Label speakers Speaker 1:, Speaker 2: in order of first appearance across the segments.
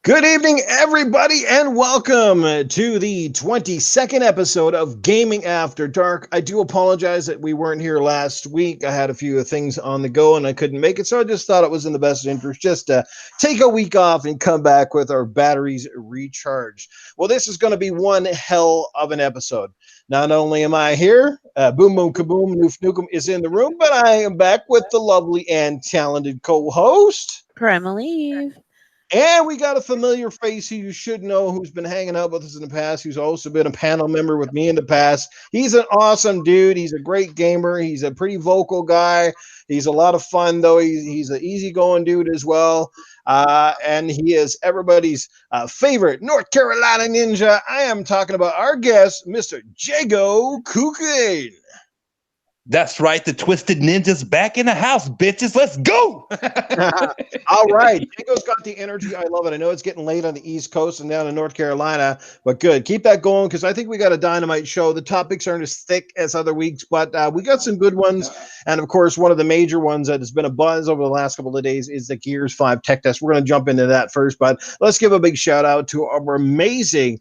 Speaker 1: Good evening, everybody, and welcome to the 22nd episode of Gaming After Dark. I do apologize that we weren't here last week. I had a few things on the go and I couldn't make it, so I just thought it was in the best interest just to take a week off and come back with our batteries recharged. Well, this is going to be one hell of an episode. Not only am I here, Boom Boom Kaboom Noof Nukem is in the room, but I am back with the lovely and talented co-host.
Speaker 2: Primal Eve.
Speaker 1: And we got a familiar face who you should know who's been hanging out with us in the past, who's also been a panel member with me in the past. He's an awesome dude. He's a great gamer. He's a pretty vocal guy. He's a lot of fun, though. He's an easygoing dude as well. And he is everybody's favorite North Carolina ninja. I am talking about our guest, Mr. Jago Kuken.
Speaker 3: That's right. The Twisted Ninja's back in the house, bitches. Let's go.
Speaker 1: All right. Jago's got the energy. I love it. I know it's getting late on the East Coast and down in North Carolina, but good. Keep that going because I think we got a dynamite show. The topics aren't as thick as other weeks, but we got some good ones. And of course, one of the major ones that has been a buzz over the last couple of days is the Gears 5 tech test. We're going to jump into that first, but let's give a big shout out to our amazing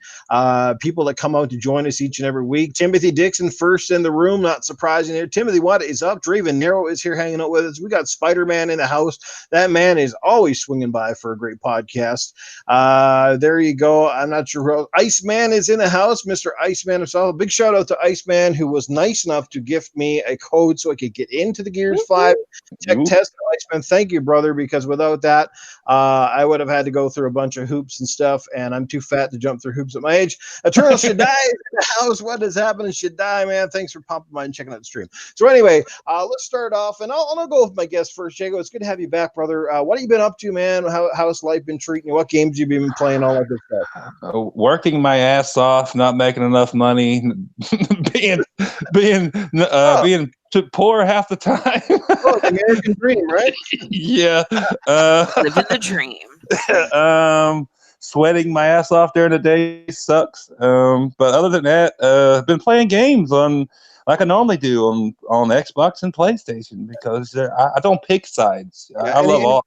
Speaker 1: people that come out to join us each and every week. Timothy Dixon first in the room, not surprising here. Timothy, what is up? Draven Nero is here hanging out with us. We got Spider-Man in the house. That man is always swinging by for a great podcast. There you go. I'm not sure who else. Iceman is in the house. Mr. Iceman himself. A big shout out to Iceman, who was nice enough to gift me a code so I could get into the Gears 5 tech test. Iceman, thank you, brother, because without that, I would have had to go through a bunch of hoops and stuff, and I'm too fat to jump through hoops at my age. Eternal Shaddai is in the house. What is happening, Shaddai, man? Thanks for pumping by and checking out the stream. So anyway, let's start off, and I'll go with my guest first. Jago, it's good to have you back, brother. What have you been up to, man? How's life been treating you? What games have you been playing? All that good stuff.
Speaker 3: Working my ass off, not making enough money, being poor half the time.
Speaker 1: Oh, the American dream, right?
Speaker 3: Yeah.
Speaker 2: Living the dream.
Speaker 3: Sweating my ass off during the day sucks. But other than that, I've been playing games on like I normally do on Xbox and PlayStation because I don't pick sides. I love all.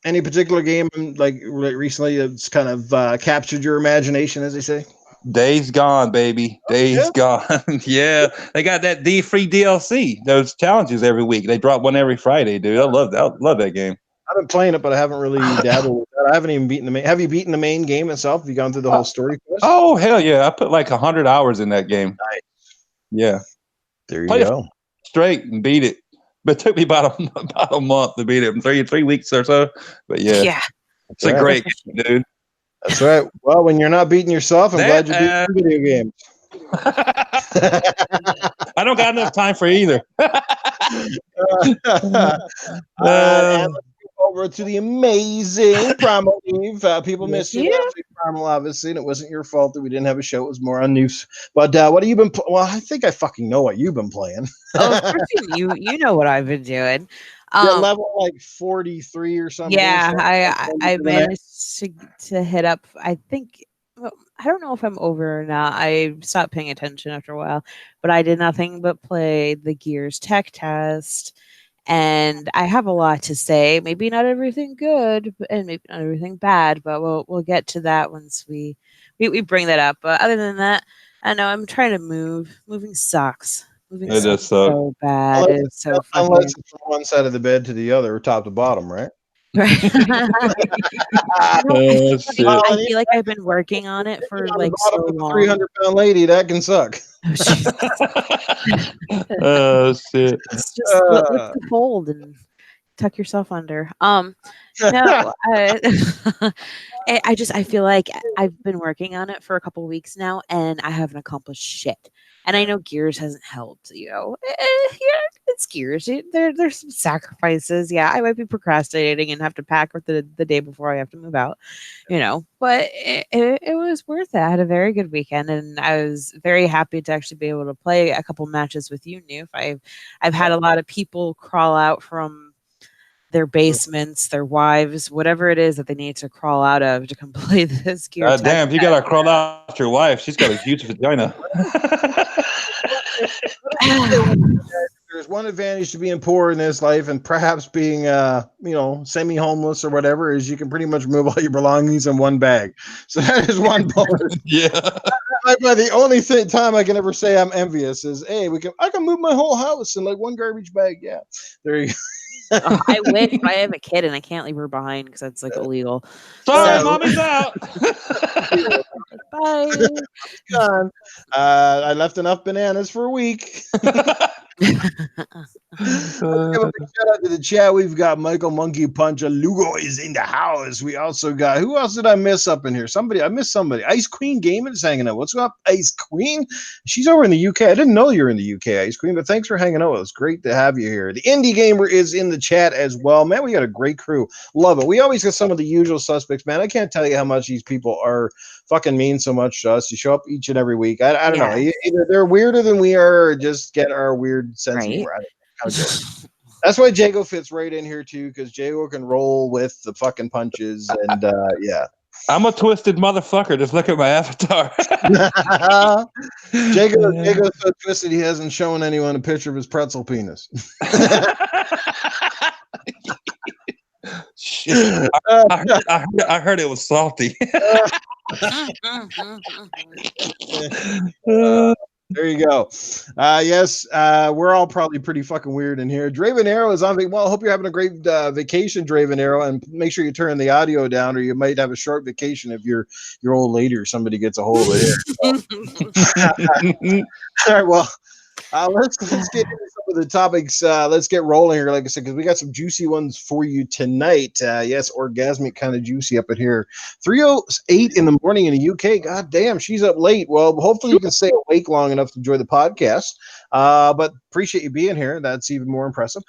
Speaker 1: Any particular game like recently that's kind of captured your imagination, as they say?
Speaker 3: Days Gone, baby. Days Gone. Yeah, they got that free DLC. Those challenges every week. They drop one every Friday, dude. I love that. I love that game.
Speaker 1: I've been playing it, but I haven't really dabbled with that. I haven't even beaten the main. Have you beaten the main game itself? Have you gone through the whole story quest?
Speaker 3: Oh, hell yeah. I put like 100 hours in that game.
Speaker 1: Nice.
Speaker 3: Yeah.
Speaker 1: There you go.
Speaker 3: Straight and beat it. But it took me about a month to beat it. 3 weeks or so. But yeah. It's a great game, dude.
Speaker 1: That's right. Well, when you're not beating yourself, I'm glad you're beating video games.
Speaker 3: I don't got enough time for either.
Speaker 1: And let's go over to the amazing Primal Eve. People miss you. Primal, obviously, and it wasn't your fault that we didn't have a show. It was more on news. But what have you been? Well, I think I fucking know what you've been playing.
Speaker 2: Oh, of course you know what I've been doing.
Speaker 1: Level like 43 or something.
Speaker 2: Yeah, I managed to hit up. I think I don't know if I'm over or not. I stopped paying attention after a while, but I did nothing but play the Gears tech test, and I have a lot to say. Maybe not everything good, and maybe not everything bad, but we'll get to that once we bring that up. But other than that, I know I'm trying to move. Moving sucks. Moving sucks so bad. It's so
Speaker 1: unless it's from one side of the bed to the other, top to bottom, right?
Speaker 2: Right. I feel like I've been working on it for like so long.
Speaker 1: 300-pound lady, that can suck.
Speaker 3: Oh shit!
Speaker 2: It's just lift the fold and tuck yourself under. No, I feel like I've been working on it for a couple weeks now, and I haven't accomplished shit. And I know Gears hasn't helped, it's Gears. There's some sacrifices. Yeah, I might be procrastinating and have to pack the day before I have to move out, but it was worth it. I had a very good weekend, and I was very happy to actually be able to play a couple matches with you, Noof. I've had a lot of people crawl out from their basements, their wives, whatever it is that they need to crawl out of to come play this Gears.
Speaker 3: Damn, you gotta crawl out your wife. She's got a huge vagina.
Speaker 1: There's one advantage to being poor in this life and perhaps being, semi-homeless or whatever is you can pretty much move all your belongings in one bag. So that is one bonus.
Speaker 3: Yeah.
Speaker 1: The only time I can ever say I'm envious is, hey, I can move my whole house in like one garbage bag. Yeah, there you go.
Speaker 2: I wish, but I have a kid and I can't leave her behind because that's like illegal.
Speaker 3: Sorry,
Speaker 2: So-
Speaker 3: mommy's out.
Speaker 2: Bye.
Speaker 1: Done. I left enough bananas for a week. Let's give a big shout out to the chat. We've got Michael Monkey Puncher. Lugo is in the house. We also got, who else did I miss up in here? I missed somebody. Ice Queen Gaming is hanging out. What's up, Ice Queen? She's over in the UK. I didn't know you're in the UK, Ice Queen, but thanks for hanging out with us. Great to have you here. The Indie Gamer is in the chat as well. Man, we got a great crew. Love it. We always got some of the usual suspects, man. I can't tell you how much these people are fucking mean so much to us. You show up each and every week. I don't know. Either they're weirder than we are or just get our weird sense of humor. That's why Jago fits right in here too, because Jago can roll with the fucking punches, and yeah.
Speaker 3: I'm a twisted motherfucker. Just look at my avatar.
Speaker 1: Jago's so twisted he hasn't shown anyone a picture of his pretzel penis.
Speaker 3: Shit. I heard it was salty.
Speaker 1: There you go. Yes, we're all probably pretty fucking weird in here. Draven Arrow is on. Well, I hope you're having a great vacation, Draven Arrow, and make sure you turn the audio down, or you might have a short vacation if your old lady or somebody gets a hold of it. All right, well. Let's get into some of the topics. Let's get rolling here, like I said, because we got some juicy ones for you tonight. Yes, orgasmic kind of juicy up in here. 3:08 in the morning in the UK. God damn, she's up late. Well, hopefully you can stay awake long enough to enjoy the podcast. But appreciate you being here. That's even more impressive.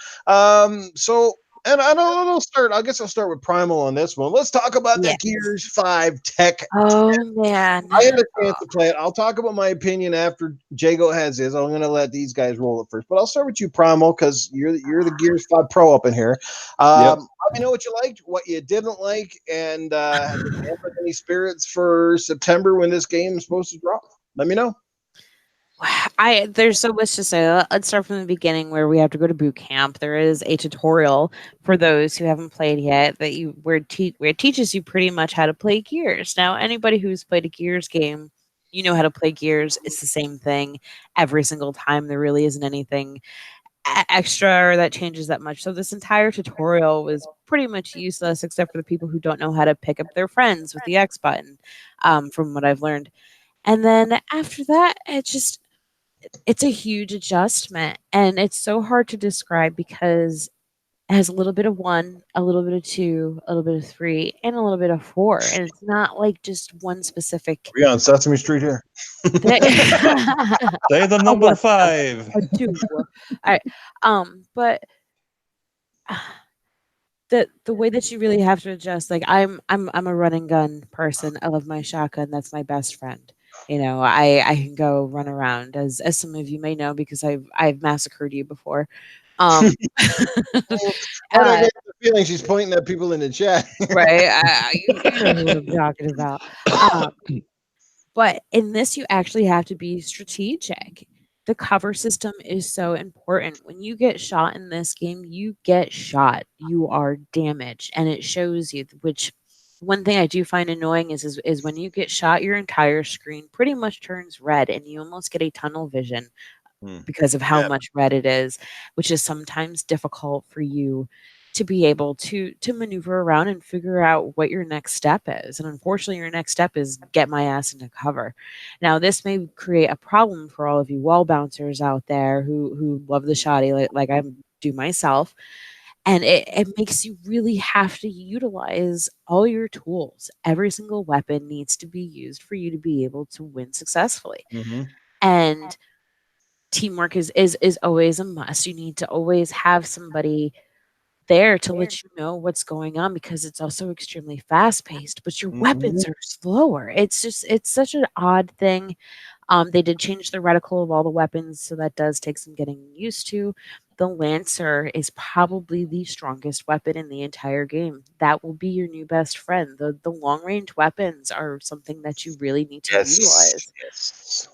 Speaker 1: And I'll start. I guess I'll start with Primal on this one. Let's talk about the Gears 5 tech.
Speaker 2: Oh man,
Speaker 1: I had a chance to play it. I'll talk about my opinion after Jago has his. I'm going to let these guys roll it first, but I'll start with you, Primal, because you're the Gears 5 Pro up in here. Let me know what you liked, what you didn't like, and have you hampered any spirits for September when this game is supposed to drop? Let me know.
Speaker 2: There's so much to say. Let's start from the beginning where we have to go to boot camp. There is a tutorial for those who haven't played yet where it teaches you pretty much how to play Gears. Now, anybody who's played a Gears game, you know how to play Gears. It's the same thing every single time. There really isn't anything extra or that changes that much. So this entire tutorial was pretty much useless except for the people who don't know how to pick up their friends with the X button, from what I've learned. And then after that, it's a huge adjustment, and it's so hard to describe because it has a little bit of 1, a little bit of 2, a little bit of 3, and a little bit of 4, and it's not like just one specific.
Speaker 1: We on Sesame Street here.
Speaker 3: Say the number 5.
Speaker 2: A 2. All right, but the way that you really have to adjust, like I'm a run and gun person. I love my shotgun. That's my best friend. You know, I can go run around, as some of you may know, because I've massacred you before.
Speaker 1: I get the feeling she's pointing at people in the chat.
Speaker 2: Right? You know what I'm talking about. But in this, you actually have to be strategic. The cover system is so important. When you get shot in this game, you get shot. You are damaged, and it shows you, which one thing I do find annoying is when you get shot, your entire screen pretty much turns red and you almost get a tunnel vision because of how much red it is, which is sometimes difficult for you to be able to maneuver around and figure out what your next step is. And unfortunately, your next step is get my ass into cover. Now, this may create a problem for all of you wall bouncers out there who love the shoddy like I do myself. And it makes you really have to utilize all your tools. Every single weapon needs to be used for you to be able to win successfully. And teamwork is always a must. You need to always have somebody there to let you know what's going on, because it's also extremely fast paced, but your weapons are slower. It's such an odd thing. They did change the reticle of all the weapons, so that does take some getting used to. The Lancer is probably the strongest weapon in the entire game. That will be your new best friend. The long range weapons are something that you really need to utilize.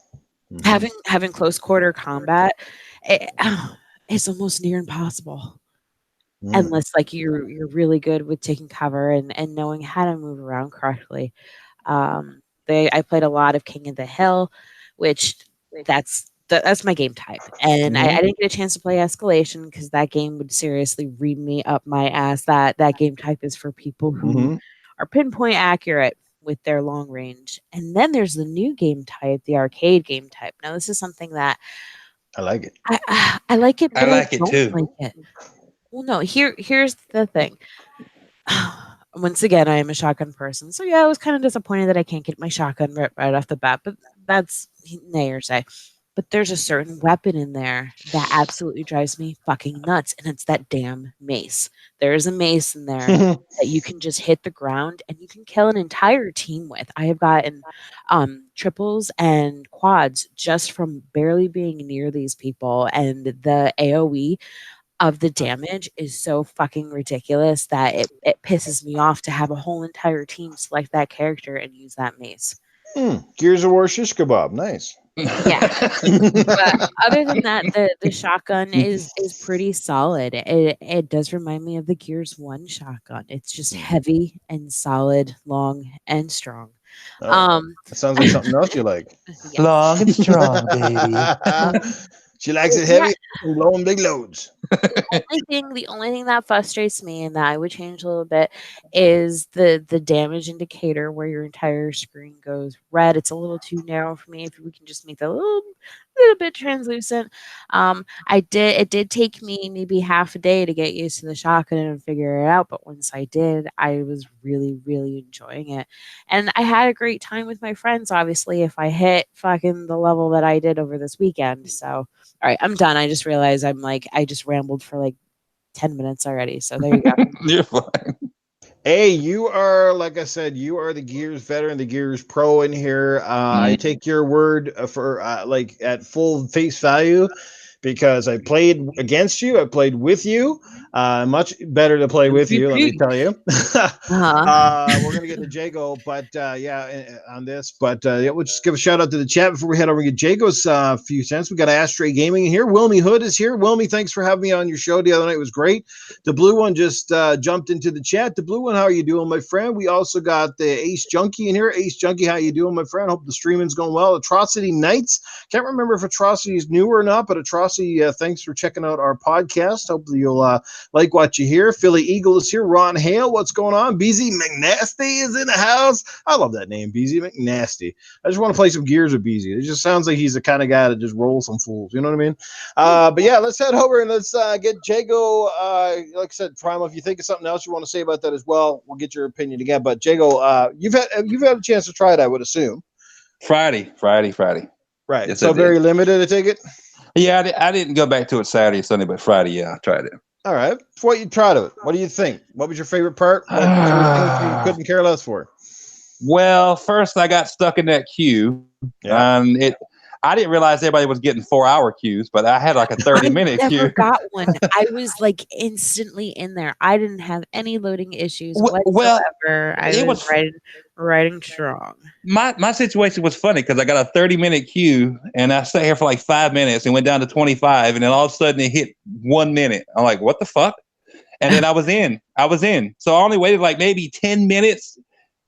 Speaker 2: Having close quarter combat, it's almost near impossible.
Speaker 1: Mm.
Speaker 2: Unless like you're really good with taking cover and knowing how to move around correctly. I played a lot of King of the Hill, which that's my game type, and I
Speaker 1: Mhm.
Speaker 2: didn't get a chance to play Escalation because that game would seriously read me up my ass. That game type is for people who
Speaker 1: Mhm.
Speaker 2: are pinpoint accurate with their long range. And then there's the new game type, the arcade game type. Now this is something that
Speaker 1: I like it.
Speaker 2: I like it,
Speaker 3: I
Speaker 2: but I
Speaker 3: like it
Speaker 2: don't
Speaker 3: too.
Speaker 2: like it. Well, no, here's the thing. Once again, I am a shotgun person. So yeah, I was kind of disappointed that I can't get my shotgun right off the bat, but that's nay or say. But there's a certain weapon in there that absolutely drives me fucking nuts, and it's that damn mace. There is a mace in there that you can just hit the ground and you can kill an entire team with. I have gotten triples and quads just from barely being near these people, and the AoE of the damage is so fucking ridiculous that it pisses me off to have a whole entire team select that character and use that mace.
Speaker 1: Gears of War shish kebab. Nice.
Speaker 2: Yeah, but other than that, the shotgun is pretty solid. It does remind me of the Gears 1 shotgun. It's just heavy and solid, long and strong.
Speaker 1: Oh,
Speaker 2: Um,
Speaker 1: that sounds like something else you like.
Speaker 2: yes.
Speaker 3: Long and strong, baby.
Speaker 1: She likes it
Speaker 2: Yeah,
Speaker 1: heavy and blowing big loads.
Speaker 2: the only thing that frustrates me and that I would change a little bit is the damage indicator where your entire screen goes red. It's a little too narrow for me. If we can just make that a little bit translucent. It did take me maybe half a day to get used to the shotgun and figure it out, but once I did, I was really, really enjoying it. And I had a great time with my friends, obviously, if I hit fucking the level that I did over this weekend. So all right, I'm done. I just realized I just rambled for like 10 minutes already. So there you go.
Speaker 3: You're fine.
Speaker 1: Hey, you are, like I said, you are the Gears veteran, the Gears pro in here. I take your word for like at full face value because I played against you. I played with you. Much better to play with you, let me
Speaker 2: MVP.
Speaker 1: tell you.
Speaker 2: Uh-huh.
Speaker 1: We're gonna get to Jago, but yeah, on this. But yeah, we'll just give a shout out to the chat before we head over to Jago's few cents. We got Ashtray Gaming in here. Wilmy Hood is here. Wilmy, thanks for having me on your show the other night. It was great. The blue one just jumped into the chat. The blue one, how are you doing, my friend? We also got the Ace Junkie in here. Ace Junkie, how you doing, my friend? Hope the streaming's going well. Atrocity Nights. Can't remember if Atrocity is new or not, but Atrocity, thanks for checking out our podcast. Hopefully you'll like what you hear. Philly Eagle is here. Ron Hale, what's going on? BZ McNasty is in the house. I love that name, BZ McNasty. I just want to play some Gears with BZ. It just sounds like he's the kind of guy that just rolls some fools. You know what I mean? But yeah, let's head over and let's get Jago. Like I said, Primal, if you think of something else you want to say about that as well, we'll get your opinion again. But Jago, you've had a chance to try it, I would assume.
Speaker 3: Friday.
Speaker 1: Right.
Speaker 3: Yes, I
Speaker 1: So
Speaker 3: did.
Speaker 1: very limited, I take it.
Speaker 3: Yeah, I didn't go back to it Saturday or Sunday, but Friday, yeah, I tried it.
Speaker 1: All right. So what you tried of it? What do you think? What was your favorite part? What was there things you couldn't care less for?
Speaker 3: Well, first I got stuck in that queue,
Speaker 1: Yeah.
Speaker 3: and I didn't realize everybody was getting 4-hour queues, but I had like a 30-minute
Speaker 2: I never
Speaker 3: queue.
Speaker 2: got one. I was like instantly in there. I didn't have any loading issues
Speaker 3: Well,
Speaker 2: whatsoever. I
Speaker 3: it
Speaker 2: was
Speaker 3: was
Speaker 2: riding strong.
Speaker 3: my situation was funny because I got a 30-minute queue, and I sat here for like 5 minutes and went down to 25, and then all of a sudden it hit 1 minute. I'm like, what the fuck? And then I was in. So I only waited like maybe 10 minutes,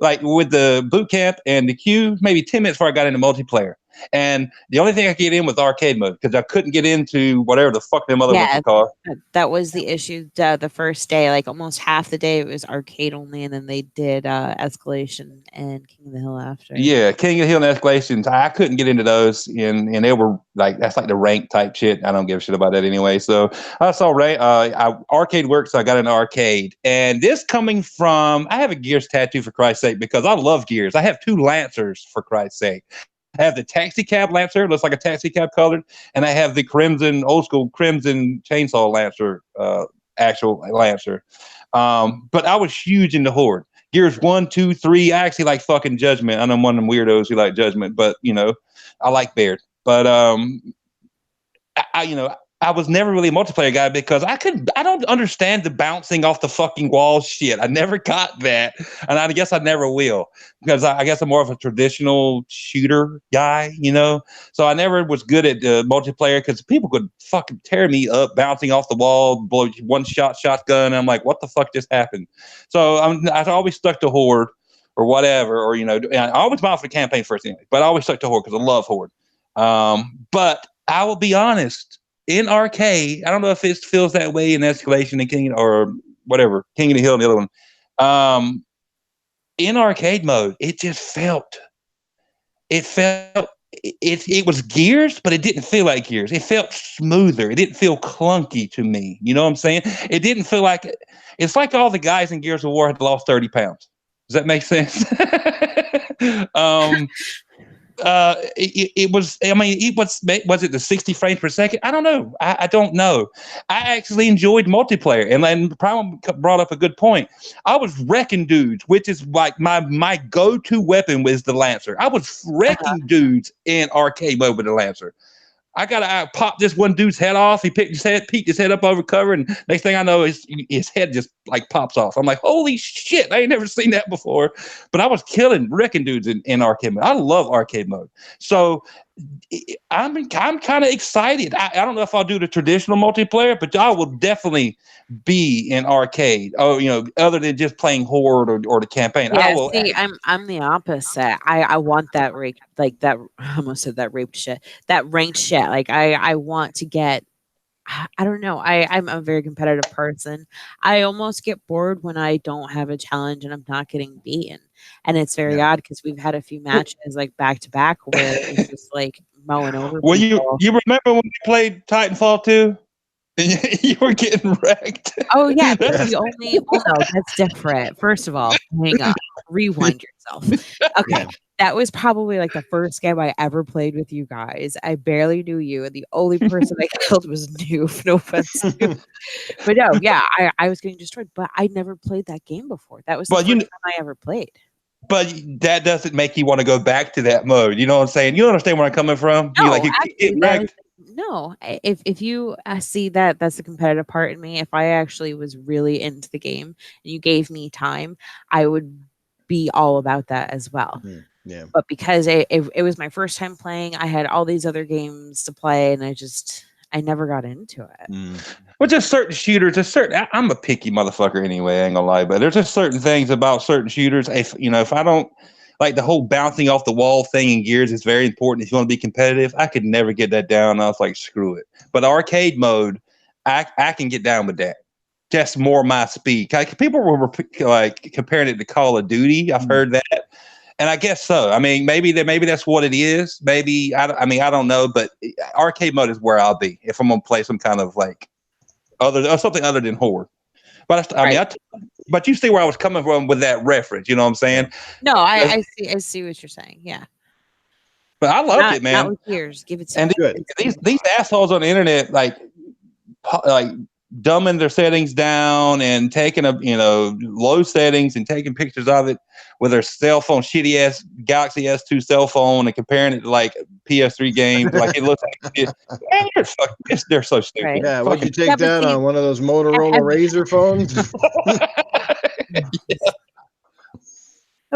Speaker 3: like with the boot camp and the queue, maybe 10 minutes before I got into multiplayer. And the only thing I could get in was arcade mode because I couldn't get into whatever the fuck them other ones
Speaker 2: Yeah,
Speaker 3: were called.
Speaker 2: that was the issue. The first day, like almost half the day, it was arcade only, and then they did Escalation and King of the Hill after.
Speaker 3: Yeah, King of the Hill and Escalations. I couldn't get into those, and they were like that's like the rank type shit. I don't give a shit about that anyway. So I saw arcade work, so I got an arcade. And this coming from, I have a Gears tattoo for Christ's sake because I love Gears. I have 2 Lancers for Christ's sake. I have the taxi cab Lancer, looks like a taxi cab colored, and I have the old school crimson chainsaw Lancer, actual Lancer. But I was huge into Horde. Gears 1, 2, 3. I actually like fucking Judgment. I know I'm one of them weirdos who like Judgment, but I like Baird. But I was never really a multiplayer guy because I don't understand the bouncing off the fucking wall shit. I never got that, and I guess I never will because I guess I'm more of a traditional shooter guy, you know. So I never was good at multiplayer because people could fucking tear me up bouncing off the wall, blow one shotgun. And I'm like, what the fuck just happened? So I always stuck to Horde or whatever, or I always buy for the campaign first anyway, but I always stuck to Horde because I love Horde. But I will be honest. In arcade, I don't know if it feels that way in Escalation and King or whatever, King of the Hill and the other one. In arcade mode, it was Gears, but it didn't feel like Gears. It felt smoother. It didn't feel clunky to me. You know what I'm saying? It didn't feel like it's like all the guys in Gears of War had lost 30 pounds. Does that make sense? It was. I mean, was it the 60 frames per second? I don't know. I don't know. I actually enjoyed multiplayer, and then Primal brought up a good point. I was wrecking dudes, which is like my go-to weapon was the Lancer. I was wrecking dudes in arcade mode with the Lancer. I popped this one dude's head off. He peeked his head up over cover, and next thing I know, his head just like pops off. I'm like, holy shit! I ain't never seen that before. But I was wrecking dudes in arcade mode. I love arcade mode. So I'm kind of excited. I don't know if I'll do the traditional multiplayer, but I will definitely be in arcade. Oh, other than just playing Horde or the campaign.
Speaker 2: Yeah,
Speaker 3: I will.
Speaker 2: see, I'm the opposite. I want that like that. I almost said that raped shit. That ranked shit. Like I want to get. I don't know. I'm a very competitive person. I almost get bored when I don't have a challenge and I'm not getting beaten. And it's very odd because we've had a few matches like back to back where it's just like mowing over
Speaker 3: Well,
Speaker 2: people.
Speaker 3: you remember when we played Titanfall 2? You were getting wrecked.
Speaker 2: Oh yeah, that's the only. Well, no, that's different. First of all, hang on, rewind yourself. Okay, that was probably like the first game I ever played with you guys. I barely knew you, and the only person I killed was Noof. No offense, Noof. But no, yeah, I was getting destroyed. But I never played that game before. That was the first time I ever played.
Speaker 3: But that doesn't make you want to go back to that mode. You know what I'm saying? You understand where I'm coming from?
Speaker 2: No,
Speaker 3: you get wrecked.
Speaker 2: No, if you see that's the competitive part in me. If I actually was really into the game and you gave me time, I would be all about that as well.
Speaker 1: Mm-hmm. Yeah.
Speaker 2: But because it was my first time playing, I had all these other games to play, and I never got into it.
Speaker 3: Well, just certain shooters, I'm a picky motherfucker anyway, I ain't gonna lie, but there's just certain things about certain shooters. If I don't like the whole bouncing off the wall thing in Gears is very important if you want to be competitive. I could never get that down. I was like, screw it. But arcade mode, I can get down with that. Just more my speed. Like, people were like comparing it to Call of Duty. I've heard that. And I guess so. I mean, maybe that's what it is. Maybe I don't know, but arcade mode is where I'll be if I'm gonna play some kind of like something other than Horde. But but you see where I was coming from with that reference. You know what I'm saying?
Speaker 2: No, I see what you're saying. Yeah.
Speaker 3: But I loved it, man.
Speaker 2: Not with Gears. Give it to me.
Speaker 3: And these assholes on the internet like dumbing their settings down and taking low settings and taking pictures of it with their cell phone, shitty ass Galaxy S2 cell phone, and comparing it to like PS3 games. Like it looks like it. Man, they're so stupid.
Speaker 2: Right.
Speaker 1: Yeah, would you take that on one of those Motorola Razr phones?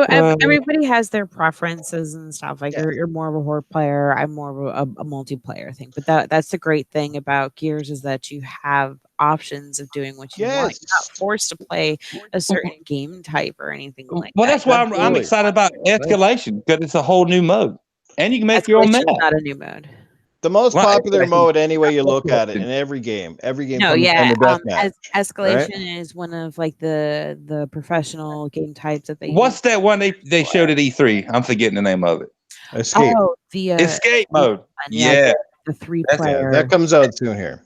Speaker 2: Everybody has their preferences and stuff. Like you're more of a Horde player. I'm more of a multiplayer thing. But that's the great thing about Gears is that you have options of doing what you want. You're not forced to play a certain game type or anything like that.
Speaker 3: Well, that's why I'm excited about Escalation because it's a whole new mode, and you can make your own map.
Speaker 2: Not a new mode.
Speaker 1: The most popular mode, any way you look at it, in every game.
Speaker 2: No, yeah. Escalation is one of like the professional game types that they.
Speaker 3: What's that one they showed at E3? I'm forgetting the name of it.
Speaker 1: Escape.
Speaker 3: Oh, the escape mode.
Speaker 2: Yeah. The 3-player
Speaker 1: that comes out soon here.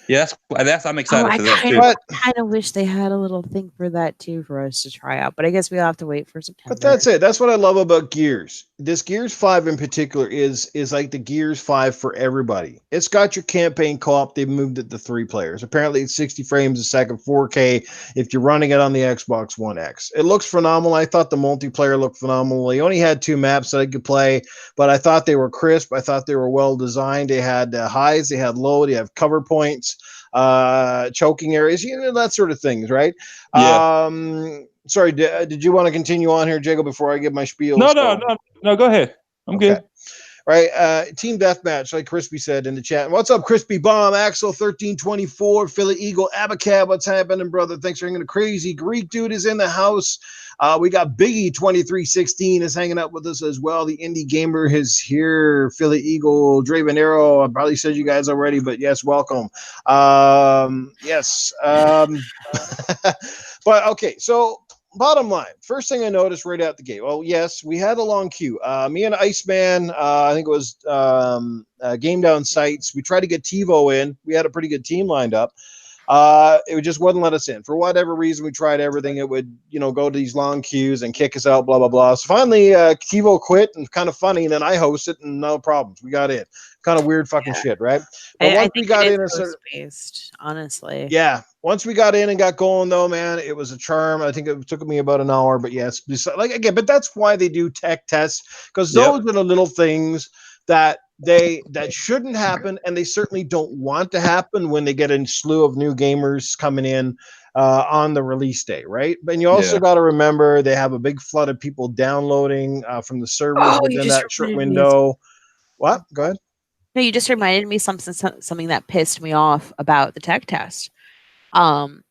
Speaker 3: Yeah, that's I'm
Speaker 2: Oh,
Speaker 3: excited for that too.
Speaker 1: But
Speaker 2: I kind of wish they had a little thing for that too for us to try out. But I guess we'll have to wait for
Speaker 1: But
Speaker 2: September.
Speaker 1: that's it. That's what I love about Gears. This Gears 5 in particular is like the Gears 5 for everybody. It's got your campaign co-op. They've moved it to 3 players. Apparently it's 60 frames a second, 4K if you're running it on the Xbox One X. It looks phenomenal. I thought the multiplayer looked phenomenal. They only had 2 maps that I could play, but I thought they were crisp. I thought they were well designed. They had highs, they had low, they have cover points, choking areas, that sort of things, right?
Speaker 3: Yeah.
Speaker 1: Sorry, did you want to continue on here, Jago, before I give my spiel?
Speaker 3: No,
Speaker 1: So,
Speaker 3: no, no, no. Go ahead. I'm
Speaker 1: okay.
Speaker 3: good.
Speaker 1: Right. Team deathmatch, like Crispy said in the chat. What's up, Crispy Bomb, Axel 1324, Philly Eagle, Abacab? What's happening, brother? Thanks for hanging the crazy. Greek dude is in the house. We got Biggie 2316 is hanging out with us as well. The indie gamer is here. Philly Eagle, Draven Arrow. I probably said you guys already, but yes, welcome. Yes. But okay, so bottom line, first thing I noticed right out the gate. Well, yes, we had a long queue. Me and Iceman, I think it was Game Down Sites. We tried to get TiVo in. We had a pretty good team lined up. It just wouldn't let us in for whatever reason. We tried everything. It would, go to these long queues and kick us out. Blah blah blah. So finally, TiVo quit, and kind of funny. And then I hosted, and no problems. We got in. Kind of weird fucking shit, right? But
Speaker 2: I
Speaker 1: once we
Speaker 2: think it
Speaker 1: got
Speaker 2: is
Speaker 1: in,
Speaker 2: host based, honestly.
Speaker 1: yeah. Once we got in and got going, though, man, it was a charm. I think it took me about an hour, but yes, like again, but that's why they do tech tests, because those
Speaker 3: Yep.
Speaker 1: are the little things that shouldn't happen, and they certainly don't want to happen when they get a slew of new gamers coming in on the release day, right? But you also
Speaker 3: Yeah.
Speaker 1: got to remember they have a big flood of people downloading from the servers
Speaker 2: Oh, you
Speaker 1: within
Speaker 2: just
Speaker 1: that short
Speaker 2: reminded me of
Speaker 1: window. What? Go ahead.
Speaker 2: no, you just reminded me something that pissed me off about the tech test. Um,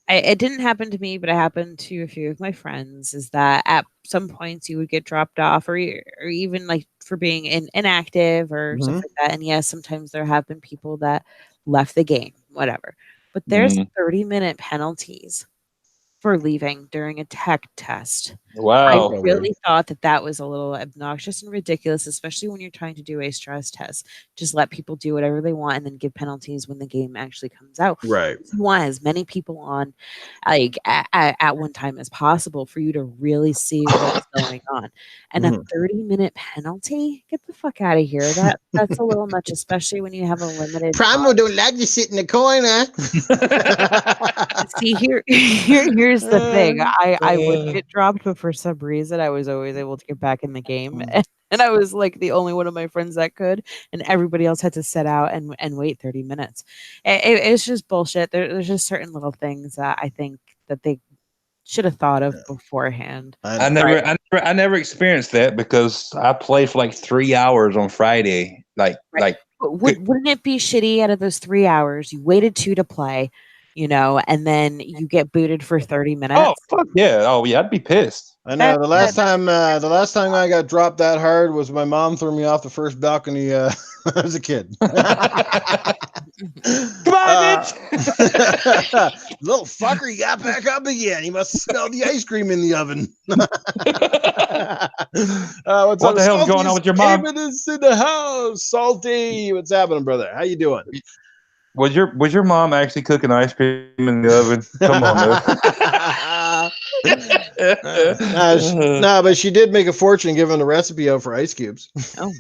Speaker 2: it didn't happen to me, but it happened to a few of my friends. Is that at some points you would get dropped off, or even like for being inactive or stuff
Speaker 1: Mm-hmm.
Speaker 2: like that. And yes, sometimes there have been people that left the game, whatever. But there's
Speaker 3: Mm.
Speaker 2: 30-minute penalties for leaving during a tech test. I
Speaker 3: Wow.
Speaker 1: Okay.
Speaker 2: really thought that that was a little obnoxious and ridiculous, especially when you're trying to do a stress test. Just let people do whatever they want and then give penalties when the game actually comes out.
Speaker 1: Right.
Speaker 2: You want as many people on, like at one time as possible, for you to really see what's going on. And a
Speaker 1: Mhm.
Speaker 2: 30-minute penalty? Get the fuck out of here. That's a little much, especially when you have a limited
Speaker 1: Primal
Speaker 2: time.
Speaker 1: don't like to sit in the corner.
Speaker 2: See, here's the thing. I would get dropped, but for some reason, I was always able to get back in the game, and I was like the only one of my friends that could, and everybody else had to sit out and wait 30 minutes. It's just bullshit. There's just certain little things that I think that they should have thought of beforehand.
Speaker 1: I
Speaker 3: I
Speaker 1: know.
Speaker 2: Right.
Speaker 3: never, I never, I never experienced that because I played for like 3 hours on Friday.
Speaker 2: Right. But wouldn't it be shitty out of those 3 hours? You waited 2 to play, and then you get booted for 30
Speaker 3: oh
Speaker 2: minutes.
Speaker 3: fuck yeah, oh yeah, I'd be pissed.
Speaker 1: I know.
Speaker 2: That,
Speaker 1: The
Speaker 2: that
Speaker 1: last time, I got dropped that hard was my mom threw me off the first balcony as a kid.
Speaker 3: Come on, bitch.
Speaker 1: Little fucker, you got back up again. You must have smelled the ice cream in the oven. What's
Speaker 3: What
Speaker 1: up,
Speaker 3: the hell's
Speaker 1: Salty?
Speaker 3: going on with your mom?
Speaker 1: David is in the house. Salty, what's happening, brother? How you doing?
Speaker 3: Was your mom actually cooking ice cream in the oven? Come on,
Speaker 1: nah, but she did make a fortune giving the recipe out for ice cubes.
Speaker 2: oh,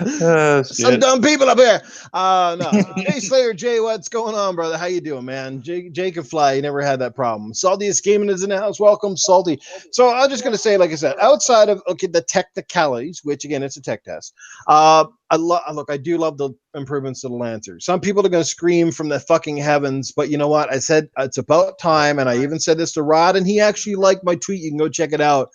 Speaker 3: Oh,
Speaker 1: Some
Speaker 3: shit.
Speaker 1: dumb people up here. No. Jay Slayer, Jay, what's going on, brother? How you doing, man? Jay can fly. You never had that problem. Saltiest Gaming is in the house. Welcome, Salty. So I'm just gonna say, like I said, outside of the technicalities, which again it's a tech test. I do love the improvements to the Lancer. Some people are gonna scream from the fucking heavens, but you know what? I said it's about time, and I even said this to Rod, and he actually liked my tweet. You can go check it out.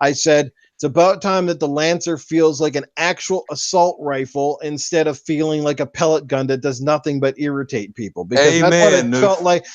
Speaker 1: I said it's about time that the Lancer feels like an actual assault rifle instead of feeling like a pellet gun that does nothing but irritate people. Because that's what
Speaker 3: Amen.
Speaker 1: it felt like.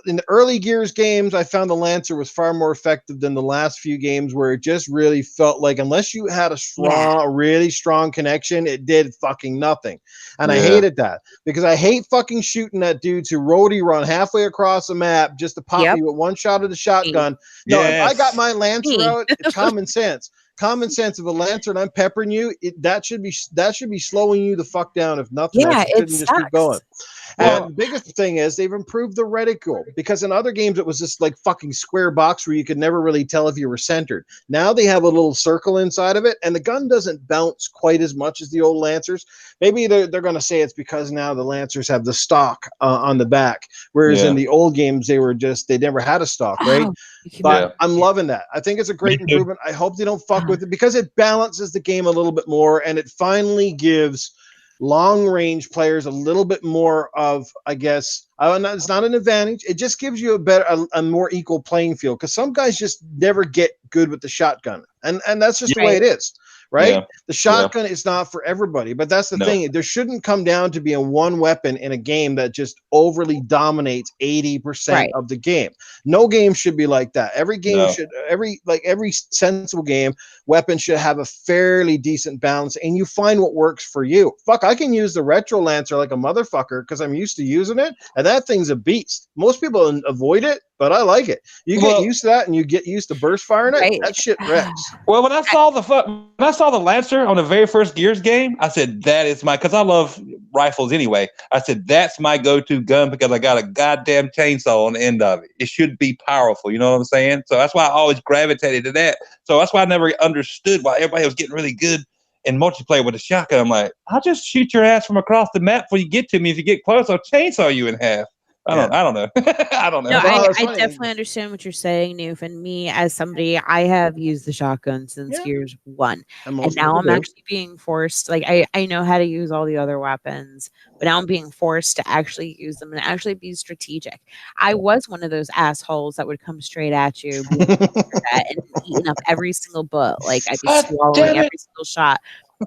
Speaker 1: In the early Gears games, I found the Lancer was far more effective than the last few games where it just really felt like unless you had a really strong connection, it did fucking nothing. And I hated that because I hate fucking shooting at dudes who roadie run halfway across the map just to pop
Speaker 2: yep.
Speaker 1: me with one shot of the shotgun. No, if I got my Lancer
Speaker 2: Me.
Speaker 1: out, it's common sense. common sense. If a Lancer and I'm peppering you, that should be slowing you the fuck down. If nothing else,
Speaker 2: Yeah,
Speaker 1: you
Speaker 2: it
Speaker 1: shouldn't just keep going.
Speaker 2: sucks.
Speaker 1: And
Speaker 3: Well,
Speaker 1: the biggest thing is they've improved the reticle, because in other games it was just like fucking square box where you could never really tell if you were centered. Now they have a little circle inside of it, and the gun doesn't bounce quite as much as the old Lancers. Maybe they're going to say it's because now the Lancers have the stock on the back, whereas in
Speaker 3: yeah,
Speaker 1: the old games they never had a stock, right?
Speaker 2: Oh, you can
Speaker 1: But
Speaker 3: yeah.
Speaker 1: I'm loving that. I think it's a great
Speaker 3: Me too.
Speaker 1: improvement. I hope they don't fuck with it, because it balances the game a little bit more, and it finally gives long range players a little bit more of, I guess, it's not an advantage. It just gives you a more equal playing field, because some guys just never get good with the shotgun, and that's just the way
Speaker 2: Right.
Speaker 1: it is, right?
Speaker 3: Yeah.
Speaker 1: The shotgun is not for everybody, but that's the
Speaker 3: No.
Speaker 1: thing. There shouldn't come down to being one weapon in a game that just overly dominates 80%
Speaker 2: Right.
Speaker 1: of the game. No game should be like that. Every game
Speaker 3: No.
Speaker 1: should, every sensible game, weapon should have a fairly decent balance, and you find what works for you. Fuck, I can use the Retro Lancer like a motherfucker because I'm used to using it, and that thing's a beast. Most people avoid it, but I like it. You get
Speaker 3: Well,
Speaker 1: used to that, and you get used to burst firing it.
Speaker 2: Right.
Speaker 1: That shit wrecks.
Speaker 3: Well, when I saw the Lancer on the very first Gears game, I said that is my, because I love rifles anyway. I said that's my go-to gun because I got a goddamn chainsaw on the end of it. It should be powerful. You know what I'm saying? So that's why I always gravitated to that. So that's why I never understood why everybody was getting really good in multiplayer with a shotgun. I'm like, I'll just shoot your ass from across the map before you get to me. If you get close, I'll chainsaw you in half. I don't know. I don't know.
Speaker 2: No,
Speaker 1: Well, it's
Speaker 2: I
Speaker 1: funny.
Speaker 2: definitely understand what you're saying, Noof. And me, as somebody, I have used the shotgun since
Speaker 1: Yeah.
Speaker 2: Gears 1.
Speaker 1: And
Speaker 2: And
Speaker 1: most
Speaker 2: now
Speaker 1: people
Speaker 2: I'm
Speaker 1: do.
Speaker 2: actually being forced, like, I know how to use all the other weapons, but now I'm being forced to actually use them and actually be strategic. I was one of those assholes that would come straight at you, being that and eating up every single bullet. Like, I'd be
Speaker 3: God
Speaker 2: swallowing
Speaker 3: damn it.
Speaker 2: every single shot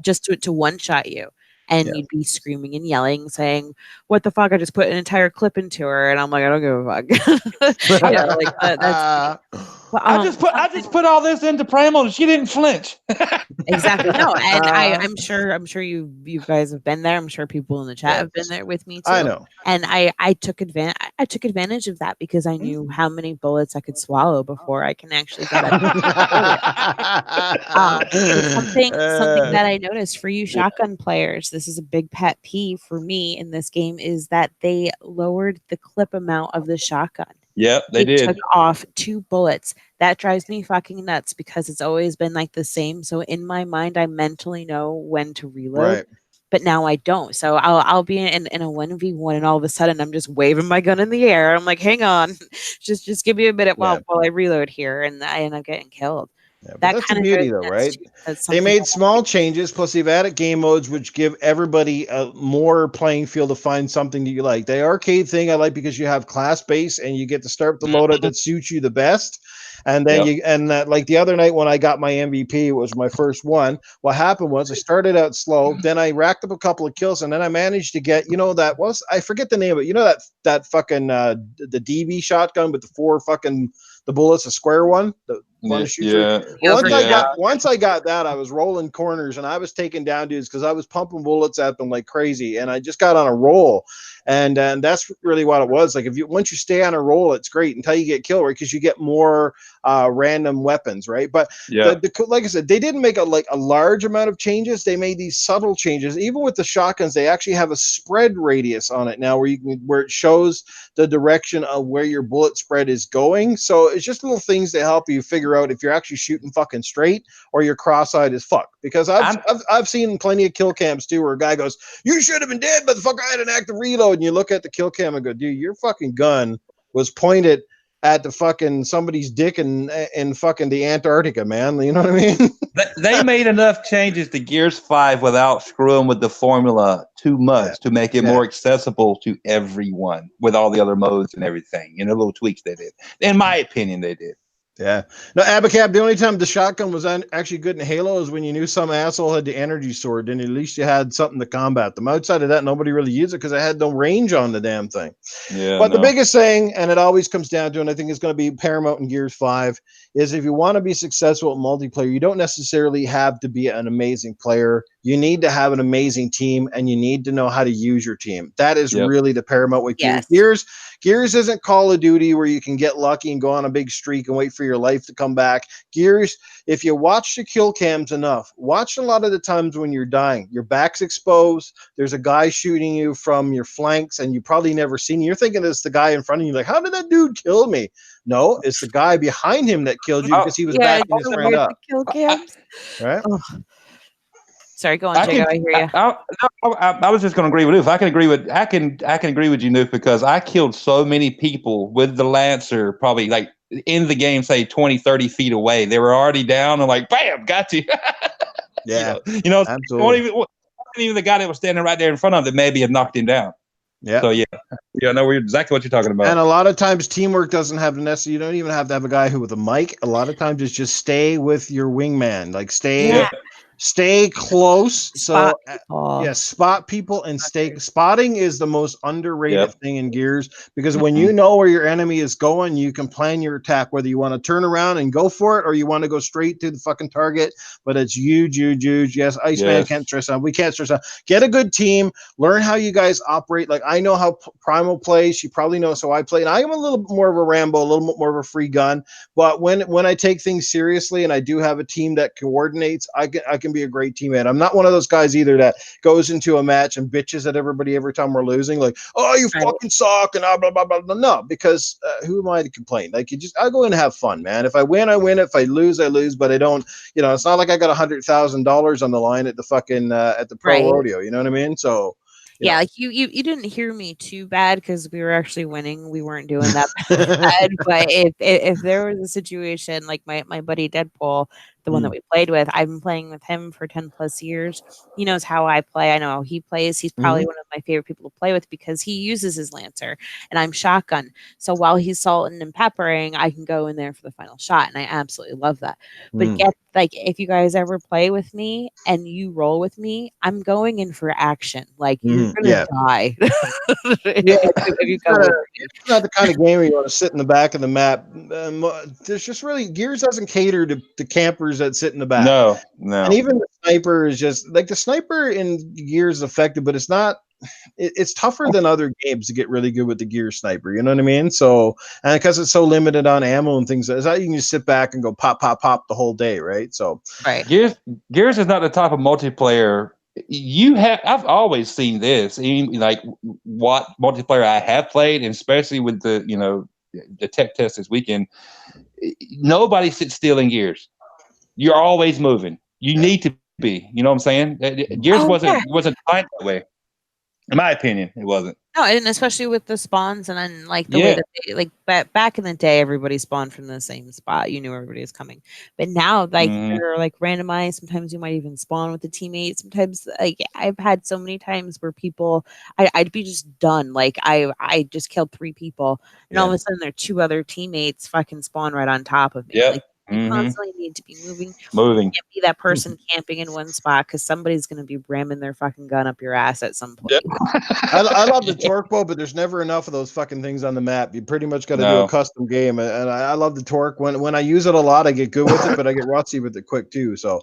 Speaker 2: just to one shot you. And
Speaker 1: Yeah.
Speaker 2: you'd be screaming and yelling, saying, "What the fuck? I just put an entire clip into her," and I'm like, "I don't give a fuck." Like that's me. But,
Speaker 3: I just put all this into Primal and she didn't flinch.
Speaker 2: exactly. No, and I'm sure you guys have been there. I'm sure people in the chat have been there with me too.
Speaker 1: I know.
Speaker 2: And I took advantage of that because I knew how many bullets I could swallow before I can actually get up. Something that I noticed for you shotgun players, this is a big pet peeve for me in this game, is that they lowered the clip amount of the shotgun.
Speaker 3: Yep, they did.
Speaker 2: Took off 2 bullets. That drives me fucking nuts because it's always been like the same. So in my mind, I mentally know when to reload.
Speaker 1: Right.
Speaker 2: But now I don't. So I'll be in a 1v1 and all of a sudden I'm just waving my gun in the air. I'm like, hang on, just give me a minute while I reload here, and I end up getting killed.
Speaker 1: Yeah, but
Speaker 2: That
Speaker 1: that's the
Speaker 2: kind of
Speaker 1: beauty,
Speaker 2: drives
Speaker 1: though,
Speaker 2: me nuts
Speaker 1: right?
Speaker 2: too. That's
Speaker 1: They
Speaker 2: something
Speaker 1: made
Speaker 2: that
Speaker 1: small changes, plus they've added game modes which give everybody a more playing field to find something that you like. The arcade thing I like because you have class base and you get to start the loadout that suits you the best. And then like the other night when I got my MVP, it was my first one. What happened was I started out slow, then I racked up a couple of kills, and then I managed to get, I forget the name of it. You know that fucking the DB shotgun with the 4 fucking the bullets, a square one, the one to shoot through. Well, once I got that, I was rolling corners and I was taking down dudes because I was pumping bullets at them like crazy, and I just got on a roll. And that's really what it was. Like once you stay on a roll, it's great until you get killed, right? Because you get more random weapons, right? But like I said, they didn't make a large amount of changes. They made these subtle changes. Even with the shotguns, they actually have a spread radius on it now, where it shows the direction of where your bullet spread is going. So it's just little things to help you figure out if you're actually shooting fucking straight or you're cross-eyed as fuck. Because I've seen plenty of kill cams too where a guy goes, "You should have been dead, motherfucker, I had an active reload," and you look at the kill cam and go, "Dude, your fucking gun was pointed at the fucking somebody's dick in fucking the Antarctica, man." You know what I mean?
Speaker 3: They made enough changes to Gears 5 without screwing with the formula too much to make it more accessible to everyone with all the other modes and everything. Little tweaks they did. In my opinion, they did.
Speaker 1: Yeah. No, Abacab, the only time the shotgun was actually good in Halo is when you knew some asshole had the energy sword, then at least you had something to combat them. Outside of that, nobody really used it because it had no range on the damn thing.
Speaker 3: Yeah.
Speaker 1: But the biggest thing, and it always comes down to, and I think it's going to be paramount in Gears 5, is if you want to be successful at multiplayer, you don't necessarily have to be an amazing player. You need to have an amazing team, and you need to know how to use your team. That is really the paramount with Gears. Gears isn't Call of Duty where you can get lucky and go on a big streak and wait for your life to come back. Gears, if you watch the kill cams enough, watch a lot of the times when you're dying, your back's exposed. There's a guy shooting you from your flanks, and you probably never seen. You're thinking it's the guy in front of you, like, how did that dude kill me? No, it's the guy behind him that killed you because he was
Speaker 2: Yeah,
Speaker 1: backing
Speaker 2: it's
Speaker 1: his
Speaker 2: so
Speaker 1: friend
Speaker 2: weird.
Speaker 1: up.
Speaker 2: The kill
Speaker 3: I,
Speaker 2: cams.
Speaker 1: Right?
Speaker 2: Oh, sorry, go on,
Speaker 3: I
Speaker 2: Jago.
Speaker 3: can.
Speaker 2: I hear you.
Speaker 3: I was just going to agree with Noof. I can agree with you, Noof, because I killed so many people with the Lancer, probably like in the game, say 20, 30 feet away. They were already down and like, bam, got you.
Speaker 1: Yeah,
Speaker 3: Wasn't
Speaker 1: absolutely.
Speaker 3: even the guy that was standing right there in front of him that maybe had knocked him down.
Speaker 1: Yeah.
Speaker 3: So I know exactly what you're talking
Speaker 1: And
Speaker 3: about.
Speaker 1: a lot of times teamwork doesn't have to necessarily, you don't even have to have a guy who with a mic. A lot of times it's just stay with your wingman. Like
Speaker 2: Yeah,
Speaker 1: stay close.
Speaker 2: spot
Speaker 1: So
Speaker 2: people.
Speaker 1: yeah, spot people and stay spotting is the most underrated
Speaker 3: Yep.
Speaker 1: thing in Gears because when you know where your enemy is going, you can plan your attack, whether you want to turn around and go for it or you want to go straight to the fucking target. But it's huge, huge, huge. Yes, Iceman can't stress on. We can't stress on. Get a good team. Learn how you guys operate. Like I know how Primal plays. She probably knows how I play. And I am a little bit more of a Rambo, a little bit more of a free gun. But when I take things seriously and I do have a team that coordinates, I can be a great teammate. I'm not one of those guys either that goes into a match and bitches at everybody every time we're losing, like, oh, you
Speaker 2: Right.
Speaker 1: fucking suck and blah blah blah blah. No, because who am I to complain? Like, I go in and have fun, man. If I win, I win. If I lose, I lose. But I don't, it's not like I got $100,000 on the line at the fucking at the pro
Speaker 2: Right.
Speaker 1: rodeo. You know what I mean? So,
Speaker 2: Yeah, like you didn't hear me too bad because we were actually winning. We weren't doing that bad. But if there was a situation like my buddy Deadpool, the one that we played with, I've been playing with him for 10 plus years. He knows how I play. I know how he plays. He's probably one of my favorite people to play with because he uses his Lancer and I'm shotgun. So while he's salting and peppering, I can go in there for the final shot. And I absolutely love that. But like if you guys ever play with me and you roll with me, I'm going in for action. Like you're gonna die.
Speaker 1: Yeah,
Speaker 2: if you come with me.
Speaker 1: it's not the kind of game where you want to sit in the back of the map. There's just really Gears doesn't cater to campers that sit in the back.
Speaker 3: No.
Speaker 1: And even the sniper is just like the sniper in Gears is effective, but it's not. It's tougher than other games to get really good with the Gear sniper. You know what I mean? So, and because it's so limited on ammo and things, it's not you can just sit back and go pop, pop, pop the whole day, right? So,
Speaker 2: Right.
Speaker 3: Gears is not the type of multiplayer I've always seen this, even like what multiplayer I have played, and especially with the tech test this weekend. Nobody sits still in Gears. You're always moving. You need to be. You know what I'm saying? Gears
Speaker 2: Oh yeah.
Speaker 3: wasn't designed that way. In my opinion, it wasn't.
Speaker 2: No, and especially with the spawns and then like the way
Speaker 3: Yeah.
Speaker 2: that they like back in the day, everybody spawned from the same spot. You knew everybody was coming. But now, like they're like randomized. Sometimes you might even spawn with a teammate. Sometimes, like I've had so many times where people, I'd be just done. Like I just killed 3 people, and all of a sudden, there are 2 other teammates fucking spawn right on top of me.
Speaker 3: Yep.
Speaker 2: Like you constantly need to be moving.
Speaker 3: Moving.
Speaker 2: You can't be that person camping in one spot because somebody's going to be ramming their fucking gun up your ass at some point.
Speaker 3: Yep.
Speaker 1: I love the torque bow, but there's never enough of those fucking things on the map. You pretty much got to do a custom game, and I love the torque. When I use it a lot, I get good with it, but I get rusty with it quick too. So,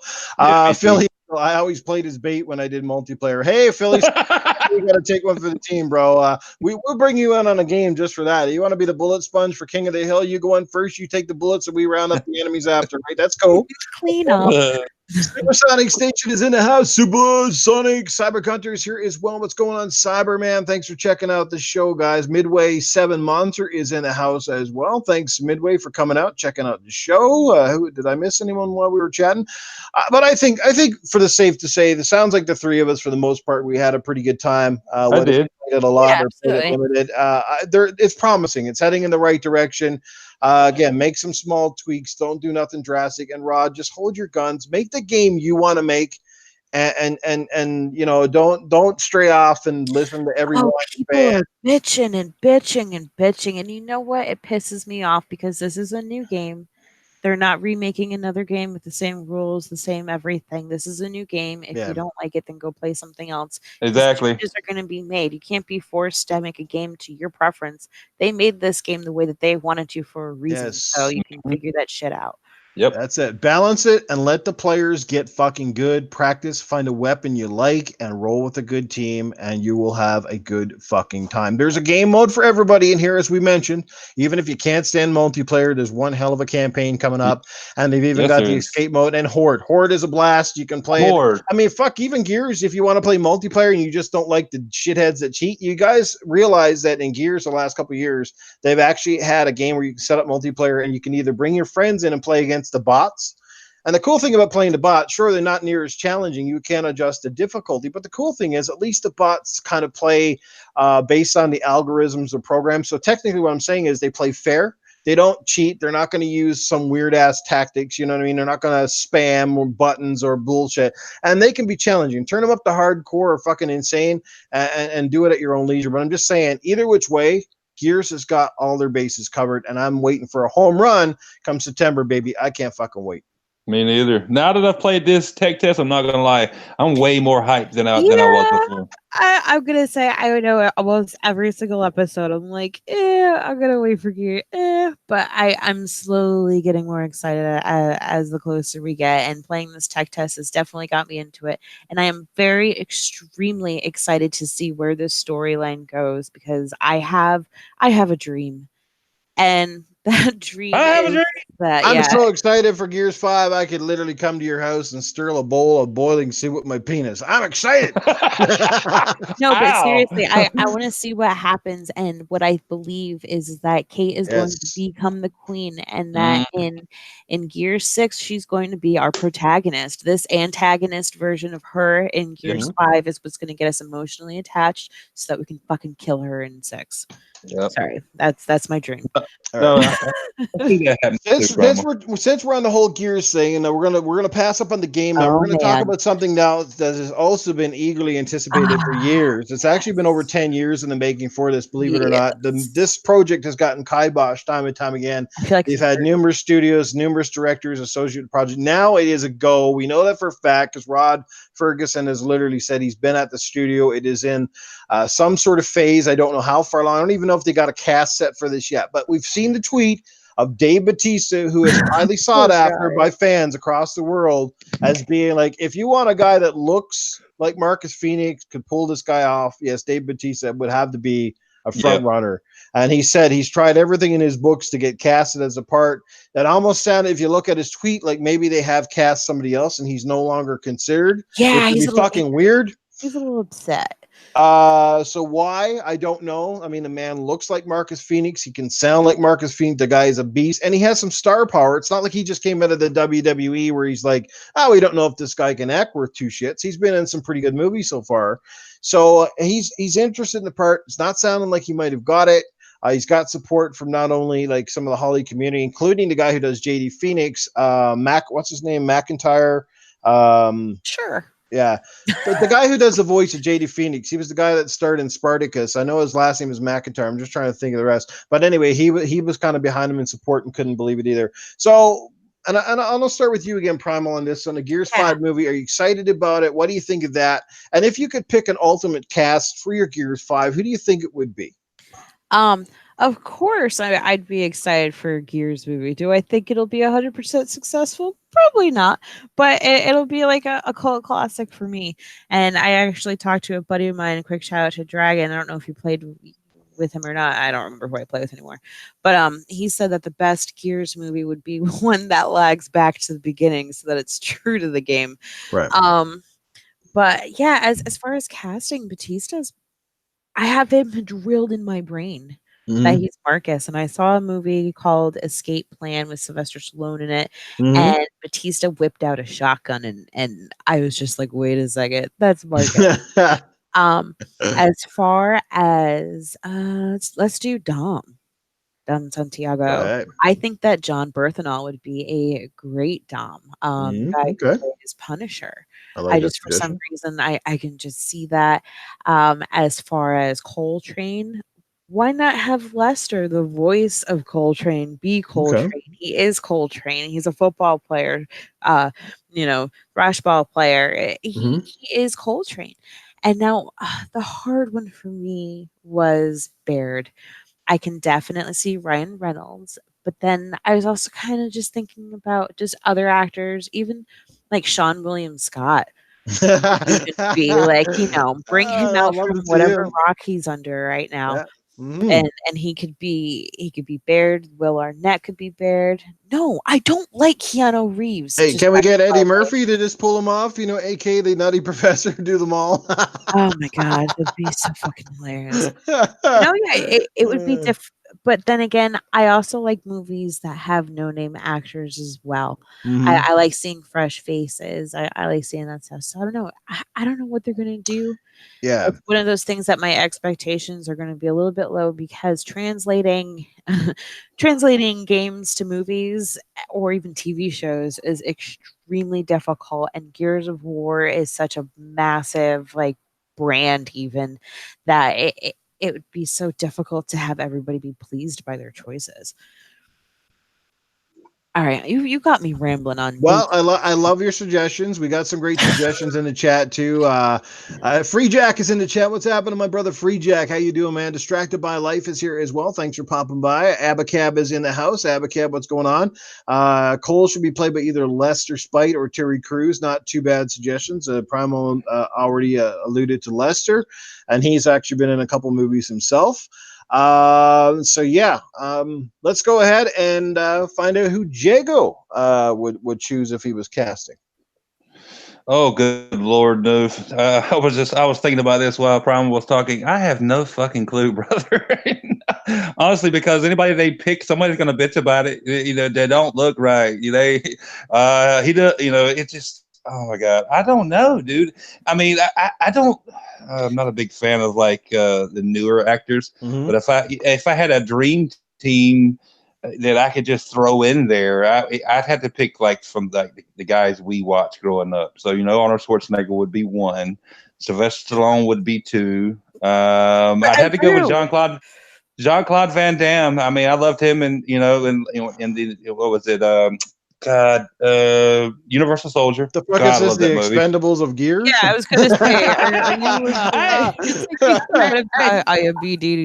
Speaker 1: Philly, I always played his bait when I did multiplayer. Hey, Philly, you got to take one for the team, bro. We'll bring you in on a game just for that. You want to be the bullet sponge for King of the Hill? You go in first, you take the bullets, and we round up the enemies after. Right? That's cool.
Speaker 2: Clean up.
Speaker 1: Supersonic Station is in the house. Supersonic Cyber Hunters here as well. What's going on, Cyberman? Thanks for checking out the show, guys. Midway 7 Monster is in the house as well. Thanks, Midway, for coming out, checking out the show. Did I miss anyone while we were chatting? But I think for the safe to say, it sounds like the 3 of us, for the most part, we had a pretty good time.
Speaker 3: I did.
Speaker 1: It a lot
Speaker 2: Yeah,
Speaker 1: or played it limited. It's promising. It's heading in the right direction. Again, make some small tweaks. Don't do nothing drastic. And Rod, just hold your guns. Make the game you want to make, and don't stray off and listen to everyone.
Speaker 2: People are bitching and bitching and bitching, and you know what? It pisses me off because this is a new game. They're not remaking another game with the same rules, the same everything. This is a new game. If you don't like it, then go play something else.
Speaker 3: Exactly.
Speaker 2: Changes are going to be made. You can't be forced to make a game to your preference. They made this game the way that they wanted to for a reason, so you can figure that shit out.
Speaker 3: Yep.
Speaker 1: That's it. Balance it and let the players get fucking good. Practice, find a weapon you like, and roll with a good team, and you will have a good fucking time. There's a game mode for everybody in here, as we mentioned. Even if you can't stand multiplayer, there's one hell of a campaign coming up, and they've even
Speaker 3: Yes,
Speaker 1: got
Speaker 3: there
Speaker 1: the
Speaker 3: is.
Speaker 1: escape mode and Horde. Horde is a blast. You can play it.
Speaker 3: Horde.
Speaker 1: I mean, fuck, even Gears, if you want to play multiplayer and you just don't like the shitheads that cheat, you guys realize that in Gears the last couple of years, they've actually had a game where you can set up multiplayer and you can either bring your friends in and play against the bots. And the cool thing about playing the bot, sure, they're not near as challenging. You can adjust the difficulty, but the cool thing is at least the bots kind of play based on the algorithms of programs. So technically, what I'm saying is they play fair. They don't cheat. They're not going to use some weird ass tactics. You know what I mean? They're not going to spam or buttons or bullshit. And they can be challenging. Turn them up to hardcore or fucking insane and do it at your own leisure. But I'm just saying, either which way, Gears has got all their bases covered, and I'm waiting for a home run come September, baby. I can't fucking wait.
Speaker 3: Me neither. Now that I've played this tech test, I'm not gonna lie. I'm way more hyped than I was
Speaker 2: Yeah,
Speaker 3: before.
Speaker 2: I'm gonna say I know it almost every single episode. I'm like, I'm gonna wait for you, but I'm slowly getting more excited as the closer we get. And playing this tech test has definitely got me into it. And I am very extremely excited to see where this storyline goes because I have a dream, and that
Speaker 3: I
Speaker 2: dream
Speaker 3: have a
Speaker 2: is
Speaker 3: dream.
Speaker 2: that
Speaker 1: I'm
Speaker 2: yeah.
Speaker 1: so excited for Gears 5. I could literally come to your house and stir a bowl of boiling soup with my penis. I'm excited.
Speaker 2: No, but seriously, I
Speaker 3: Ow.
Speaker 2: wanna see what happens, and what I believe is that Kate is going to
Speaker 1: Yes.
Speaker 2: become the queen, and that
Speaker 3: Mm,
Speaker 2: in Gear 6, she's going to be our protagonist. This antagonist version of her in Gears
Speaker 3: yep.
Speaker 2: 5 is what's gonna get us emotionally attached so that we can fucking kill her in 6.
Speaker 3: Yep.
Speaker 2: Sorry, that's my dream.
Speaker 1: All right.
Speaker 3: No, I see that happen
Speaker 1: Since
Speaker 3: too,
Speaker 1: since
Speaker 3: Grandma.
Speaker 1: we're on the whole Gears thing, and we're gonna pass up on the game now. We're
Speaker 2: Oh,
Speaker 1: gonna talk
Speaker 2: man.
Speaker 1: about something now that has also been eagerly anticipated for
Speaker 2: Ah,
Speaker 1: years. It's actually been over
Speaker 2: yes.
Speaker 1: 10 years in the making for this, believe it or not.
Speaker 2: Yes.
Speaker 1: This project has gotten kiboshed time and time again.
Speaker 2: I feel like
Speaker 1: They've
Speaker 2: for
Speaker 1: had
Speaker 2: 30
Speaker 1: numerous studios, numerous directors associated with the project. Now it is a go. We know that for a fact because Rod Ferguson has literally said he's been at the studio. It is in some sort of phase. I don't know how far along. I don't even know if they got a cast set for this yet, but we've seen the tweet of Dave Batista, who is highly sought
Speaker 2: Poor
Speaker 1: after
Speaker 2: guy.
Speaker 1: by fans across the world, as being like, if you want a guy that looks like Marcus Phoenix, could pull this guy off, yes, Dave Batista would have to be a front
Speaker 3: Yep.
Speaker 1: runner. And he said he's tried everything in his books to get casted as a part. That almost sounded, if you look at his tweet, like maybe they have cast somebody else and he's no longer considered, which
Speaker 2: Yeah,
Speaker 1: would be fucking weird.
Speaker 2: he's a little upset.
Speaker 1: So why? I don't know. I mean, the man looks like Marcus Phoenix. He can sound like Marcus Phoenix. The guy is a beast, and he has some star power. It's not like he just came out of the WWE where he's like, oh, we don't know if this guy can act worth two shits. He's been in some pretty good movies so far, so he's interested in the part. It's not sounding like he might have got it. He's got support from not only like some of the Holly community, including the guy who does JD Phoenix, what's his name, McIntyre. Um,
Speaker 2: Sure.
Speaker 1: yeah. The guy who does the voice of JD Phoenix, he was the guy that starred in Spartacus. I know his last name is McIntyre. I'm just trying to think of the rest. But anyway, he was kind of behind him in support and couldn't believe it either. So, and I'll start with you again, Primal, on this, on the Gears
Speaker 2: Yeah.
Speaker 1: 5 movie. Are you excited about it? What do you think of that? And if you could pick an ultimate cast for your Gears 5, who do you think it would be?
Speaker 2: Um, of course, I'd be excited for a Gears movie. Do I think it'll be 100% successful? Probably not, but it'll be like a cult classic for me. And I actually talked to a buddy of mine. Quick shout out to Dragon. I don't know if you played with him or not. I don't remember who I play with anymore. But he said that the best Gears movie would be one that lags back to the beginning, so that it's true to the game.
Speaker 1: Right.
Speaker 2: Um, but yeah, as far as casting, Batista's I have him drilled in my brain that
Speaker 1: Mm-hmm.
Speaker 2: he's Marcus, and I saw a movie called Escape Plan with Sylvester Stallone in it,
Speaker 1: Mm-hmm.
Speaker 2: and Batista whipped out a shotgun, and I was just like, "Wait a second, that's Marcus." Um, as far as let's do Dom
Speaker 1: All
Speaker 2: Santiago.
Speaker 1: right.
Speaker 2: I think that John Berthenol would be a great Dom, the guy who
Speaker 1: Okay.
Speaker 2: plays Punisher.
Speaker 1: I like
Speaker 2: I
Speaker 1: that
Speaker 2: just for some
Speaker 1: suggestion.
Speaker 2: reason I can just see that. As far as Coltrane, why not have Lester, the voice of Coltrane, be
Speaker 1: Okay.
Speaker 2: Coltrane? He is Coltrane. He's a football player, uh, thrash ball player. He
Speaker 1: Mm-hmm.
Speaker 2: he is Coltrane. And now the hard one for me was Baird. I can definitely see Ryan Reynolds, But then I was also kind of just thinking about just other actors, even like Sean William Scott. He could be like, bring him
Speaker 1: I
Speaker 2: out
Speaker 1: love
Speaker 2: from
Speaker 1: to see
Speaker 2: whatever
Speaker 1: him.
Speaker 2: rock he's under right now.
Speaker 1: Yeah. Mm.
Speaker 2: And he could be Baird. Will Arnett could be Baird. No, I don't like Keanu Reeves.
Speaker 1: Hey,
Speaker 2: Just
Speaker 1: can we
Speaker 2: back
Speaker 1: get
Speaker 2: to
Speaker 1: Eddie
Speaker 2: my life.
Speaker 1: Murphy to just pull him off? AK the Nutty Professor, do them all.
Speaker 2: Oh my god, that'd be so fucking hilarious. No, yeah, it would be different. But then again, I also like movies that have no name actors as well.
Speaker 1: Mhm.
Speaker 2: I like seeing fresh faces. I like seeing that stuff. So I don't know. I don't know what they're gonna do.
Speaker 1: Yeah.
Speaker 2: It's one of those things that my expectations are going to be a little bit low because translating games to movies or even TV shows is extremely difficult, and Gears of War is such a massive brand even that it would be so difficult to have everybody be pleased by their choices. All right, you got me rambling on.
Speaker 1: Well, I love your suggestions. We got some great suggestions in the chat too. Free Jack is in the chat. What's happening, my brother Free Jack? How you doing, man? Distracted by Life is here as well. Thanks for popping by. Abacab is in the house. Abacab, what's going on? Cole should be played by either Lester Spite or Terry Crews. Not too bad suggestions. Primal already alluded to Lester, and he's actually been in a couple movies himself. So yeah, let's go ahead and find out who Jago would choose if he was casting.
Speaker 3: Oh, good Lord, no. I was thinking about this while Primal was talking. I have no fucking clue, brother. Honestly, because anybody they pick, somebody's going to bitch about it. They don't look right. He does, it just, oh my God. I don't know, dude. I mean, I don't, I'm not a big fan of the newer actors, but if I had a dream team that I could just throw in there, I'd have to pick from the guys we watched growing up. So Arnold Schwarzenegger would be one, Sylvester Stallone would be two. I'd have to go with Jean-Claude Van Damme. I mean, I loved him, in the what was it? Universal Soldier.
Speaker 1: The fuck
Speaker 3: God,
Speaker 1: is
Speaker 3: I
Speaker 1: this?
Speaker 3: love
Speaker 1: The
Speaker 3: that movie.
Speaker 1: Expendables of Gears?
Speaker 2: Yeah, I was gonna say, are you it's like he's IMDb, dude.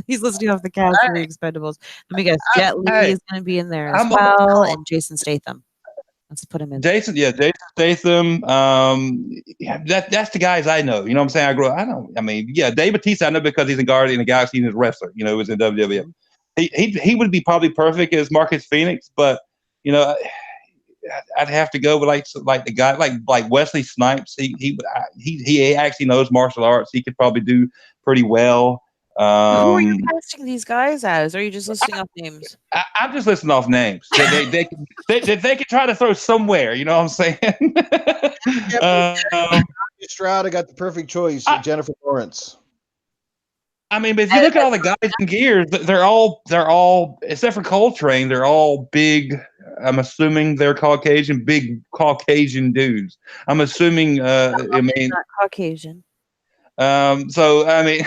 Speaker 2: He's listing off the cast for the Expendables. Let me guess, Jet Li is gonna be in there as well, and Jason Statham. Let's put him in.
Speaker 3: Jason Statham. That's the guys I know. You know what I'm saying? Dave Bautista I know because he's in Guardian of the Galaxy and he's a wrestler. He was in WWF. He would be probably perfect as Marcus Phoenix, but I'd have to go with the guy like Wesley Snipes. He actually knows martial arts. He could probably do pretty well.
Speaker 2: Who are you casting these guys as? Or are you just listing off names?
Speaker 3: I'm just listing off names. They could try to throw somewhere. You know what I'm saying?
Speaker 1: Stroud got the perfect choice. Jennifer Lawrence.
Speaker 3: I mean, but if you look at all the guys in Gears, they're all except for Coltrane, they're all big. I'm assuming they're big Caucasian dudes. I'm assuming.
Speaker 2: Not Caucasian.
Speaker 3: So I mean,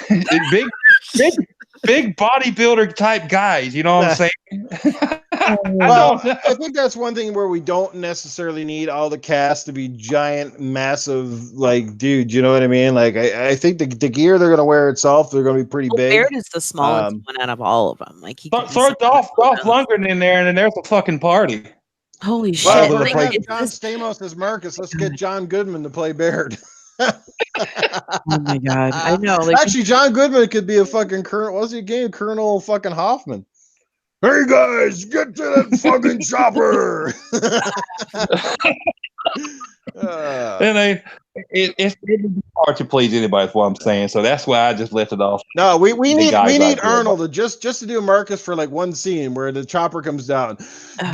Speaker 3: big bodybuilder type guys. You know what I'm saying?
Speaker 1: I think that's one thing where we don't necessarily need all the cast to be giant, massive, dude. You know what I mean? I think the gear they're gonna wear itself, they're gonna be pretty big.
Speaker 2: Baird is the smallest one out of all of them.
Speaker 3: Throw Dolph Lundgren in there, and then there's a fucking party.
Speaker 2: Holy shit!
Speaker 1: Well, we're gonna have John Stamos as Marcus. Let's get John Goodman to play Baird.
Speaker 2: Oh my God! I know.
Speaker 1: Actually, John Goodman could be a fucking Colonel. What's he game? Colonel fucking Hoffman. Hey guys, get to that fucking chopper!
Speaker 3: And it's hard to please anybody. Is what I'm saying. So that's why I just left it off.
Speaker 1: No, we need Arnold to just to do Marcus for one scene where the chopper comes down.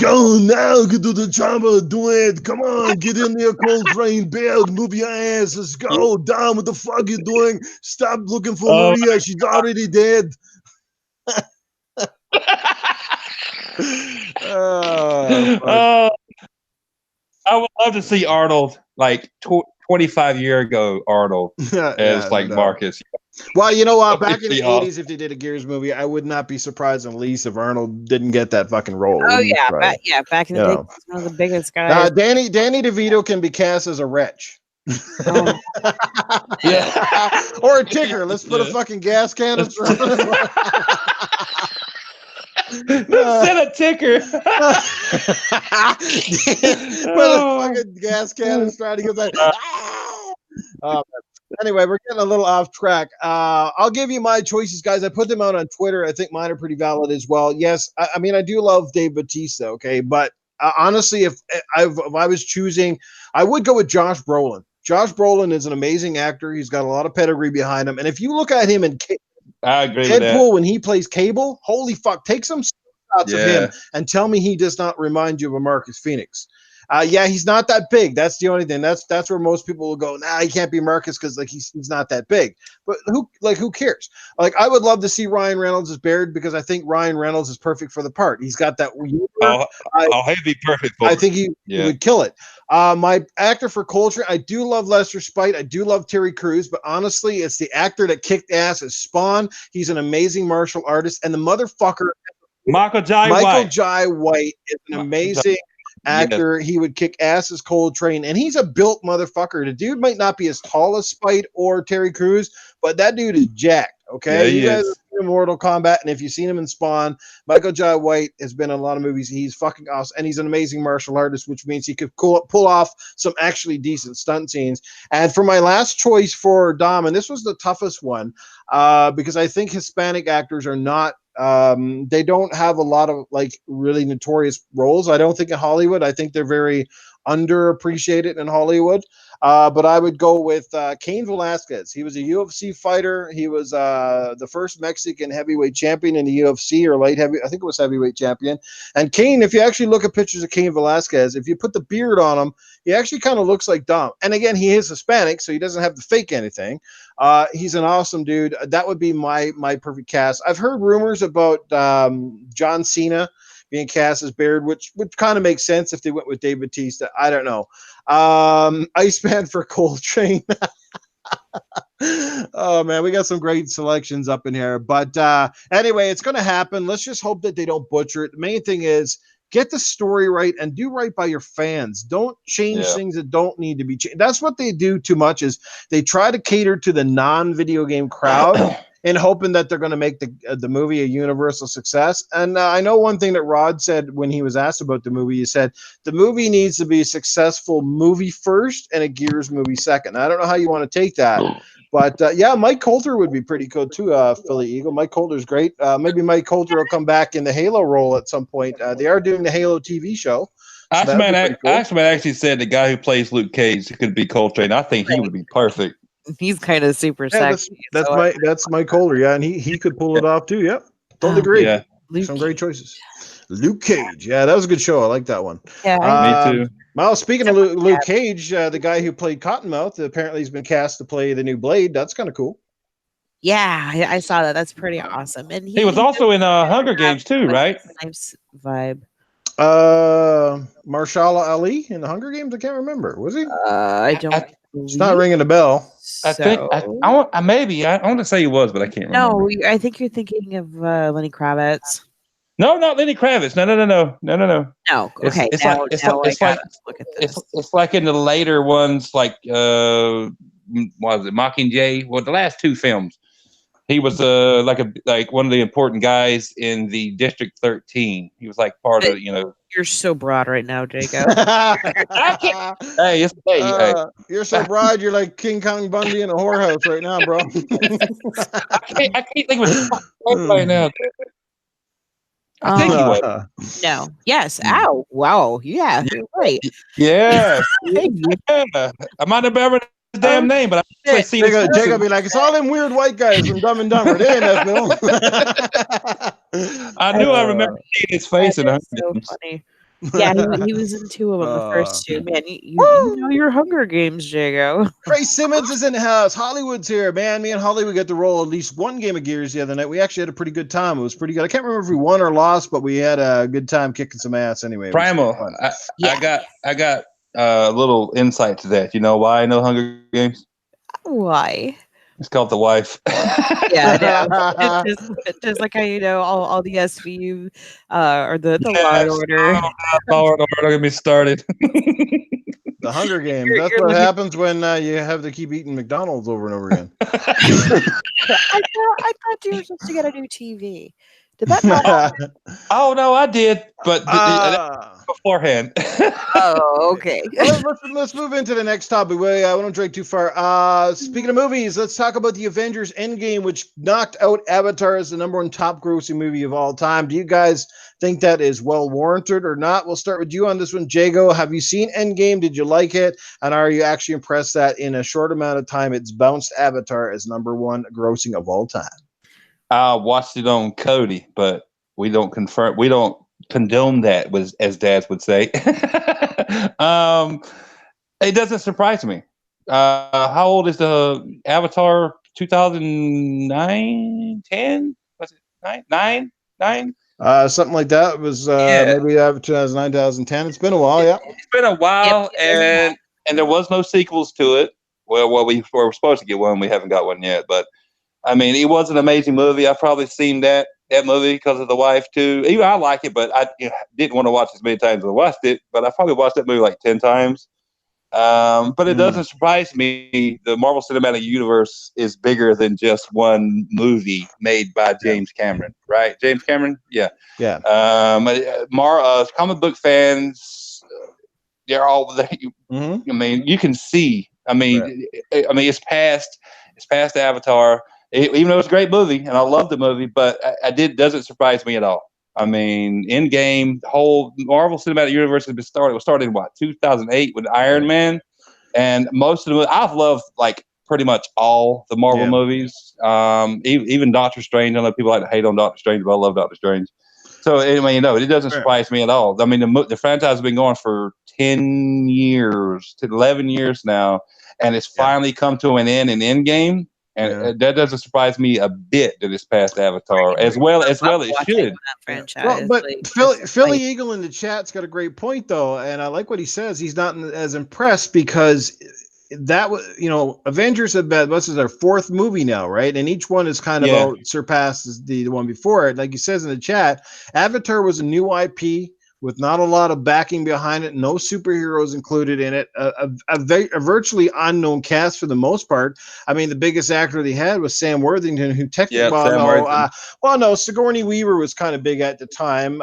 Speaker 1: Go now, get to the chopper, do it. Come on, get in there, Coltrane, Baird, move your ass. Let's go down. What the fuck you doing? Stop looking for Maria. She's already dead.
Speaker 3: I would love to see Arnold 25 years ago. Arnold as Marcus.
Speaker 1: Well, you know what? Back in the 80s, if they did a Gears movie, I would not be surprised in least if Arnold didn't get that fucking role.
Speaker 2: Oh yeah, back in the day, he's one of the biggest guys.
Speaker 1: Danny DeVito can be cast as a wretch. Yeah, or a ticker. Let's put a fucking gas can in front of him.
Speaker 3: Send a ticker.
Speaker 1: Put a fucking gas canister. He goes like, ah! Man. Anyway, we're getting a little off track. I'll give you my choices, guys. I put them out on Twitter. I think mine are pretty valid as well. Yes, I mean I do love Dave Bautista. Okay, but honestly, if I was choosing, I would go with Josh Brolin. Josh Brolin is an amazing actor. He's got a lot of pedigree behind him, and if you look at him in
Speaker 3: I agree with that.
Speaker 1: Deadpool when he plays Cable, holy fuck, take some shots of him and tell me he does not remind you of a Marcus Phoenix. Yeah, he's not that big. That's the only thing. That's where most people will go. Nah, he can't be Marcus because like he's not that big. But who cares? Like I would love to see Ryan Reynolds as Baird because I think Ryan Reynolds is perfect for the part. He's got that.
Speaker 3: He'd be perfect for.
Speaker 1: I think he would kill it. My actor for Coltrane, I do love Lester Spite. I do love Terry Crews, but honestly, it's the actor that kicked ass as Spawn. He's an amazing martial artist, and the motherfucker
Speaker 3: Michael Jai
Speaker 1: White is an amazing actor. He would kick ass as Coltrane, and he's a built motherfucker. The dude might not be as tall as Spite or Terry Crews, but that dude is jacked. Okay, you guys have seen him in Mortal Kombat, and if you've seen him in Spawn, Michael Jai White has been in a lot of movies. He's fucking awesome, and he's an amazing martial artist, which means he could pull off some actually decent stunt scenes. And for my last choice for Dom, and this was the toughest one, because I think Hispanic actors are not. They don't have a lot of like really notorious roles. I don't think in Hollywood. I think they're very underappreciated in Hollywood. But I would go with Cain Velasquez. He was a UFC fighter. He was the first Mexican heavyweight champion in the UFC or light heavy. I think it was heavyweight champion. And Cain, if you actually look at pictures of Cain Velasquez, if you put the beard on him, he actually kind of looks like Dom. And again, he is Hispanic, so he doesn't have to fake anything. He's an awesome dude. That would be my perfect cast. I've heard rumors about John Cena being cast as Baird, which kind of makes sense if they went with Dave Bautista. I don't know. Iceman for Coltrane. Oh man, we got some great selections up in here. But anyway, it's going to happen. Let's just hope that they don't butcher it. The main thing is get the story right and do right by your fans. Don't change things that don't need to be changed. That's what they do too much is they try to cater to the non-video game crowd and hoping that they're going to make the movie a universal success. And I know one thing that Rod said when he was asked about the movie, he said the movie needs to be a successful movie first and a Gears movie second. I don't know how you want to take that. But yeah, Mike Coulter would be pretty good too, Philly Eagle. Mike Coulter's great. Maybe Mike Coulter will come back in the Halo role at some point. They are doing the Halo TV show. So
Speaker 3: Axeman actually said the guy who plays Luke Cage could be Coltrane. I think he would be perfect.
Speaker 2: He's kind of super sexy.
Speaker 1: That's Mike Coulter, yeah, and he could pull it off too. Yep, totally agree. Yeah, some great choices. Luke Cage, yeah, that was a good show. I like that one.
Speaker 2: Yeah,
Speaker 3: me too.
Speaker 1: Well, speaking of Luke Cage, the guy who played Cottonmouth apparently has been cast to play the new Blade. That's kind of cool.
Speaker 2: Yeah, I saw that. That's pretty awesome. And
Speaker 3: he was also in Hunger Games too, right?
Speaker 2: Nice vibe.
Speaker 1: Marshala Ali in the Hunger Games. I can't remember. Was he?
Speaker 2: I don't.
Speaker 1: It's not ringing a bell.
Speaker 3: I think I want to say he was, but I can't remember.
Speaker 2: No, I think you're thinking of Lenny Kravitz.
Speaker 3: No, not Lenny Kravitz. No.
Speaker 2: No. Okay.
Speaker 3: It's like in the later ones, like what was it, Mockingjay? Well, the last two films, he was like one of the important guys in the District 13. He was like part of
Speaker 2: You're so broad right now, Jago.
Speaker 3: Hey,
Speaker 1: you're so broad. You're like King Kong Bundy in a whorehouse right now, bro.
Speaker 3: I can't think of it right now. I think he was.
Speaker 2: No. Yes. Ow. Wow. Yeah. You're right.
Speaker 3: Yeah. Yeah. I might have remembered his damn name, but I see
Speaker 1: Jacob be like, it's all them weird white guys from Dumb and Dumber. They ain't that film.
Speaker 3: I knew I remember seeing his face in
Speaker 2: so funny. Yeah, he was in two of them, the first two. Man, you know your Hunger Games, Jago.
Speaker 1: Trace Simmons is in the house. Hollywood's here, man. Me and Hollywood got to roll at least one game of Gears the other night. We actually had a pretty good time. It was pretty good. I can't remember if we won or lost, but we had a good time kicking some ass anyway.
Speaker 3: Primal, I got a little insight to that. You know why I know Hunger Games?
Speaker 2: Why?
Speaker 3: It's called The Wife.
Speaker 2: Yeah, it's just like how you know all the SVU or the Law and Order.
Speaker 3: Law and Order, don't get me started.
Speaker 1: The Hunger Games. That's what happens when you have to keep eating McDonald's over and over again.
Speaker 2: I thought you were supposed to get a new TV. Did that not?
Speaker 3: Oh no, I did, but
Speaker 1: Ah.
Speaker 3: beforehand.
Speaker 2: Oh, okay.
Speaker 1: Well, let's move into the next topic. I won't drag too far. Speaking of movies, let's talk about the Avengers Endgame, which knocked out Avatar as the number one top grossing movie of all time. Do you guys think that is well warranted or not? We'll start with you on this one, Jago. Have you seen Endgame? Did you like it? And are you actually impressed that in a short amount of time it's bounced Avatar as number one grossing of all time?
Speaker 3: I watched it on Cody, but we don't condone that, was as dads would say. um, it doesn't surprise me. How old is the Avatar? 2009, 10? Was it 9? 9? 9?
Speaker 1: Something like that. It was
Speaker 3: Yeah.
Speaker 1: maybe 2009, 2010. It's been a while,
Speaker 3: It,
Speaker 1: yeah.
Speaker 3: it's been a
Speaker 2: Yep,
Speaker 3: while,
Speaker 2: 2009.
Speaker 3: and there was no sequels to it. Well, we were supposed to get one. We haven't got one yet, but I mean, it was an amazing movie. I've probably seen that movie because of the wife too. Even I like it, but I didn't want to watch as many times as I watched it. But I probably watched that movie like 10 times. But it
Speaker 1: Mm,
Speaker 3: doesn't surprise me. The Marvel Cinematic Universe is bigger than just one movie made by
Speaker 1: yeah,
Speaker 3: James Cameron, right? James Cameron, yeah.
Speaker 1: yeah.
Speaker 3: Comic book fans, they're all.
Speaker 1: Mm-hmm.
Speaker 3: I mean, you can see.
Speaker 1: Right.
Speaker 3: It's past Avatar. Even though it's a great movie, and I love the movie, but I did doesn't surprise me at all. I mean, Endgame, the whole Marvel Cinematic Universe has been started. It was started in what 2008 with Iron
Speaker 1: Right.
Speaker 3: Man, and most of the I've loved like pretty much all the Marvel
Speaker 1: Yeah.
Speaker 3: movies. Even Doctor Strange. I know people like to hate on Doctor Strange, but I love Doctor Strange. So I mean, it doesn't
Speaker 1: Right.
Speaker 3: surprise me at all. I mean, the franchise has been going for 10 years to 11 years now, and it's
Speaker 1: Yeah.
Speaker 3: finally come to an end in Endgame. And
Speaker 1: Yeah.
Speaker 3: that doesn't surprise me a bit that it's past Avatar,
Speaker 2: Right.
Speaker 3: as
Speaker 2: Love
Speaker 3: well it
Speaker 2: watching
Speaker 3: should.
Speaker 2: that
Speaker 1: Yeah. Well,
Speaker 2: franchise.
Speaker 1: but
Speaker 2: Like,
Speaker 1: Philly Eagle in the chat's got a great point though, and I like what he says. He's not as impressed because that was, Avengers have been, this is our fourth movie now, right? And each one is kind of
Speaker 3: Yeah,
Speaker 1: out surpassed the one before it. Like he says in the chat, Avatar was a new IP with not a lot of backing behind it, no superheroes included in it, a virtually unknown cast for the most part. I mean, the biggest actor they had was Sam Worthington, who technically,
Speaker 3: yeah, Sam Worthington.
Speaker 1: no, Sigourney Weaver was kind of big at the time.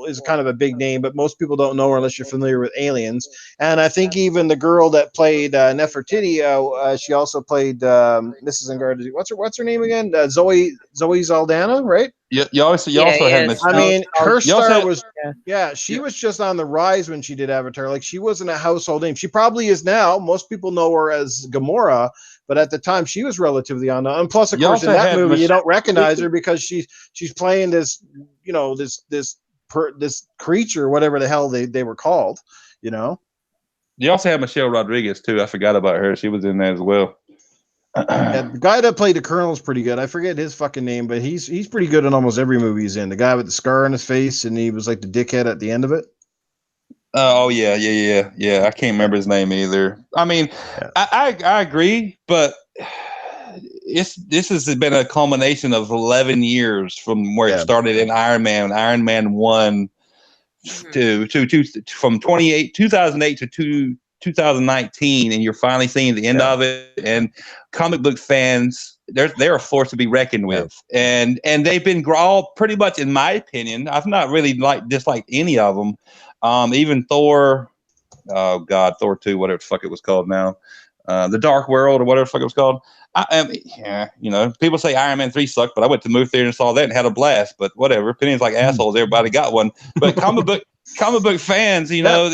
Speaker 1: Is kind of a big name, but most people don't know her unless you're familiar with Aliens. And I think even the girl that played Nefertiti, she also played Mrs. Unguarded. What's her name again? Zoe Saldana, right?
Speaker 3: You
Speaker 2: yeah,
Speaker 3: also had
Speaker 2: yeah.
Speaker 1: I
Speaker 3: Mystique.
Speaker 1: mean, her
Speaker 3: You also
Speaker 1: star
Speaker 3: had,
Speaker 1: was,
Speaker 2: Yeah.
Speaker 1: yeah, she
Speaker 3: you,
Speaker 1: was just on the rise when she did Avatar. Like, she wasn't a household name. She probably is now. Most people know her as Gamora, but at the time she was relatively unknown. And plus, of
Speaker 3: you
Speaker 1: course, in
Speaker 3: also
Speaker 1: that
Speaker 3: had
Speaker 1: movie, you don't recognize
Speaker 3: Mystique.
Speaker 1: her because she's playing this, this creature, whatever the hell they were called, you know.
Speaker 3: You also had Michelle Rodriguez too. I forgot about her. She was in there as well.
Speaker 1: Yeah, the guy that played the Colonel's pretty good. I forget his fucking name, but he's pretty good in almost every movie he's in. The guy with the scar on his face, and he was like the dickhead at the end of it.
Speaker 3: Oh yeah. I can't
Speaker 1: Yeah,
Speaker 3: remember his name either. I mean,
Speaker 1: yeah,
Speaker 3: I agree, but this has been a culmination of 11 years from where it
Speaker 1: yeah,
Speaker 3: started in Iron Man 1
Speaker 2: Mhm.
Speaker 3: to from 2008 to 2019, and you're finally seeing the end
Speaker 1: yeah.
Speaker 3: of it. And comic book fans, they're a force to be reckoned
Speaker 1: Yeah.
Speaker 3: with, and they've been all pretty much, in my opinion. I've not really disliked any of them. Even Thor, oh God, Thor 2, whatever the fuck it was called now, the Dark World or whatever the fuck it was called. Yeah, people say Iron Man 3 sucked, but I went to the movie theater and saw that and had a blast. But whatever, opinions like assholes. Everybody got one. But comic book fans,
Speaker 1: Yeah,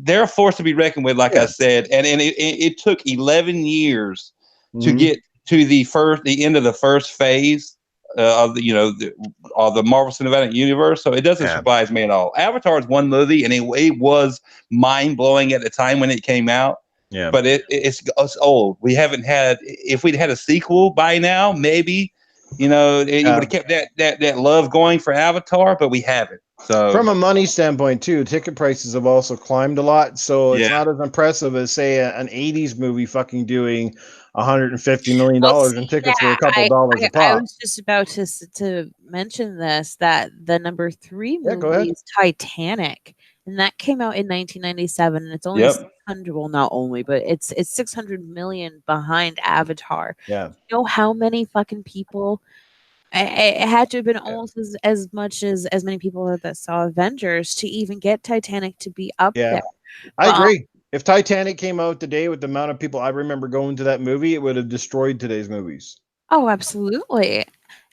Speaker 3: they're a force to be reckoned with. Like I
Speaker 1: yeah.
Speaker 3: said, and it took 11 years to
Speaker 1: Mhm.
Speaker 3: get to the end of the first phase of of the Marvel Cinematic Universe. So it doesn't
Speaker 1: Yeah,
Speaker 3: surprise me at all. Avatar is one movie, and it was mind blowing at the time when it came out.
Speaker 1: yeah.
Speaker 3: But it's old. We haven't had. If we'd had a sequel by now, maybe it would
Speaker 1: Uh,
Speaker 3: have kept that love going for Avatar. But we haven't. So
Speaker 1: from a money standpoint too, ticket prices have also climbed a lot, so it's
Speaker 3: yeah,
Speaker 1: not as impressive as say an '80s movie fucking doing
Speaker 2: Well,
Speaker 1: $150 million
Speaker 2: see,
Speaker 1: and
Speaker 2: yeah,
Speaker 1: tickets were a couple dollars a
Speaker 2: I
Speaker 1: pop.
Speaker 2: was just about to mention this, that the number 3
Speaker 1: Yeah, go
Speaker 2: movie
Speaker 1: ahead.
Speaker 2: is Titanic, and that came out in 1997, and it's only
Speaker 3: yep.
Speaker 2: 600, well, not only, but it's 600 million behind Avatar.
Speaker 1: Yeah,
Speaker 2: You know how many fucking people It had to have been
Speaker 1: Yeah.
Speaker 2: almost as much as many people that saw Avengers to even get Titanic to be up
Speaker 1: Yeah,
Speaker 2: there.
Speaker 1: I
Speaker 2: But
Speaker 1: agree. If Titanic came out today with the amount of people I remember going to that movie, it would have destroyed today's movies.
Speaker 2: oh, absolutely.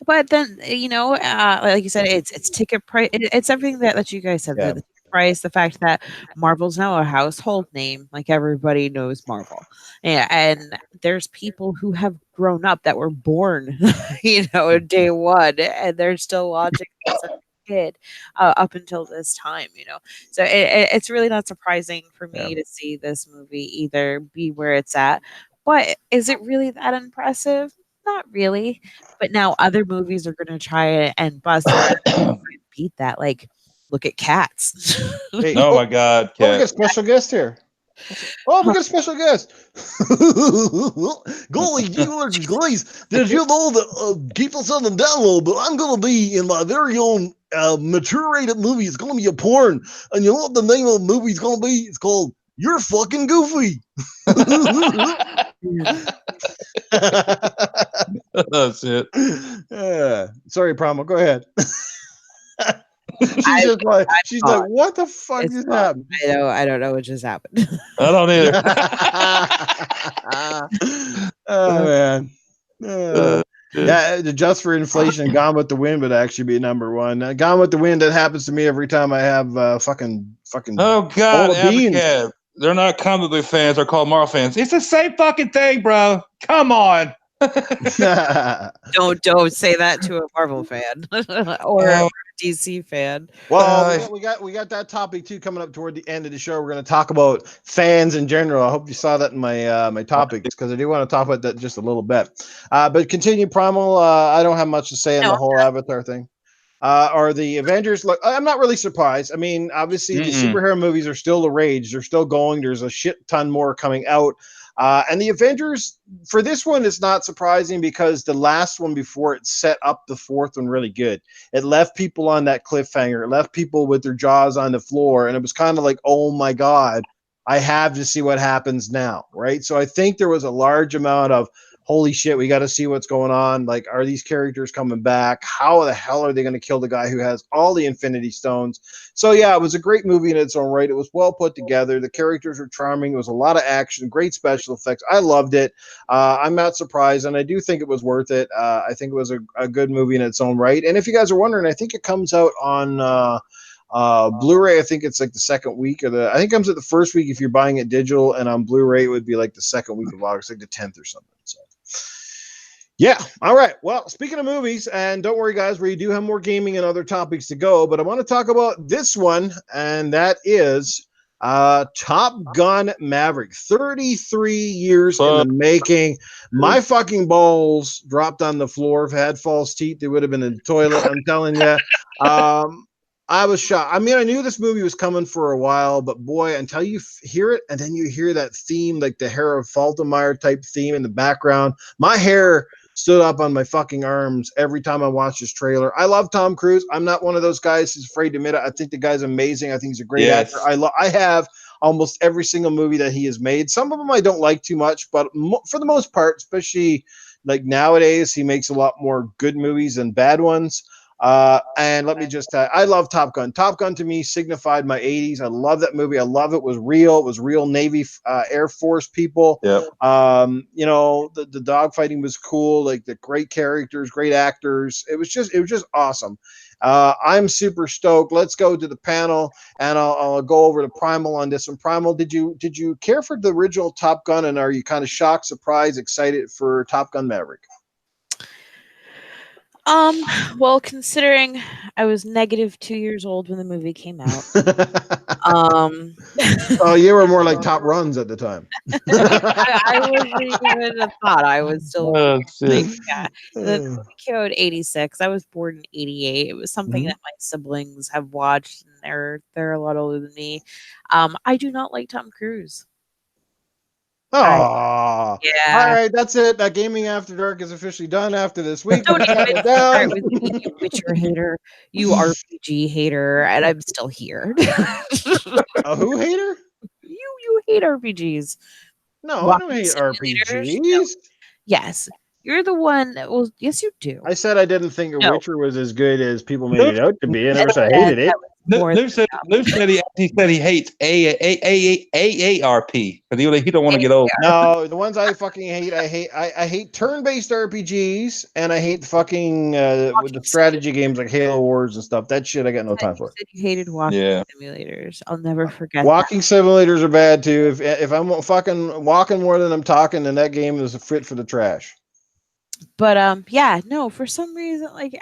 Speaker 2: But then, like you said, it's ticket price. It's everything that you guys said.
Speaker 1: Yeah.
Speaker 2: The ticket price, the fact that Marvel's now a household name, like everybody knows Marvel. Yeah, and there's people who have grown up that were born, day one, and they're still watching this as a kid up until this time. So it's really not surprising for
Speaker 1: Yeah.
Speaker 2: me to see this movie either be where it's at. But is it really that impressive? Not really, but now other movies are gonna try and bust it and beat that, like, look at Cats.
Speaker 1: Hey,
Speaker 3: Oh
Speaker 1: oh,
Speaker 3: my God,
Speaker 1: oh, we got a
Speaker 3: Cat.
Speaker 1: special guest here. Oh, we got a special guest. Golly, guys, did you know that keep us on the download, but I'm going to be in my very own mature rated movie. It's going to be a porn. And you know what the name of the movie is going to be? It's called You're Fucking Goofy.
Speaker 3: That's it.
Speaker 1: Sorry, Promo. Go ahead.
Speaker 2: I
Speaker 1: She's like,
Speaker 2: gone.
Speaker 1: what the fuck
Speaker 2: It's
Speaker 1: just
Speaker 2: gone.
Speaker 1: happened?
Speaker 2: I don't know what just happened.
Speaker 3: I don't either.
Speaker 1: Oh man.
Speaker 3: Uh,
Speaker 1: Yeah, just for inflation, Gone with the Wind would actually be number one. Gone with the Wind, that happens to me every time I have fucking
Speaker 3: oh God,
Speaker 1: bowl of beans.
Speaker 3: Abacab. They're not comic book fans. They're called Marvel fans. It's the same fucking thing, bro. Come on.
Speaker 2: Don't say that to a Marvel fan or a
Speaker 3: Uh,
Speaker 2: DC fan.
Speaker 1: Well,
Speaker 3: uh,
Speaker 1: we got that topic too coming up toward the end of the show. We're going to talk about fans in general. I hope you saw that in my my topics because I do want to talk about that just a little bit. But continue, Primal. I don't have much to say on
Speaker 2: No,
Speaker 1: the whole Avatar thing. Are the Avengers? Look, I'm not really surprised. I mean, obviously, the
Speaker 3: mm-mm.
Speaker 1: superhero movies are still the rage. They're still going. There's a shit ton more coming out. And the Avengers, for this one, it's not surprising because the last one before it set up the fourth one really good. It left people on that cliffhanger. It left people with their jaws on the floor. And it was kind of like, oh my God, I have to see what happens now. Right. So I think there was a large amount of, holy shit, we got to see what's going on. Like, are these characters coming back? How the hell are they going to kill the guy who has all the Infinity Stones? So, yeah, it was a great movie in its own right. It was well put together. The characters were charming. It was a lot of action, great special effects. I loved it. I'm not surprised, and I do think it was worth it. I think it was a good movie in its own right. And if you guys are wondering, I think it comes out on. Blu-ray, I think it's like the second week I think it comes at the first week if you're buying it digital, and on Blu-ray it would be like the second week of August, like the 10th or something. So yeah. All right. Well, speaking of movies, and don't worry, guys, we do have more gaming and other topics to go, but I want to talk about this one, and that is Top Gun Maverick. 33 years in the making. My fucking balls dropped on the floor. If I had false teeth, they would have been in the toilet. I'm telling you. I was shocked. I mean, I knew this movie was coming for a while, but boy, until you hear it, and then you hear that theme, like the Harold Faltermeyer type theme in the background, my hair stood up on my fucking arms every time I watched this trailer. I love Tom Cruise. I'm not one of those guys who's afraid to admit it. I think the guy's amazing. I think he's a great actor.
Speaker 3: yes.
Speaker 1: I have almost every single movie that he has made. Some of them I don't like too much, but for the most part, especially like nowadays, he makes a lot more good movies than bad ones. And let me just tell you, I love Top Gun. Top Gun to me signified my 80s. I love that movie. I love it was real. It was real Navy, Air Force people.
Speaker 3: Yep.
Speaker 1: The dogfighting was cool. Like the great characters, great actors. It was just awesome. I'm super stoked. Let's go to the panel, and I'll go over to Primal on this one. Primal, did you care for the original Top Gun, and are you kind of shocked, surprised, excited for Top Gun Maverick?
Speaker 2: Well, considering I was negative 2 years old when the movie came out,
Speaker 1: Oh, you were more like Top Runs at the time.
Speaker 2: I wasn't even a thought. I was still like, yeah. The movie came out in '86. I was born in '88. It was something that my siblings have watched, and they're a lot older than me. I do not like Tom Cruise.
Speaker 1: Oh,
Speaker 2: Yeah.
Speaker 1: all right, that's it. That Gaming After Dark is officially done after this week.
Speaker 2: Don't
Speaker 1: We're
Speaker 2: even
Speaker 1: shutting it
Speaker 2: start
Speaker 1: down.
Speaker 2: with me, you Witcher hater, you RPG hater, and I'm still here.
Speaker 1: A who hater?
Speaker 2: You hate RPGs.
Speaker 1: No, I don't
Speaker 2: Walking
Speaker 1: hate
Speaker 2: simulators? No.
Speaker 1: RPGs.
Speaker 2: Yes. You're the one. Well, yes, you do.
Speaker 1: I said I didn't think
Speaker 2: No.
Speaker 1: Witcher was as good as people made
Speaker 3: Luke,
Speaker 1: it out to be. I never
Speaker 2: And
Speaker 1: said I
Speaker 2: then
Speaker 1: hated it.
Speaker 2: that was more
Speaker 3: Luke said he hates AARP because he don't want to
Speaker 2: than
Speaker 3: get old.
Speaker 1: No, the ones I fucking hate, I hate turn-based RPGs, and I hate fucking with the strategy games like Halo Wars and stuff. That shit I got no time
Speaker 2: you
Speaker 1: for.
Speaker 2: said you hated walking
Speaker 3: Yeah.
Speaker 2: simulators. I'll never forget that.
Speaker 1: Walking simulators are bad too. If I'm fucking walking more than I'm talking, then that game is a fit for the trash.
Speaker 2: But yeah, no, for some reason, like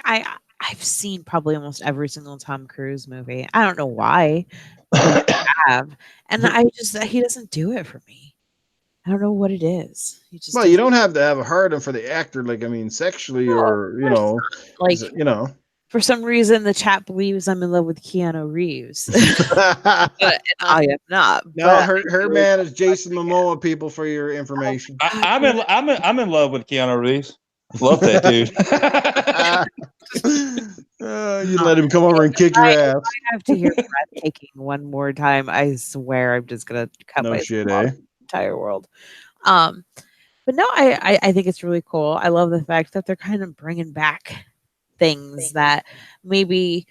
Speaker 2: I've seen probably almost every single Tom Cruise movie. I don't know why, but I have, and I just he doesn't do it for me. I don't know what it is. He just
Speaker 1: Well, you
Speaker 2: doesn't.
Speaker 1: don't have to have a hard on for the actor, like I mean, sexually
Speaker 2: No, of
Speaker 1: or
Speaker 2: course not. Like
Speaker 1: you know.
Speaker 2: for some reason, the chat believes I'm in love with Keanu Reeves, and I am not.
Speaker 1: No,
Speaker 2: But
Speaker 1: her man is Jason Momoa. People, for your information.
Speaker 3: I'm in love with Keanu Reeves. Love that dude.
Speaker 1: You let him come over and kick your ass.
Speaker 2: I have to hear breathtaking one more time. I swear I'm just gonna cut
Speaker 1: No
Speaker 2: myself
Speaker 1: shit,
Speaker 2: off
Speaker 1: eh?
Speaker 2: the entire world. Um, but no, I think it's really cool. I love the fact that they're kind of bringing back things that maybe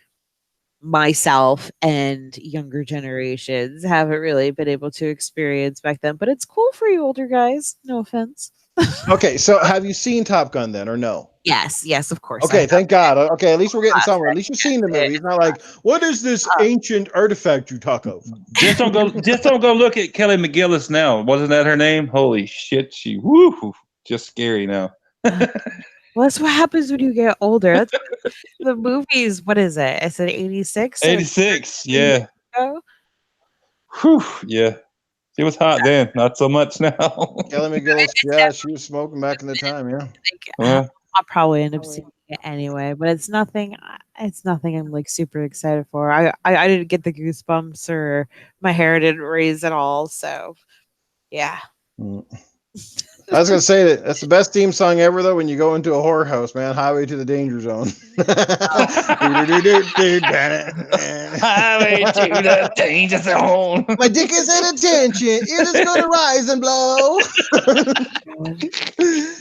Speaker 2: myself and younger generations haven't really been able to experience back then. But it's cool for you older guys. No offense.
Speaker 1: Okay, so have you seen Top Gun then, or no?
Speaker 2: Yes, of course.
Speaker 1: Okay, thank God. Okay, at least we're getting somewhere. At least you've seen the
Speaker 2: Yes,
Speaker 1: movie. It's not like, what is this ancient artifact you talk of?
Speaker 3: Just don't go look at Kelly McGillis now. Wasn't that her name? Holy shit, just scary now.
Speaker 2: Well, that's what happens when you get older. That's the movies. What is it? I said 86.
Speaker 3: 86, yeah. Whew, yeah. She was hot then, not so much now.
Speaker 1: Kelly McGillis, yeah, she was smoking back in the time, yeah.
Speaker 2: I'll probably end up seeing it anyway, but it's nothing. It's nothing I'm like super excited for. I didn't get the goosebumps or my hair didn't raise at all. So yeah.
Speaker 1: I was gonna say that's the best theme song ever, though. When you go into a horror house, man, Highway to the Danger Zone.
Speaker 3: Highway to the danger zone.
Speaker 1: My dick is at attention. It is going to rise and blow.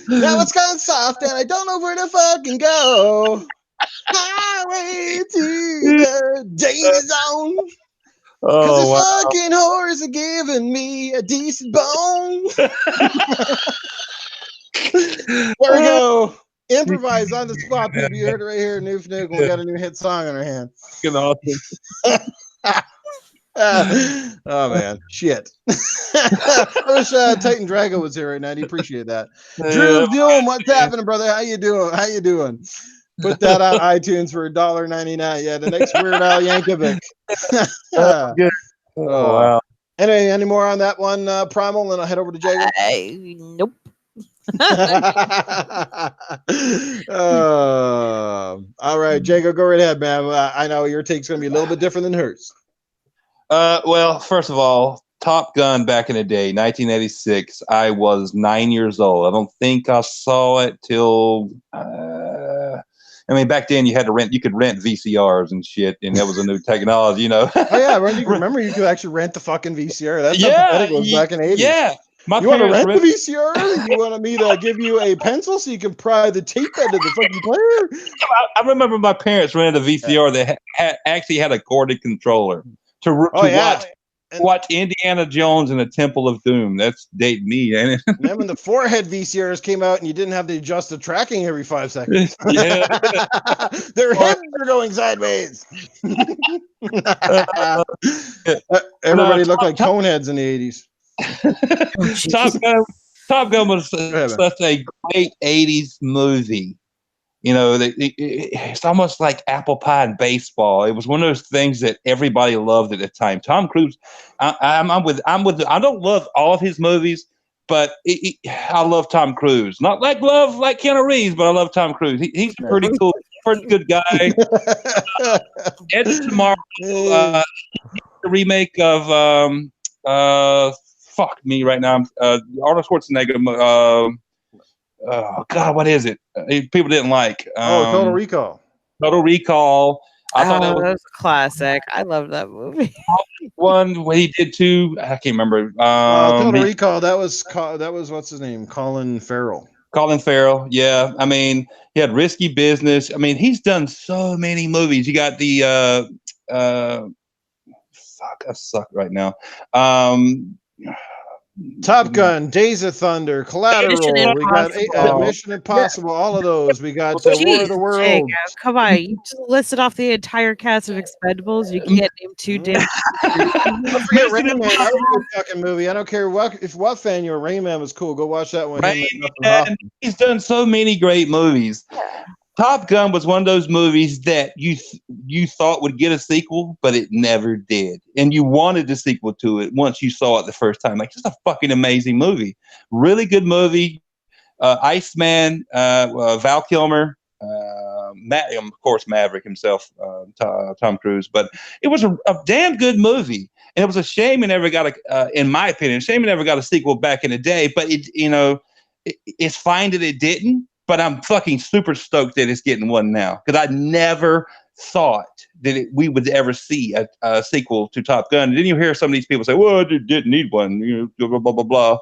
Speaker 1: Now it's gone soft, and I don't know where to fucking go. Highway to the danger zone. Because the fucking whores are giving me a decent bone. There we go. Improvise on the spot, people. You heard it right here. Noof Nook. We got a new hit song on our hand.
Speaker 3: Awesome.
Speaker 1: Oh man, shit. I wish Titan Drago was here right now. I'd appreciate that. Drew Doom, what's happening, brother? How you doing? Put that on iTunes for $1.99. Yeah, the next Weird Al Yankovic.
Speaker 3: Good. Oh, wow.
Speaker 1: Any more on that one, Primal? And I'll head over to Jago.
Speaker 2: Nope.
Speaker 1: All right, Jago, go right ahead, man. I know your take's going to be a little bit different than hers.
Speaker 3: Well, first of all, Top Gun back in the day, 1986. I was 9 years old. I don't think I saw it till. Back then you could rent VCRs and shit, and that was a new technology, you know.
Speaker 1: Oh yeah, remember you could actually rent the fucking VCR. That's how pathetic it was back in the 80s.
Speaker 3: Yeah.
Speaker 1: You want to rent the VCR? You want me to give you a pencil so you can pry the tape out of the fucking player?
Speaker 3: I remember my parents rented a VCR that actually had a corded controller to watch Indiana Jones and the Temple of Doom. That's dating me, ain't it?
Speaker 1: And then when the forehead VCRs came out and you didn't have to adjust the tracking every 5 seconds.
Speaker 3: Yeah.
Speaker 1: Their heads are going sideways. Everybody looked like coneheads in the 80s.
Speaker 3: Top Gun was such a great 80s movie. You know, it's almost like apple pie and baseball. It was one of those things that everybody loved at the time. Tom Cruise, I'm with. I don't love all of his movies, but I love Tom Cruise. Not like Keanu Reeves, but I love Tom Cruise. He's pretty cool, pretty good guy. Edge of Tomorrow, the remake of fuck me right now. Arnold Schwarzenegger. Oh God, what is it? People didn't like.
Speaker 1: Total Recall.
Speaker 3: Total Recall. I thought that
Speaker 2: was a classic. I love that movie.
Speaker 3: One what he did too. I can't remember.
Speaker 1: Total Recall. That was what's his name? Colin Farrell.
Speaker 3: Colin Farrell, yeah. I mean, he had Risky Business. I mean, he's done so many movies. You got the fuck, I suck right now.
Speaker 1: Top Gun, Days of Thunder,
Speaker 2: Mission
Speaker 1: Collateral. We got
Speaker 2: Impossible.
Speaker 1: Mission Impossible. All of those. We got War of
Speaker 2: Jeez,
Speaker 1: the
Speaker 2: Jacob,
Speaker 1: Worlds.
Speaker 2: come on. You just listed off the entire cast of Expendables. You can't name two damn Tom Cruise
Speaker 1: Don't
Speaker 2: movies.
Speaker 1: forget Rain
Speaker 3: Mission
Speaker 1: Man. That was a
Speaker 3: Impossible.
Speaker 1: good fucking movie. I don't care what fan you were. Rain Man was cool. Go watch that one. Him
Speaker 3: Rain
Speaker 1: and Dustin
Speaker 3: Man.
Speaker 1: Hoffman.
Speaker 3: He's done so many great movies. Top Gun was one of those movies that you thought would get a sequel, but it never did, and you wanted the sequel to it once you saw it the first time. Like, just a fucking amazing movie, really good movie. Iceman, Val Kilmer, of course Maverick himself, Tom Cruise. But it was a damn good movie, and it was a shame it never got in my opinion, shame it never got a sequel back in the day. But it's fine that it didn't. But I'm fucking super stoked that it's getting one now, because I never thought that we would ever see a sequel to Top Gun. And then you hear some of these people say, "Well, it didn't need one," blah blah blah blah.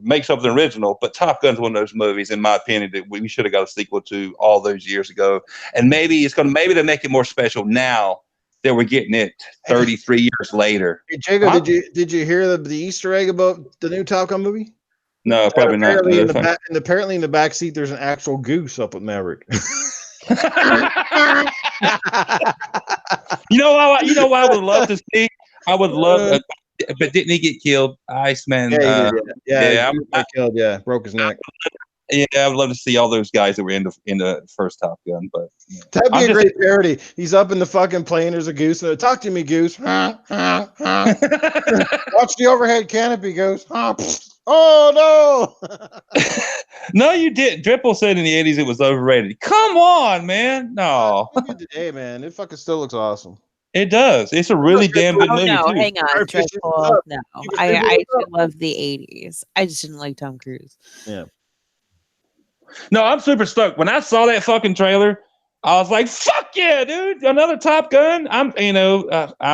Speaker 3: Make something original. But Top Gun's one of those movies, in my opinion, that we should have got a sequel to all those years ago. And maybe to make it more special now that we're getting it 33 years later.
Speaker 1: Hey, Jago, did you hear the Easter egg about the new Top Gun movie?
Speaker 3: No, probably not.
Speaker 1: Apparently in the back seat, there's an actual goose up with Maverick.
Speaker 3: You know why I would love to see? I would love, but didn't he get killed? Iceman.
Speaker 1: Yeah, he did. Yeah,
Speaker 3: he
Speaker 1: got killed. Yeah, broke his neck.
Speaker 3: Yeah, I would love to see all those guys that were in the first Top Gun. But
Speaker 1: that'd be a great parody. He's up in the fucking plane. There's a goose. Talk to me, goose. Watch the overhead canopy, goose. Oh no!
Speaker 3: No, you did. Dripple said in the 80s it was overrated. Come on, man. No.
Speaker 1: Today, man, it fucking still looks awesome.
Speaker 3: It does. It's a really damn good movie.
Speaker 2: No,
Speaker 3: too.
Speaker 2: hang on, Dripple. No, I still love the 80s. I just didn't like Tom Cruise.
Speaker 1: Yeah.
Speaker 3: No, I'm super stoked. When I saw that fucking trailer, I was like, "Fuck yeah, dude! Another Top Gun!" I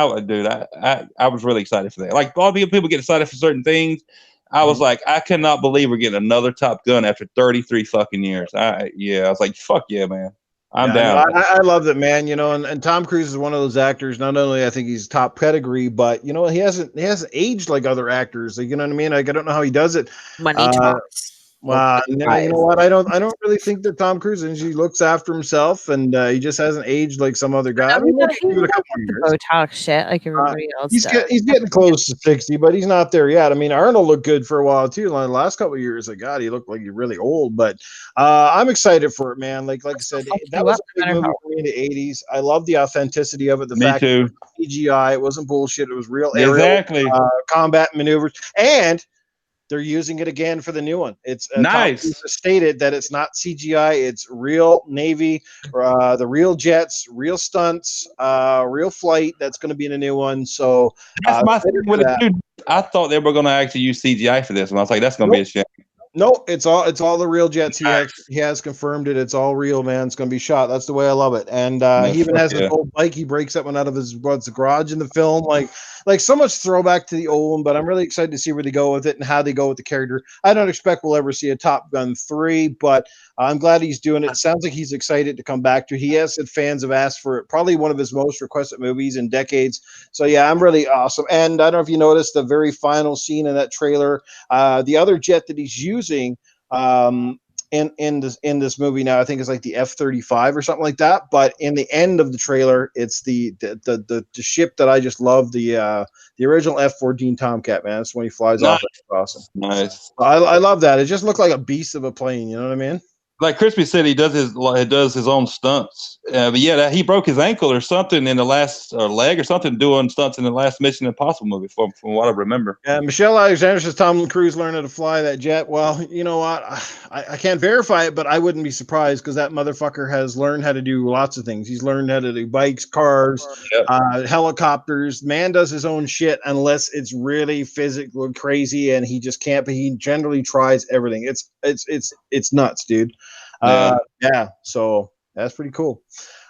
Speaker 3: was really excited for that. Like, a lot of people get excited for certain things. I was like, I cannot believe we're getting another Top Gun after 33 fucking years. I was like, "Fuck yeah, man! I'm down."
Speaker 1: I love it, man. And Tom Cruise is one of those actors. Not only I think he's top pedigree, but he hasn't aged like other actors. Like, you know what I mean? Like, I don't know how he does it.
Speaker 2: Money talks.
Speaker 1: Well, you know what? I don't really think that Tom Cruise he looks after himself, and he just hasn't aged like some other guy.
Speaker 2: He's got the Botox shit like everybody else
Speaker 1: he's
Speaker 2: does.
Speaker 1: He's getting close to 60, but he's not there yet. I mean, Arnold looked good for a while too. Like the last couple of years, like God, he looked like he's really old. But I'm excited for it, man. Like I said, that was a big movie for me in the 80s. I love the authenticity of it. The fact that it was CGI, it wasn't bullshit. It was real aerial combat maneuvers, and they're using it again for the new one. It's
Speaker 3: nice.
Speaker 1: Stated that it's not CGI. It's real Navy, the real jets, real stunts, real flight. That's going to be in a new one. So
Speaker 3: that's my thing with it, dude. I thought they were going to actually use CGI for this one. I was like, that's going to be a shame.
Speaker 1: No, it's all the real jets. He has confirmed it. It's all real, man. It's going to be shot. That's the way I love it. And he even has an old bike. He breaks that one out of his garage in the film. Like so much throwback to the old one. But I'm really excited to see where they go with it and how they go with the character. I don't expect we'll ever see a Top Gun 3, but I'm glad he's doing it. It sounds like he's excited to come back to. He has said fans have asked for it. Probably one of his most requested movies in decades. So yeah, I'm really awesome. And I don't know if you noticed the very final scene in that trailer. The other jet that he's using in this movie now, I think it's like the F-35 or something like that. But in the end of the trailer, it's the ship that I just love, the original F-14 Tomcat, man. That's when he flies off. That's awesome.
Speaker 3: Nice.
Speaker 1: I love that. It just looked like a beast of a plane. You know what I mean?
Speaker 3: Like Crispy said, he does his own stunts. But yeah, he broke his ankle or something in the last leg or something doing stunts in the last Mission Impossible movie, from what I remember.
Speaker 1: Yeah, Michelle Alexander says Tom Cruise learned how to fly that jet. Well, you know what? I can't verify it, but I wouldn't be surprised because that motherfucker has learned how to do lots of things. He's learned how to do bikes, cars, helicopters. Man does his own shit unless it's really physical crazy and he just can't. But he generally tries everything. It's nuts, dude. So that's pretty cool.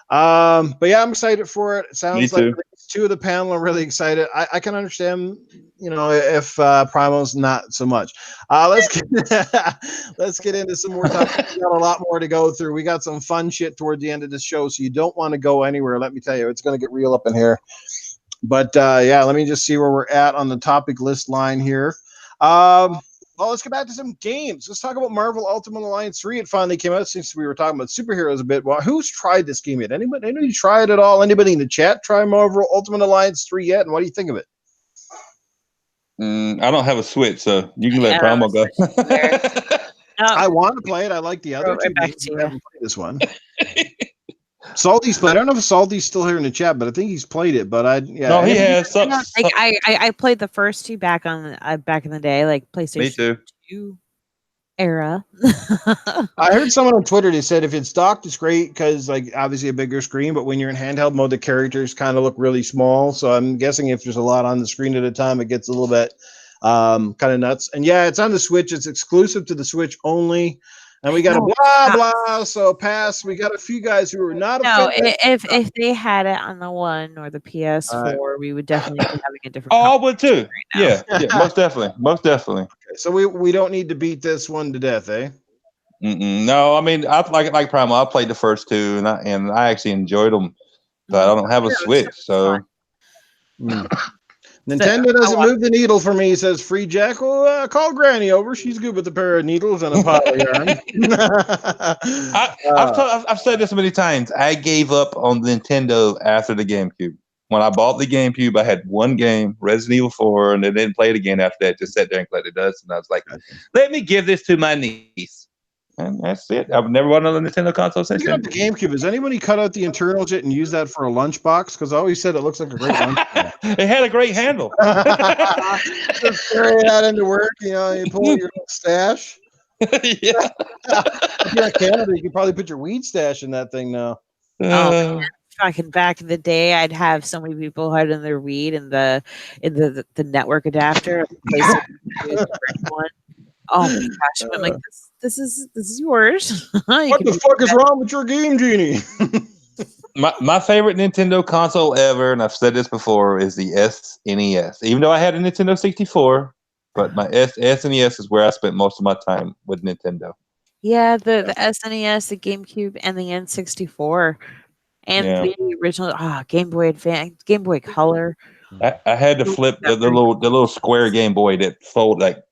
Speaker 1: But yeah, I'm excited for it. It sounds like two of the panel are really excited. I can understand, if Primal's not so much. Let's get let's get into some more topics. We got a lot more to go through. We got some fun shit toward the end of the show, so you don't want to go anywhere. Let me tell you, it's going to get real up in here. But let me just see where we're at on the topic list line here. Well, let's get back to some games. Let's talk about Marvel Ultimate Alliance 3. It finally came out since we were talking about superheroes a bit. Well, who's tried this game yet? Anybody try it at all? Anybody in the chat try Marvel Ultimate Alliance 3 yet? And what do you think of it?
Speaker 3: I don't have a Switch, so you can let Primal go.
Speaker 1: I want to play it. I like the other two games. I haven't played this one. Salty's played. I don't know if Salty's still here in the chat, but I think he's played it. But
Speaker 3: no, he has.
Speaker 2: I played the first two back in the day, like PlayStation 2 era.
Speaker 1: I heard someone on Twitter, they said if it's docked, it's great because, like, obviously a bigger screen, but when you're in handheld mode, the characters kind of look really small. So I'm guessing if there's a lot on the screen at a time, it gets a little bit kind of nuts. And yeah, it's on the Switch. It's exclusive to the Switch only. And we got a blah. So pass. We got a few guys who are not.
Speaker 2: No, if they had it on the One or the PS4, we would definitely be having a different.
Speaker 3: I would too. Right, yeah, most definitely.
Speaker 1: Okay, so we don't need to beat this one to death, eh?
Speaker 3: No, I mean, I like Primal. I played the first two, and I actually enjoyed them, but I don't have a Switch, so.
Speaker 1: Nintendo doesn't move the needle for me, says Free Jack. Well, call Granny over. She's good with a pair of needles and a pile of yarn.
Speaker 3: I've said this many times. I gave up on Nintendo after the GameCube. When I bought the GameCube, I had one game, Resident Evil 4, and then didn't play it again after that. Just sat there and collected dust. And I was like, let me give this to my niece. And that's it. I've never bought another Nintendo console since then.
Speaker 1: The GameCube. Has anybody cut out the internal shit and used that for a lunchbox? Because I always said it looks like a great lunchbox.
Speaker 3: It had a great handle.
Speaker 1: Just carry that into work. You pull out your stash.
Speaker 3: Yeah.
Speaker 1: If you're in Canada, you could probably put your weed stash in that thing now.
Speaker 2: Fucking back in the day, I'd have so many people hiding their weed in the network adapter. Oh my gosh! I'm like, this is yours.
Speaker 1: What the fuck is wrong with your game, Genie?
Speaker 3: My favorite Nintendo console ever, and I've said this before, is the SNES. Even though I had a Nintendo 64, but my SNES is where I spent most of my time with Nintendo.
Speaker 2: Yeah, the SNES, the GameCube, and the N64, and the original Game Boy Advance, Game Boy Color.
Speaker 3: I had to flip the little square Game Boy that folded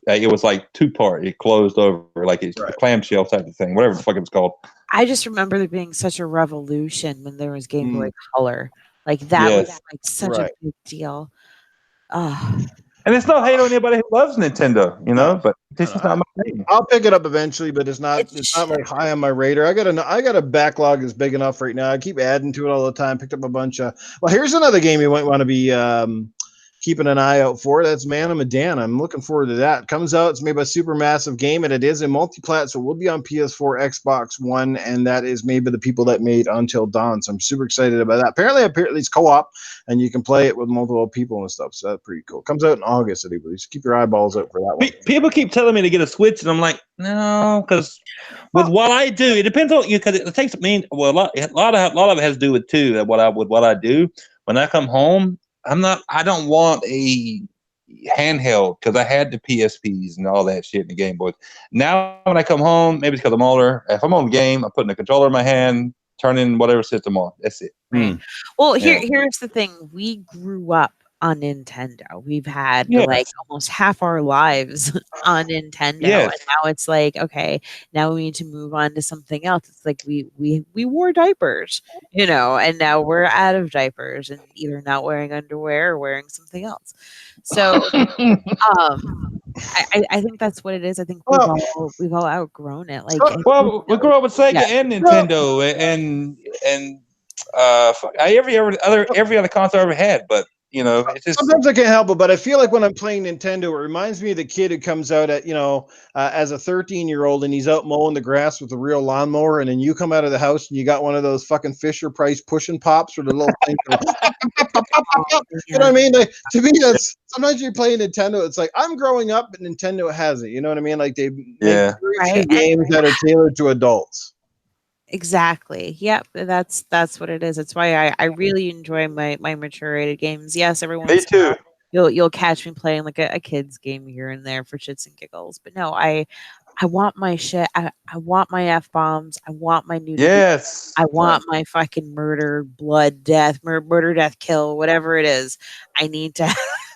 Speaker 3: it was like two-part. It closed over like it's a clamshell type of thing, whatever the fuck it was called.
Speaker 2: I just remember there being such a revolution when there was Game Boy Color. Like that was like such a big deal.
Speaker 3: And it's no hate on anybody who loves Nintendo, but this is not my thing.
Speaker 1: I'll pick it up eventually, but it's not like high on my radar. I got a backlog that's big enough right now. I keep adding to it all the time. Picked up a bunch of. Well, here's another game you might want to be keeping an eye out for. That's Man of Medan. I'm looking forward to that. It comes out. It's made by Supermassive Game, and it is a multi-plat, so it will be on PS4, Xbox One, and that is made by the people that made Until Dawn. So I'm super excited about that. Apparently it's co-op, and you can play it with multiple people and stuff. So that's pretty cool. It comes out in August, everybody. So keep your eyeballs out for that one.
Speaker 3: People keep telling me to get a Switch, and I'm like, no, because with what I do, it depends on you. Because it takes me. Well, a lot of it has to do with too. What I do when I come home. I don't want a handheld because I had the PSPs and all that shit in the Game Boys. Now when I come home, maybe it's because I'm older. If I'm on the game, I'm putting the controller in my hand, turning whatever system on. That's it.
Speaker 2: Right. Well, here's the thing. We grew up on Nintendo. We've had like almost half our lives on Nintendo. And now it's like, okay, now we need to move on to something else. It's like we wore diapers, and now we're out of diapers and either not wearing underwear or wearing something else. So I think that's what it is. I think we've all outgrown it. Like
Speaker 3: we grew up with Sega and Nintendo and every other console I ever had, but it's just...
Speaker 1: Sometimes I can't help it, but I feel like when I'm playing Nintendo, it reminds me of the kid who comes out at, as a 13-year-old and he's out mowing the grass with a real lawnmower, and then you come out of the house and you got one of those fucking Fisher Price pushing pops or the little thing. You know what I mean? Like, to me, that's sometimes you're playing Nintendo. It's like I'm growing up, but Nintendo has it. You know what I mean? Like they make games that are tailored to adults.
Speaker 2: Exactly. Yep. That's what it is. That's why I really enjoy my mature rated games. Yes, every
Speaker 3: Me
Speaker 2: once in a
Speaker 3: too.
Speaker 2: while you'll catch me playing like a kids game here and there for shits and giggles. But no, I want my shit. I want my F bombs. I want my nudity.
Speaker 3: Yes.
Speaker 2: I want my fucking murder, blood, death, murder, death, kill, whatever it is. I need to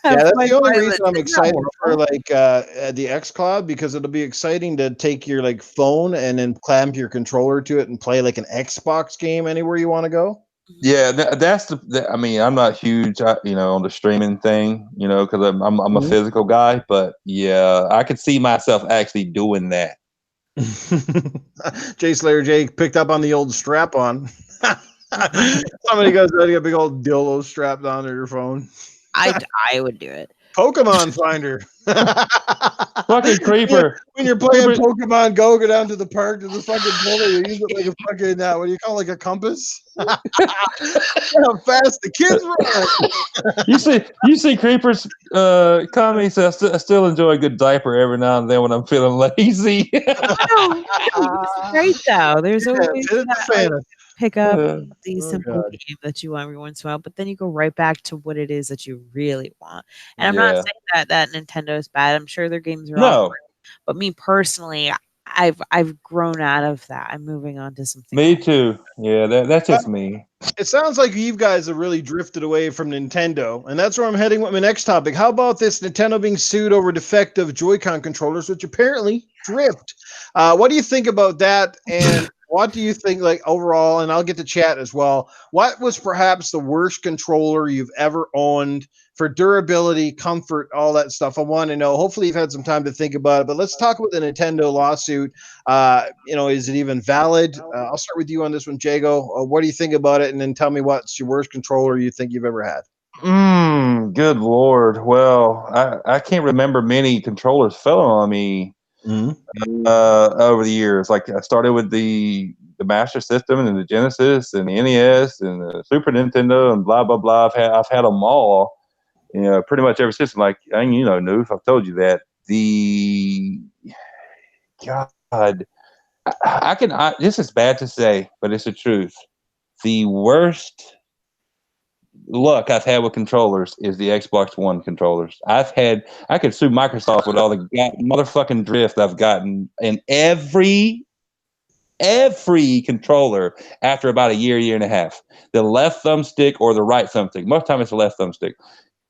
Speaker 1: Yeah,
Speaker 2: have
Speaker 1: that's
Speaker 2: my
Speaker 1: the only reason
Speaker 2: violence.
Speaker 1: I'm
Speaker 2: Isn't that
Speaker 1: excited for
Speaker 2: horrible?
Speaker 1: like the X Cloud because it'll be exciting to take your like phone and then clamp your controller to it and play like an Xbox game anywhere you want to go.
Speaker 2: Mhm.
Speaker 3: Yeah, that's I mean, I'm not huge, on the streaming thing, because I'm a
Speaker 1: Mhm.
Speaker 3: physical guy. But yeah, I could see myself actually doing that.
Speaker 1: Jay Slayer Jay picked up on the old strap on. Somebody goes, "I got a big old dildo strapped onto your phone."
Speaker 2: I I would do it.
Speaker 1: Pokemon Finder.
Speaker 3: Fucking creeper,
Speaker 1: When you're playing
Speaker 3: creeper.
Speaker 1: Pokemon Go, go down to the park to the fucking building, you use it like a fucking what do you call it, like a compass? How fast the kids run.
Speaker 3: You see creepers. Comedy says I still enjoy a good diaper every now and then when I'm feeling lazy.
Speaker 2: No, no, this is great though. There's
Speaker 1: Yeah,
Speaker 2: always
Speaker 1: hit the
Speaker 2: that like
Speaker 1: fan.
Speaker 2: pick up
Speaker 3: Uh,
Speaker 2: the
Speaker 1: Oh
Speaker 2: simple
Speaker 1: god.
Speaker 2: game that you want every once in a while, but then you go right back to what it is that you really want. And I'm not
Speaker 3: yeah.
Speaker 2: saying that Nintendo is bad. I'm sure their games are all
Speaker 3: No,
Speaker 2: great. But me personally, I've grown out of that. I'm moving on to something
Speaker 3: me
Speaker 2: else.
Speaker 3: too. Yeah, that's just me.
Speaker 1: It sounds like you guys have really drifted away from Nintendo, and that's where I'm heading with my next topic. How about this Nintendo being sued over defective Joy-Con controllers, which apparently drift? What do you think about that? And what do you think, like overall? And I'll get to chat as well. What was perhaps the worst controller you've ever owned for durability, comfort, all that stuff? I want to know. Hopefully, you've had some time to think about it. But let's talk about the Nintendo lawsuit. Is it even valid? I'll start with you on this one, Jago. What do you think about it? And then tell me what's your worst controller you think you've ever had.
Speaker 3: Good lord. Well, I can't remember many controllers fell on me
Speaker 1: Mm-hmm.
Speaker 3: over the years. Like I started with the Master System and the Genesis and the NES and the Super Nintendo and blah blah blah. I've had them all. Pretty much every system. Like Noof, I've told you that. The God, this is bad to say, but it's the truth. The worst luck I've had with controllers is the Xbox One controllers. I could sue Microsoft with all the motherfucking drift I've gotten in every controller after about a year and a half. The left thumbstick or the right thumbstick. Most time it's the left thumbstick.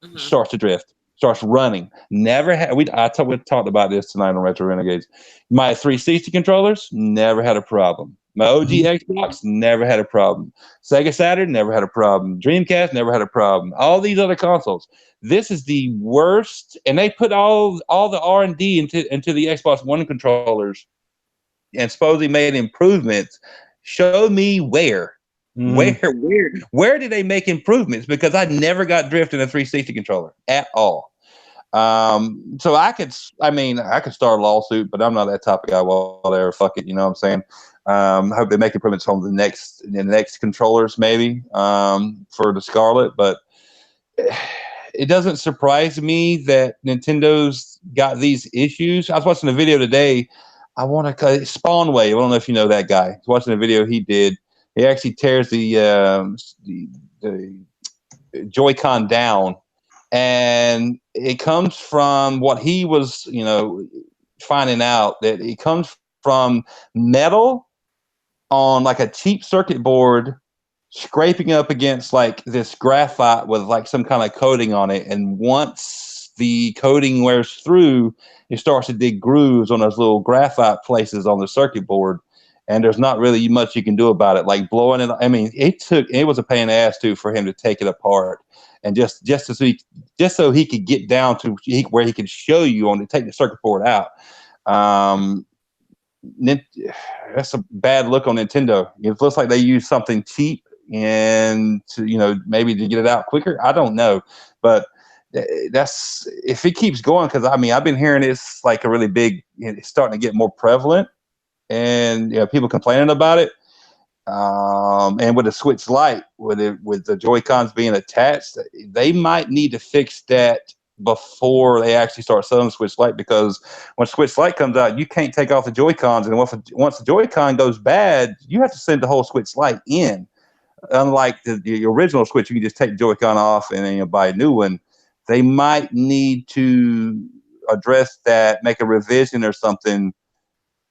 Speaker 2: Mhm.
Speaker 3: Starts to drift, starts running. Never had we talked about this tonight on Retro Renegades. My 360 controllers never had a problem. My OG Xbox never had a problem. Sega Saturn never had a problem. Dreamcast never had a problem. All these other consoles. This is the worst, and they put all the R&D into the Xbox One controllers and supposedly made improvements. Show me where.
Speaker 1: Mm-hmm.
Speaker 3: Where did they make improvements? Because I never got drift in a 360 controller at all. So I could start a lawsuit, but I'm not that type of guy. Whatever, fuck it, you know what I'm saying? I hope they make improvements on the next controllers, maybe for the Scarlet. But it doesn't surprise me that Nintendo's got these issues. I was watching a video today. I want to Spawnway. I don't know if you know that guy. I was watching a video he did. He actually tears the Joy-Con down, and it comes from what he was, finding out that it comes from metal on like a cheap circuit board scraping up against like this graphite with like some kind of coating on it, and once the coating wears through, it starts to dig grooves on those little graphite places on the circuit board, and there's not really much you can do about it, like blowing it. I mean, it was a pain in the ass too for him to take it apart, and just so he could get down to where he could show you on to take the circuit board out. um that's a bad look on Nintendo. It looks like they use something cheap and to, maybe to get it out quicker. I don't know, but that's if it keeps going, because I mean I've been hearing it's like a really big. It's starting to get more prevalent, and people complaining about it. And with the Switch Lite, with the Joy Cons being attached, they might need to fix that before they actually start selling Switch Lite, because when Switch Lite comes out, you can't take off the Joy-Cons, and once the Joy-Con goes bad, you have to send the whole Switch Lite in. Unlike the original Switch, you can just take the Joy-Con off and then you buy a new one. They might need to address that, make a revision or something,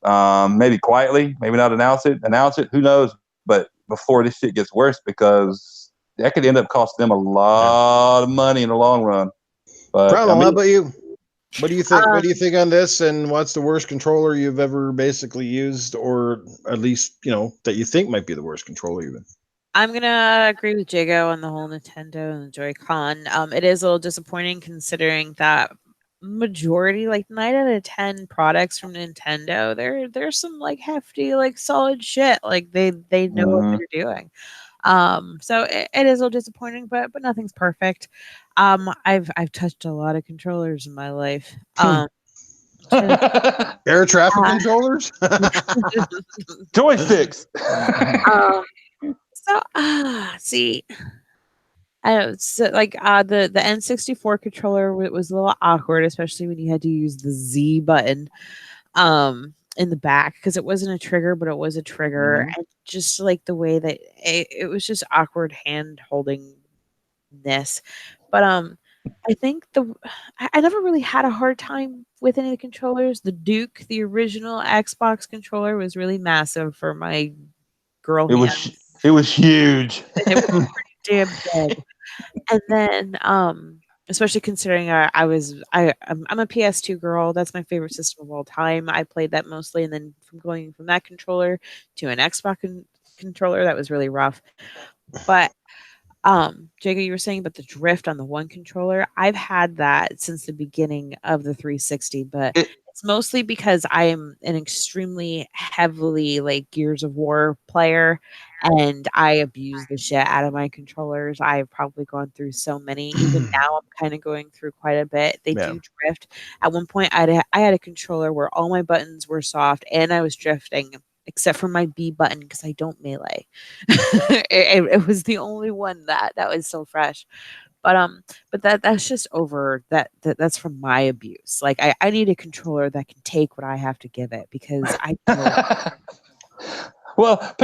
Speaker 3: maybe quietly, maybe not announce it, who knows, but before this shit gets worse, because that could end up costing them a lot of money in the long run. But
Speaker 1: Primal, how about you? What do you think? What do you think on this? And what's the worst controller you've ever basically used, or at least that you think might be the worst controller even?
Speaker 2: I'm gonna agree with Jago on the whole Nintendo and the Joy-Con. It is a little disappointing considering that majority, like 9 out of 10 products from Nintendo, there's some like hefty, like solid shit. Like they know what they're doing. So it is a little disappointing, but nothing's perfect. I've touched a lot of controllers in my life.
Speaker 1: Air traffic controllers,
Speaker 3: joysticks.
Speaker 2: So see, I know. So like the N64 controller was a little awkward, especially when you had to use the Z button in the back, because it wasn't a trigger, but it was a trigger, and just like the way that it was just awkward hand holding this. But I think I never really had a hard time with any of the controllers. The Duke, the original Xbox controller, was really massive for my girl hands.
Speaker 3: It was huge.
Speaker 2: It was pretty damn big. And then, especially considering I'm a PS2 girl. That's my favorite system of all time. I played that mostly, and then going from that controller to an Xbox controller, that was really rough. But Jago, you were saying about the drift on the one controller. I've had that since the beginning of the 360, but it's mostly because I am an extremely heavily like Gears of War player, and I abuse the shit out of my controllers. I've probably gone through so many. Even now, I'm kind of going through quite a bit. They do drift. At one point, I had a controller where all my buttons were soft, and I was drifting, except for my B button because I don't melee. it was the only one that was still fresh. But that's just over. That's from my abuse. Like I need a controller that can take what I have to give it, because I
Speaker 3: Well,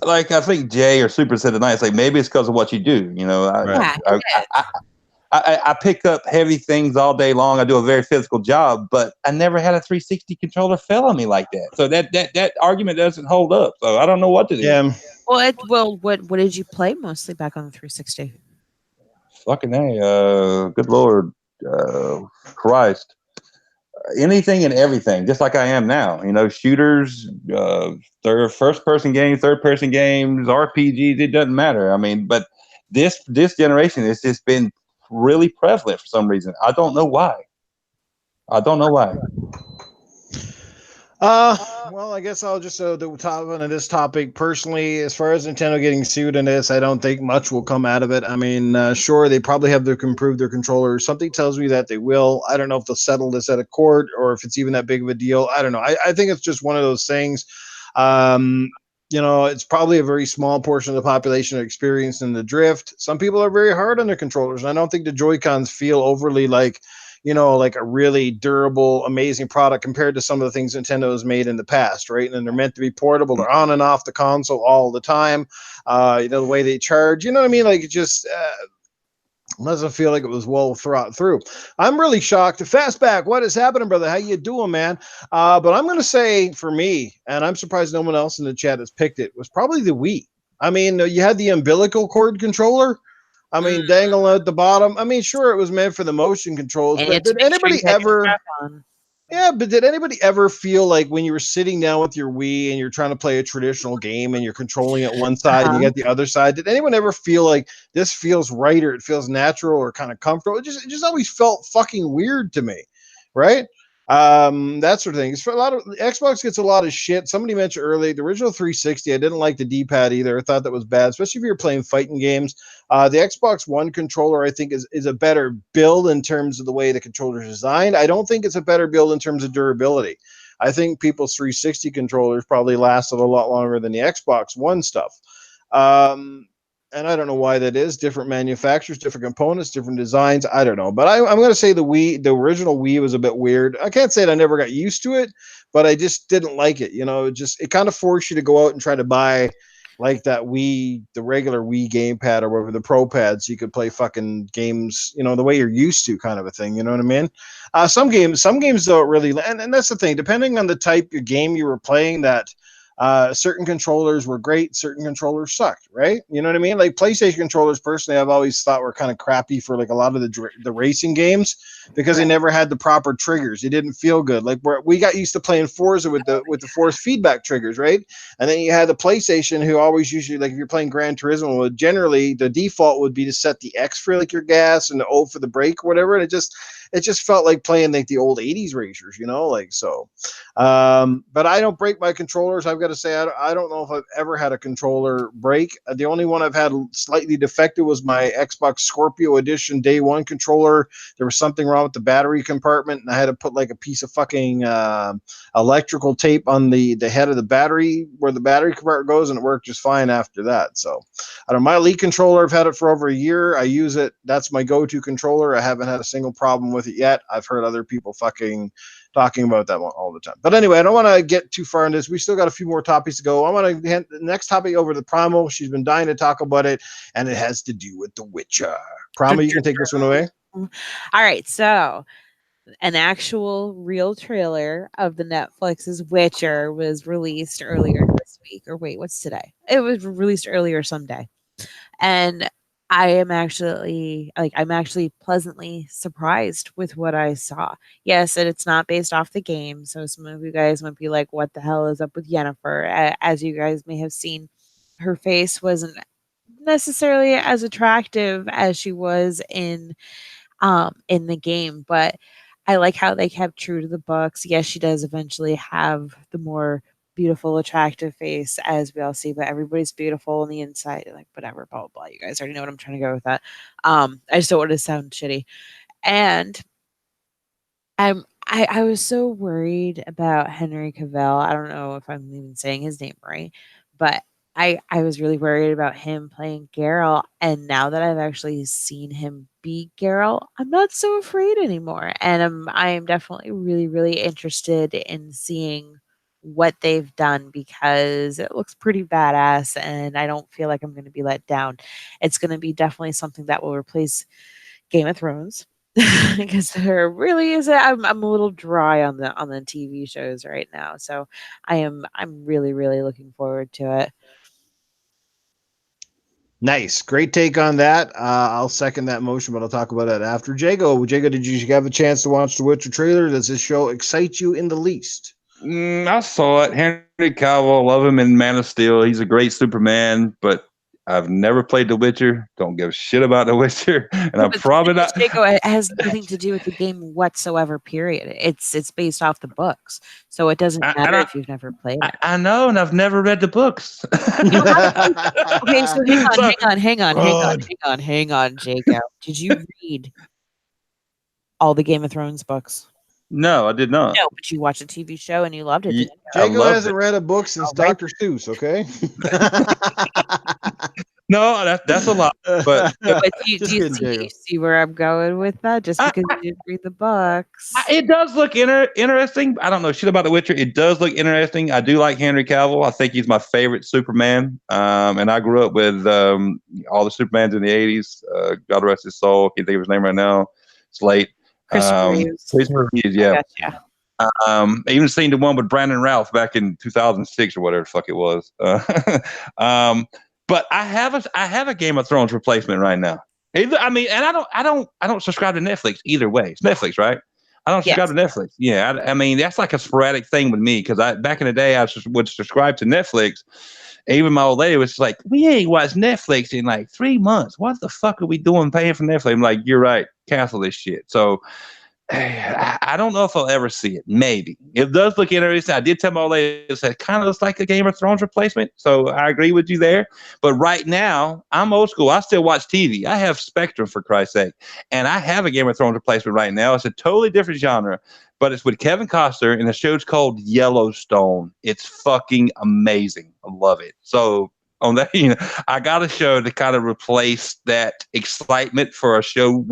Speaker 3: like I think Jay or Super said tonight, it's like maybe it's because of what you do. I pick up heavy things all day long. I do a very physical job, but I never had a 360 controller fell on me like that. So that argument doesn't hold up. So I don't know what to do.
Speaker 1: Yeah.
Speaker 2: Well, what did you play mostly back on the 360?
Speaker 3: Fucking A. Good Lord. Christ. Anything and everything, just like I am now. Shooters, first-person games, third-person games, RPGs, it doesn't matter. I mean, but this generation has just been really prevalent for some reason. I don't know why.
Speaker 1: Well, I guess I'll just the top of this topic personally. As far as Nintendo getting sued in this, I don't think much will come out of it. I mean, sure, they probably have to improve their controllers. Something tells me that they will. I don't know if they'll settle this at a court or if it's even that big of a deal. I don't know. I think it's just one of those things. It's probably a very small portion of the population experiencing the drift. Some people are very hard on their controllers, and I don't think the Joy-Cons feel overly like a really durable, amazing product compared to some of the things Nintendo has made in the past, right? And they're meant to be portable. They're on and off the console all the time. The way they charge, you know what I mean? Like, it just doesn't feel like it was well thought through. I'm really shocked. Fastback, what is happening, brother? How you doing, man? But I'm going to say, for me, and I'm surprised no one else in the chat has picked it, was probably the Wii. I mean, you had the umbilical cord controller. I mean, dangling at the bottom. I mean, sure, it was meant for the motion controls, but did anybody ever? Yeah, but did anybody ever feel like when you were sitting down with your Wii and you're trying to play a traditional game and you're controlling it one side and you got the other side? Did anyone ever feel like this feels right or it feels natural or kind of comfortable? It just always felt fucking weird to me, right? That sort of thing. It's for a lot of Xbox gets a lot of shit. Somebody mentioned earlier the original 360. I didn't like the D-pad either. I thought that was bad, especially if you're playing fighting games. The Xbox One controller, I think, is a better build in terms of the way the controller is designed. I don't think it's a better build in terms of durability. I think people's 360 controllers probably lasted a lot longer than the Xbox One stuff. and I don't know why that is. Different manufacturers, different components, different designs. I don't know, but I'm going to say the original Wii was a bit weird. I can't say that I never got used to it, but I just didn't like it. It kind of forced you to go out and try to buy like that Wii, the regular Wii gamepad or whatever, the Pro Pad, so you could play fucking games, the way you're used to, kind of a thing. You know what I mean? Some games don't really, and that's the thing. Depending on the type of game you were playing, that certain controllers were great, certain controllers sucked, right? You know what I mean? Like PlayStation controllers, personally, I've always thought were kind of crappy for like a lot of the racing games because they never had the proper triggers. It didn't feel good. Like we got used to playing Forza with the force feedback triggers, right? And then you had the PlayStation, who always usually, like if you're playing Gran Turismo, would generally the default would be to set the X for like your gas and the O for the brake or whatever. And it just felt like playing like the old 80s racers, like so. But I don't break my controllers. I've got to say, I don't know if I've ever had a controller break. The only one I've had slightly defective was my Xbox Scorpio Edition Day One controller. There was something wrong with the battery compartment, and I had to put like a piece of fucking electrical tape on the head of the battery where the battery compartment goes, and it worked just fine after that. So I don't know. My Elite controller, I've had it for over a year. I use it. That's my go-to controller. I haven't had a single problem with it yet. I've heard other people fucking talking about that one all the time. But anyway, I don't want to get too far in this. We still got a few more topics to go. I want to hand the next topic over to Primal. She's been dying to talk about it, and it has to do with The Witcher. Primal, you can take this one away.
Speaker 2: All right, so an actual real trailer of the Netflix's Witcher was released earlier this week. Or wait, what's today? It was released earlier someday. And I'm actually pleasantly surprised with what I saw. Yes, and it's not based off the game, so some of you guys might be like, "What the hell is up with Yennefer?" As you guys may have seen, her face wasn't necessarily as attractive as she was in the game, but I like how they kept true to the books. Yes, she does eventually have the more beautiful, attractive face, as we all see, but everybody's beautiful on the inside. Like, whatever, blah, blah, blah. You guys already know what I'm trying to go with that. I just don't want to sound shitty. And I was so worried about Henry Cavill. I don't know if I'm even saying his name right, but I was really worried about him playing Geralt. And now that I've actually seen him be Geralt, I'm not so afraid anymore. And I am definitely really, really interested in seeing what they've done because it looks pretty badass and I don't feel like I'm going to be let down. It's going to be definitely something that will replace Game of Thrones because there really is I'm a little dry on the TV shows right now. So I'm really, really looking forward to it.
Speaker 1: Nice. Great take on that. I'll second that motion, but I'll talk about it after. Jago, did you have a chance to watch the Witcher trailer? Does this show excite you in the least?
Speaker 3: I saw it. Henry Cavill, love him in Man of Steel. He's a great Superman, but I've never played The Witcher. Don't give a shit about The Witcher, and I'm probably not.
Speaker 2: It has nothing to do with the game whatsoever. Period. It's based off the books, so it doesn't matter if you've never played it.
Speaker 3: I know, and I've never read the books.
Speaker 2: Okay, so hang on, Jacob. Did you read all the Game of Thrones books?
Speaker 3: No, I did not.
Speaker 2: No, but you watched a TV show and you loved it. Didn't you?
Speaker 1: Jago hasn't read a book since Dr. Seuss, okay?
Speaker 3: No, that's a lot. But
Speaker 2: do you see where I'm going with that? Just because you didn't read the books.
Speaker 3: It does look interesting. I don't know shit about The Witcher. It does look interesting. I do like Henry Cavill. I think he's my favorite Superman. And I grew up with all the Supermans in the 80s. God rest his soul. Can't think of his name right now. It's late. Christopher Reeves, yeah. I even seen the one with Brandon Routh back in 2006 or whatever the fuck it was. But I have a Game of Thrones replacement right now. I mean, and I don't subscribe to Netflix either way. It's Netflix, right? I don't subscribe to Netflix. Yeah, I mean that's like a sporadic thing with me because back in the day I would subscribe to Netflix. Even my old lady was like, "We ain't watched Netflix in like 3 months. What the fuck are we doing paying for Netflix?" I'm like, "You're right. Cancel this shit." So I don't know if I'll ever see it. Maybe it does look interesting. I did tell my old lady it kind of looks like a Game of Thrones replacement. So I agree with you there. But right now, I'm old school. I still watch TV. I have Spectrum for Christ's sake, and I have a Game of Thrones replacement right now. It's a totally different genre, but it's with Kevin Costner, and the show's called Yellowstone. It's fucking amazing. I love it. So on that. I got a show to kind of replace that excitement for a show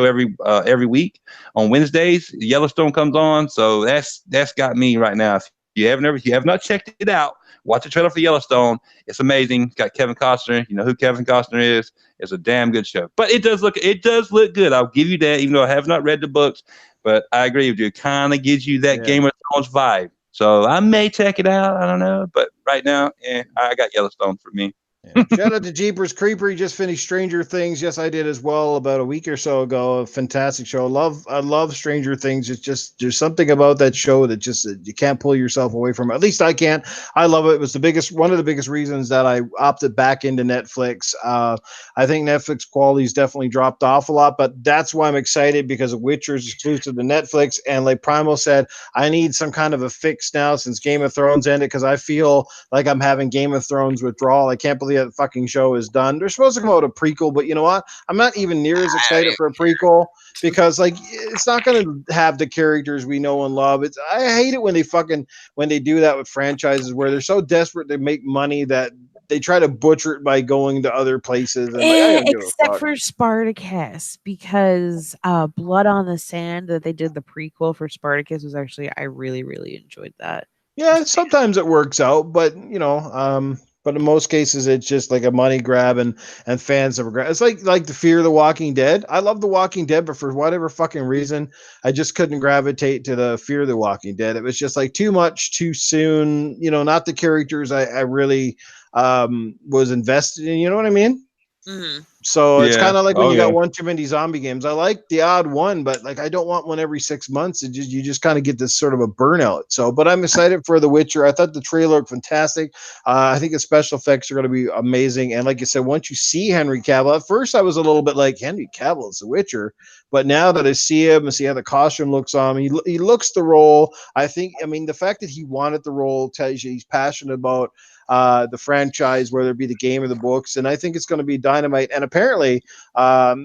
Speaker 3: every week on Wednesdays. Yellowstone comes on, so that's got me right now. If you have not checked it out, watch the trailer for Yellowstone. It's amazing. It's got Kevin Costner. You know who Kevin Costner is. It's a damn good show. But it does look good. I'll give you that, even though I have not read the books. But I agree with you. It kind of gives you that Game of Thrones vibe. So I may check it out. I don't know. But right now, I got Yellowstone for me.
Speaker 1: Yeah. Shout out to Jeepers Creeper. He just finished Stranger Things. Yes, I did as well about a week or so ago. A fantastic show. I love Stranger Things. It's just there's something about that show that just you can't pull yourself away from it. At least I can't. I love it. It was one of the biggest reasons that I opted back into Netflix. I think Netflix quality's definitely dropped off a lot, but that's why I'm excited because Witcher is exclusive to Netflix. And like Primal said, I need some kind of a fix now since Game of Thrones ended because I feel like I'm having Game of Thrones withdrawal. I can't believe that fucking show is done. They're supposed to come out a prequel, but you know what? I'm not even near as excited for a prequel because like it's not going to have the characters we know and love. I hate it when they do that with franchises where they're so desperate to make money that they try to butcher it by going to other places and like I don't give a
Speaker 2: except
Speaker 1: fuck.
Speaker 2: for Spartacus, because Blood on the Sand that they did the prequel for Spartacus was actually I really really enjoyed that.
Speaker 1: Yeah, sometimes it works out, but but in most cases it's just like a money grab and fans have regret. It's like the Fear of the Walking Dead. I love The Walking Dead, but for whatever fucking reason, I just couldn't gravitate to the Fear of the Walking Dead. It was just like too much too soon. Not the characters I really was invested in. You know what I mean?
Speaker 2: Mm-hmm.
Speaker 1: So it's kind of like when you got
Speaker 3: yeah.
Speaker 1: one too many zombie games. I like the odd one, but like I don't want one every 6 months. You just kind of get this sort of a burnout. So, but I'm excited for The Witcher. I thought the trailer looked fantastic. I think the special effects are going to be amazing. And like you said, once you see Henry Cavill, at first I was a little bit like Henry Cavill is The Witcher, but now that I see him and see how the costume looks on him, he looks the role. I mean, the fact that he wanted the role tells you he's passionate about the franchise, whether it be the game or the books, and I think it's going to be dynamite. And apparently, I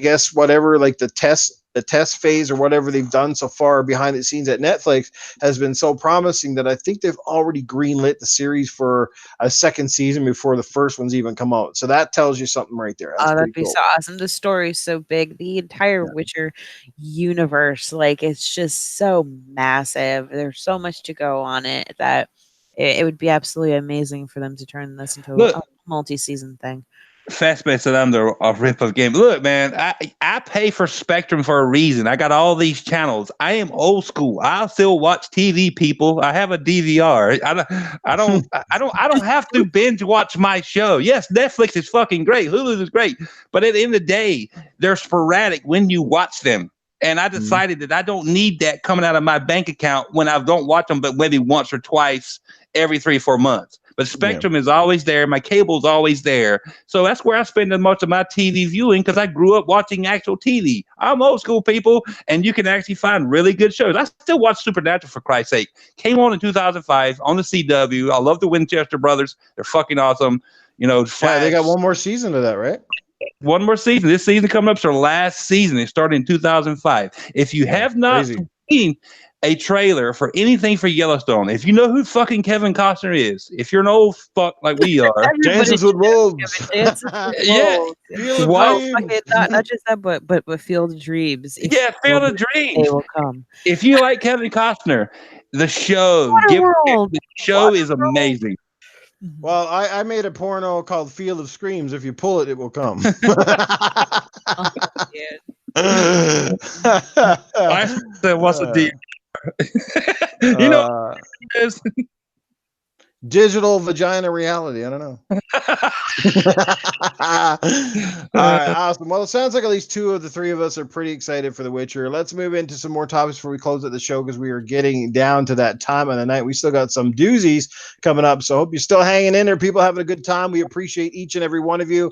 Speaker 1: guess whatever like the test phase or whatever they've done so far behind the scenes at Netflix has been so promising that I think they've already greenlit the series for a second season before the first one's even come out. So that tells you something right there. That's
Speaker 2: That'd
Speaker 1: pretty
Speaker 2: be
Speaker 1: cool.
Speaker 2: so awesome. The story's so big. The entire Witcher universe, like it's just so massive. There's so much to go on it that it would be absolutely amazing for them to turn this into a multi-season thing.
Speaker 3: Fastback said I'm a rip-off game. Look, man, I pay for Spectrum for a reason. I got all these channels. I am old school. I still watch TV, people. I have a DVR. I don't have to binge watch my show. Yes, Netflix is fucking great. Hulu is great. But at the end of the day, they're sporadic when you watch them. And I decided that I don't need that coming out of my bank account when I don't watch them, but maybe once or twice every 3-4 months. But Spectrum is always there. My cable's always there. So that's where I spend most of my TV viewing because I grew up watching actual TV. I'm old school, people, and you can actually find really good shows. I still watch Supernatural, for Christ's sake. Came on in 2005 on the CW. I love the Winchester brothers. They're fucking awesome. Flash.
Speaker 1: Yeah, they got one more season of that, right?
Speaker 3: One more season. This season coming up is their last season. It started in 2005. If you have not seen a trailer for anything for Yellowstone, if you know who fucking Kevin Costner is, if you're an old fuck like we are,
Speaker 1: Dances with Wolves.
Speaker 3: Yeah,
Speaker 2: not just that, but Field of Dreams.
Speaker 3: Field of Dreams.
Speaker 2: They will come.
Speaker 3: If you like Kevin Costner, the show is amazing.
Speaker 1: Well, I made a porno called Field of Screams. If you pull it, it will come.
Speaker 3: I said, what's a deal? You know,
Speaker 1: digital vagina reality. I don't know. All right, awesome. Well, it sounds like at least two of the three of us are pretty excited for The Witcher. Let's move into some more topics before we close out the show because we are getting down to that time of the night. We still got some doozies coming up, so I hope you're still hanging in there. People having a good time. We appreciate each and every one of you.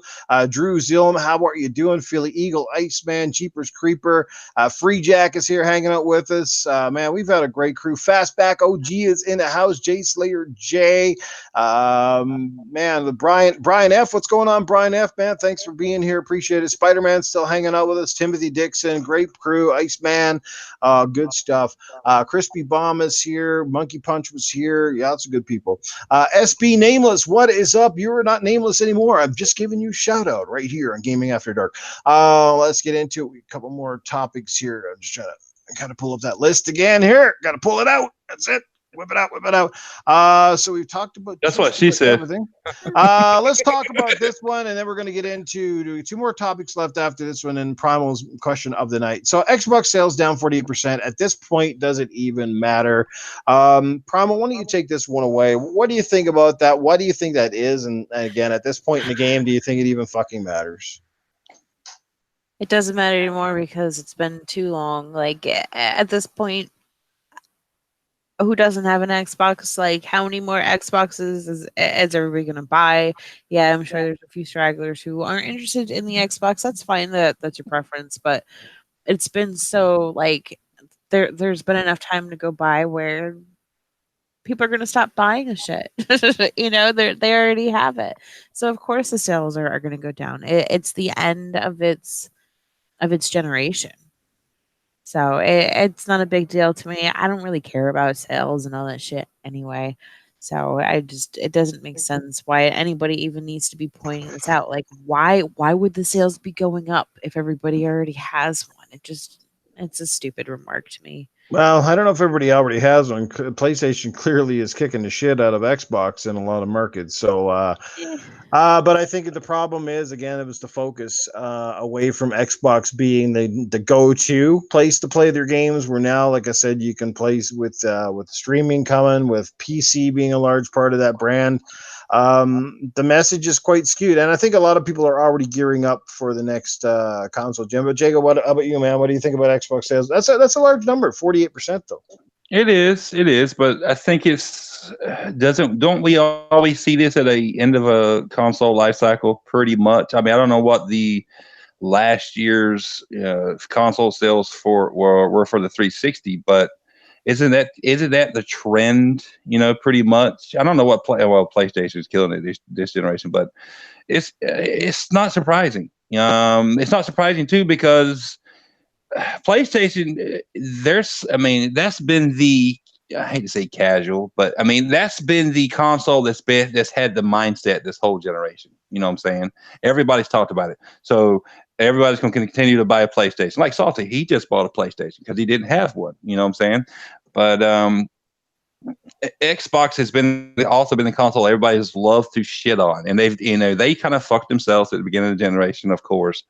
Speaker 1: Drew Zilm, how are you doing? Philly Eagle, Iceman, Jeepers Creeper, Free Jack is here hanging out with us. Man, we've had a great crew. Fastback OG is in the house. Jay Slayer, Jay. today. Man, the Brian F. What's going on, Brian F. Man, thanks for being here. Appreciate it. Spider-Man still hanging out with us. Timothy Dixon, great crew. Iceman, good stuff. Crispy Bomb is here. Monkey Punch was here. Yeah, lots of good people. SB Nameless, what is up? You're not nameless anymore. I'm just giving you a shout out right here on Gaming After Dark. Let's get into it. A couple more topics here. I'm just trying to kind of pull up that list again here. Got to pull it out. That's it. Whip it out, whip it out. So we've talked about
Speaker 3: That's what she said.
Speaker 1: everything. Let's talk about this one, and then we're going to get into two more topics left after this one, and Primal's question of the night. So Xbox sales down 48%. At this point, does it even matter? Primal, why don't you take this one away? What do you think about that? What do you think that is? And again, at this point in the game, do you think it even fucking matters?
Speaker 2: It doesn't matter anymore because it's been too long. Like, at this point, who doesn't have an Xbox? Like, how many more Xboxes is everybody going to buy? Yeah, I'm sure there's a few stragglers who aren't interested in the Xbox. That's fine. That's your preference. But it's been so, like, there's been enough time to go by where people are going to stop buying a shit. You know, they already have it. So, of course, the sales are going to go down. It's the end of its generation. So it's not a big deal to me. I don't really care about sales and all that shit anyway. So it doesn't make sense why anybody even needs to be pointing this out. Like, why would the sales be going up if everybody already has one? It's a stupid remark to me.
Speaker 1: Well, I don't know if everybody already has one. PlayStation clearly is kicking the shit out of Xbox in a lot of markets. So, but I think the problem is, again, it was the focus away from Xbox being the go-to place to play their games. Where now, like I said, you can play with streaming coming, with PC being a large part of that brand. The message is quite skewed, and I think a lot of people are already gearing up for the next console gen. But Jago, how about you, man? What do you think about Xbox sales? That's a large number, 48% though.
Speaker 3: It is, but I think don't we always see this at a end of a console life cycle pretty much? I mean, I don't know what the last year's console sales were for the 360, but isn't that the trend? You know, pretty much. I don't know what PlayStation is killing it this generation, but it's not surprising. It's not surprising too because PlayStation, that's been I hate to say casual, but I mean that's been the console that's had the mindset this whole generation. You know what I'm saying? Everybody's talked about it, so everybody's going to continue to buy a PlayStation. Like Salty, he just bought a PlayStation because he didn't have one. You know what I'm saying? But Xbox has also been the console everybody has loved to shit on, and they kind of fucked themselves at the beginning of the generation, of course.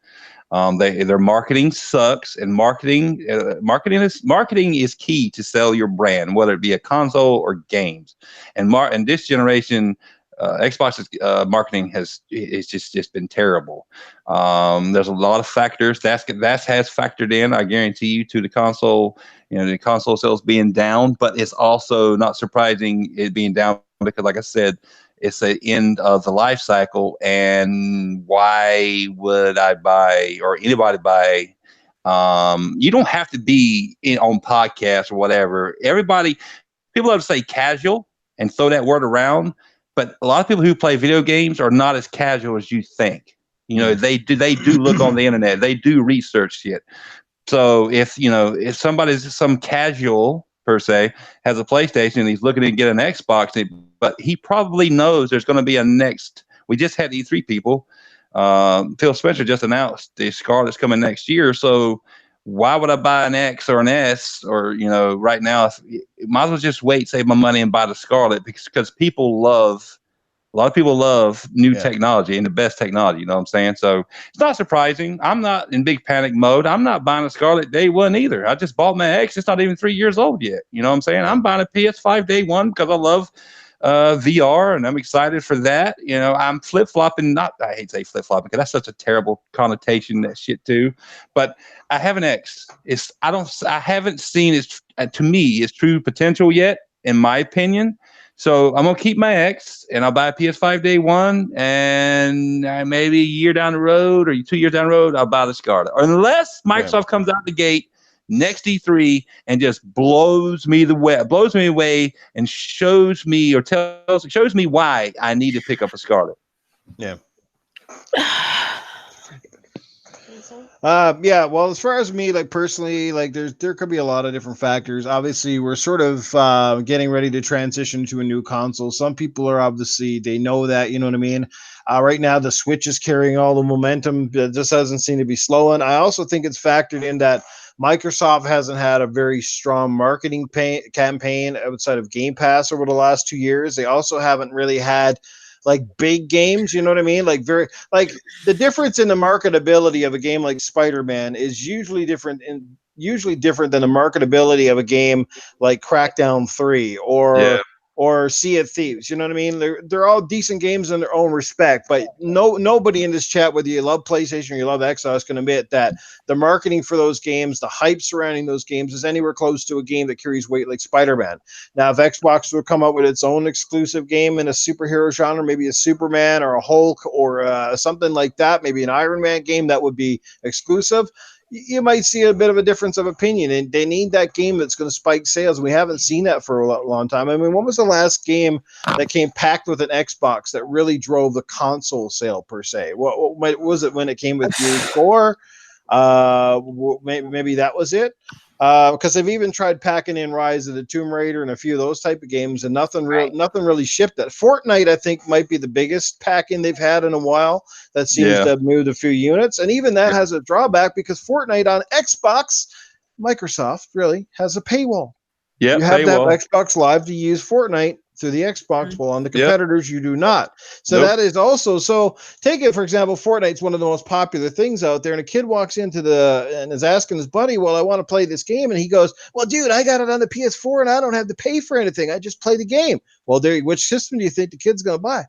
Speaker 3: Their marketing sucks, and marketing is key to sell your brand, whether it be a console or games. And this generation, Xbox's marketing has just been terrible. There's a lot of factors that has factored in, I guarantee you, to the console. You know, the console sales being down, but it's also not surprising it being down because, like I said, it's the end of the life cycle. And why would I buy or anybody buy? You don't have to be on podcasts or whatever. People love to say casual and throw that word around, but a lot of people who play video games are not as casual as you think. You know, they do look on the internet, they do research shit. So if somebody's some casual per se has a PlayStation and he's looking to get an Xbox, but he probably knows there's going to be a next. We just had E3 people. Phil Spencer just announced the Scarlet's coming next year. So why would I buy an X or an S or right now? Might as well just wait, save my money, and buy the Scarlet because a lot of people love new technology and the best technology, you know what I'm saying? So it's not surprising. I'm not in big panic mode. I'm not buying a Scarlet day one either. I just bought my X. It's not even 3 years old yet. You know what I'm saying? I'm buying a PS5 day one because I love VR and I'm excited for that. You know, I'm flip-flopping. I hate to say flip-flopping because that's such a terrible connotation, that shit too. But I have an X. I haven't seen its, to me, its true potential yet, in my opinion. So I'm going to keep my X and I'll buy a PS5 day one, and maybe a year down the road or 2 years down the road, I'll buy the Scarlet. Or unless Microsoft comes out the gate next E3 and just blows me away, and shows me why I need to pick up a Scarlet.
Speaker 1: Yeah. Yeah, well, as far as me, like personally, like there could be a lot of different factors. Obviously, we're sort of getting ready to transition to a new console. Some people are obviously they know that, you know what I mean. Right now, the Switch is carrying all the momentum. It just doesn't seem to be slowing. I also think it's factored in that Microsoft hasn't had a very strong marketing campaign outside of Game Pass over the last 2 years. They also haven't really had like big games, you know what I mean? Like very like the difference in the marketability of a game like Spider-Man is usually different than the marketability of a game like Crackdown 3
Speaker 3: Yeah.
Speaker 1: or Sea of Thieves. You know what I mean? They're all decent games in their own respect, but nobody in this chat, whether you love PlayStation or you love Xbox, can admit that the marketing for those games, the hype surrounding those games, is anywhere close to a game that carries weight like Spider-Man. Now, if Xbox would come up with its own exclusive game in a superhero genre, maybe a Superman or a Hulk or something like that, maybe an Iron Man game that would be exclusive, you might see a bit of a difference of opinion. And they need that game that's going to spike sales. We haven't seen that for a long time. I mean, when was the last game that came packed with an Xbox that really drove the console sale per se? What was it when it came with Gears 4? Maybe that was it. Because they've even tried packing in Rise of the Tomb Raider and a few of those type of games, and nothing really shipped. That Fortnite, I think, might be the biggest pack-in they've had in a while. That seems to have moved a few units, and even that has a drawback because Fortnite on Xbox, Microsoft really has a paywall.
Speaker 3: Yeah,
Speaker 1: you have to have Xbox Live to use Fortnite through the Xbox, while on the competitors you do not. So that is also so. Take it for example, Fortnite's one of the most popular things out there, and a kid walks into and is asking his buddy, "Well, I want to play this game," and he goes, "Well, dude, I got it on the PS4, and I don't have to pay for anything. I just play the game." Well, which system do you think the kid's going to buy?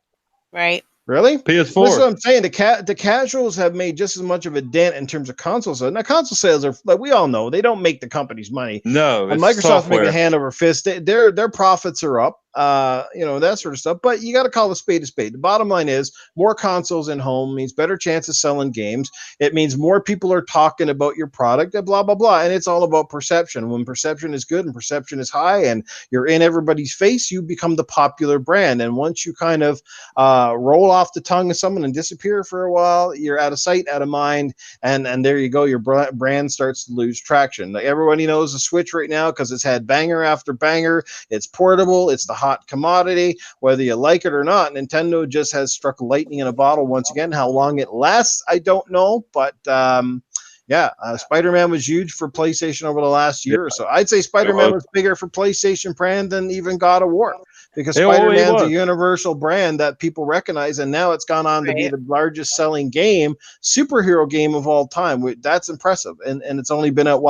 Speaker 2: Right.
Speaker 1: Really?
Speaker 3: PS4.
Speaker 1: That's what I'm saying. The casuals have made just as much of a dent in terms of console sales. Now, console sales are, like we all know, they don't make the company's money.
Speaker 3: No, it's
Speaker 1: Microsoft's making hand over fist. Their profits are up. That sort of stuff. But you got to call a spade a spade. The bottom line is more consoles in home means better chance of selling games. It means more people are talking about your product, and blah, blah, blah. And it's all about perception. When perception is good and perception is high and you're in everybody's face, you become the popular brand. And once you kind of roll off the tongue of someone and disappear for a while, you're out of sight, out of mind. And there you go. Your brand starts to lose traction. Like everybody knows the Switch right now because it's had banger after banger. It's portable. It's the hot commodity, whether you like it or not. Nintendo just has struck lightning in a bottle once again. How long it lasts, I don't know, but Spider-Man was huge for PlayStation over the last year or so. I'd say Spider-Man was bigger for PlayStation brand than even God of War, because Spider-Man's a universal brand that people recognize, and now it's gone on to be the largest selling superhero game of all time. That's impressive, and it's only been at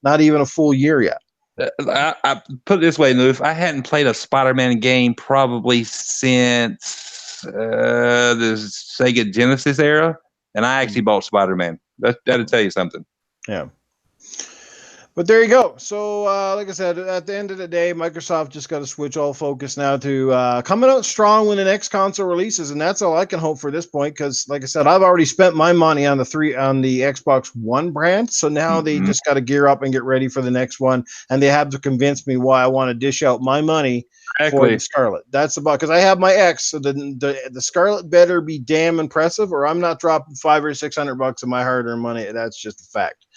Speaker 1: not even a full year yet.
Speaker 3: I put it this way, Lou. If I hadn't played a Spider-Man game probably since the Sega Genesis era, and I actually bought Spider-Man. That'll tell you something.
Speaker 1: Yeah. But there you go. So, like I said, at the end of the day, Microsoft just got to switch all focus now to coming out strong when the next console releases, and that's all I can hope for this point. Because, like I said, I've already spent my money on the Xbox One brand, so now they just got to gear up and get ready for the next one, and they have to convince me why I want to dish out my money for the Scarlet. That's about because I have my X, so the Scarlet better be damn impressive, or I'm not dropping $500 or $600 of my hard-earned money. That's just a fact.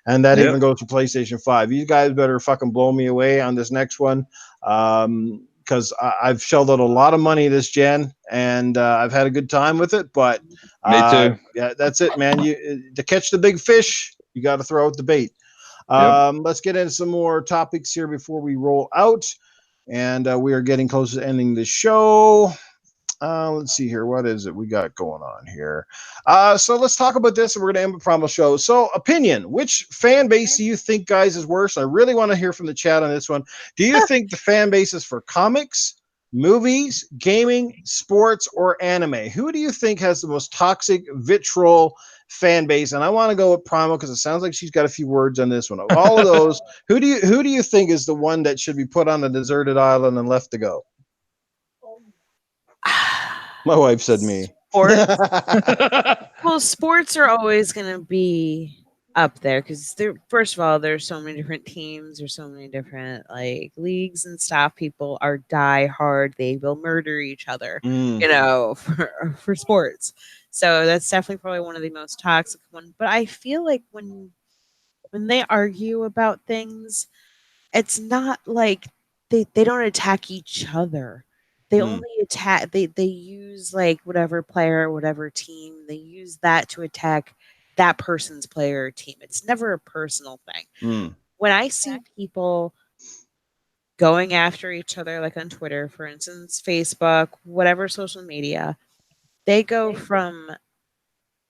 Speaker 1: And that even goes for PlayStation 5. You guys better fucking blow me away on this next one, because I've shelled out a lot of money this gen, and I've had a good time with it. But
Speaker 3: me too.
Speaker 1: Yeah, that's it, man. To catch the big fish, you got to throw out the bait. Let's get into some more topics here before we roll out, and we are getting close to ending the show. Let's see here. What is it we got going on here? So let's talk about this, and we're going to end the Primal show. So, opinion. Which fan base do you think, guys, is worse? I really want to hear from the chat on this one. Do you think the fan base is for comics, movies, gaming, sports, or anime? Who do you think has the most toxic, vitriol fan base? And I want to go with Primal because it sounds like she's got a few words on this one. Of all of those, who do you think is the one that should be put on a deserted island and left to go? My wife said me.
Speaker 2: Sports. Well, sports are always going to be up there because first of all, there's so many different teams, there's so many different like leagues and stuff. People are die hard, they will murder each other,
Speaker 1: Mm.
Speaker 2: for sports. So that's definitely probably one of the most toxic one. But I feel like when they argue about things, it's not like they don't attack each other. They
Speaker 1: Mm.
Speaker 2: only attack they use like whatever player, whatever team, they use that to attack that person's player or team. It's never a personal thing.
Speaker 1: Mm.
Speaker 2: When I see people going after each other, like on Twitter, for instance, Facebook, whatever social media, they go from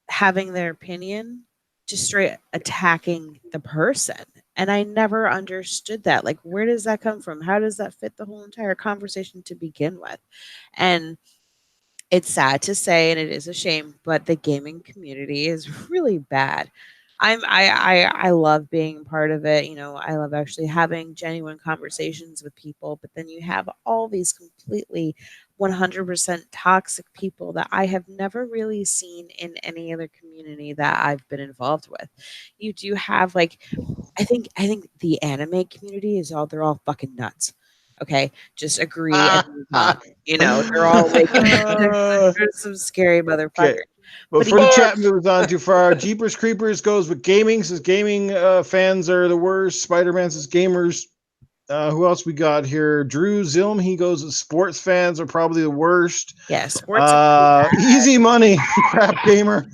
Speaker 2: having their opinion to straight attacking the person. And I never understood that. Like, where does that come from? How does that fit the whole entire conversation to begin with? And it's sad to say, and it is a shame, but the gaming community is really bad. I love being part of it. I love actually having genuine conversations with people, but then you have all these completely 100% toxic people that I have never really seen in any other community that I've been involved with. You do have like I think the anime community is they're all fucking nuts. Okay, just agree and move on. They're all like they're some scary
Speaker 1: Okay.
Speaker 2: motherfuckers.
Speaker 1: Well,
Speaker 2: But
Speaker 1: for the
Speaker 2: yeah,
Speaker 1: chat moves on too far, Jeepers Creepers goes with gaming. Says gaming fans are the worst. Spider-Man says gamers. Who else we got here? Drew Zilm. He goes with sports fans are probably the worst.
Speaker 2: yeah, sports are pretty bad.
Speaker 1: Easy money, crap gamer.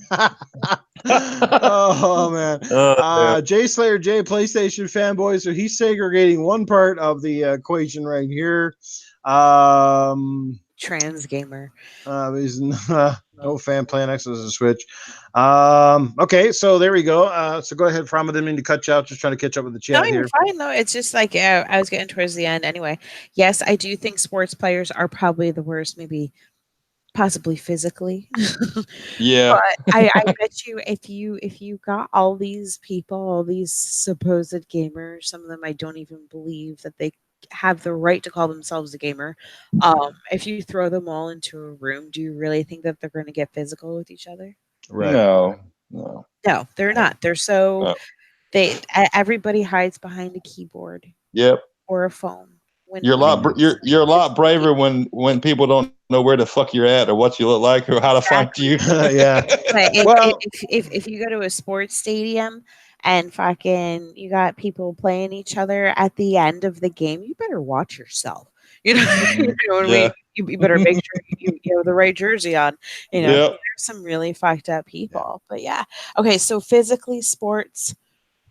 Speaker 1: Oh man.
Speaker 3: Yeah.
Speaker 1: Jay Slayer J PlayStation fanboy. So he's segregating one part of the equation right here.
Speaker 2: Trans gamer.
Speaker 1: He's no fan playing Xbox and Switch. Okay, so there we go. So go ahead, From. I didn't mean to cut you out. Just trying to catch up with the
Speaker 2: No,
Speaker 1: chat
Speaker 2: you're
Speaker 1: here.
Speaker 2: fine though. It's just like I was getting towards the end anyway. Yes, I do think sports players are probably the worst, maybe possibly physically.
Speaker 3: Yeah.
Speaker 2: But I bet you if you got all these people, all these supposed gamers, some of them I don't even believe that they have the right to call themselves a gamer. If you throw them all into a room, do you really think that they're going to get physical with each other?
Speaker 1: Right.
Speaker 3: No. No.
Speaker 2: No, they're not. They're so
Speaker 3: No.
Speaker 2: everybody hides behind a keyboard
Speaker 3: Yep.
Speaker 2: or a phone.
Speaker 3: You're a lot. You're a lot braver when people don't know where the fuck you're at or what you look like or how to find you.
Speaker 1: Yeah.
Speaker 2: But
Speaker 1: Well-
Speaker 2: if you go to a sports stadium and fucking you got people playing each other at the end of the game, you better watch yourself. You know, you know what I mean?
Speaker 3: Yeah.
Speaker 2: You better make sure you have the right jersey on.
Speaker 3: Yep.
Speaker 2: There's some really fucked up people. But yeah. Okay, so physically sports,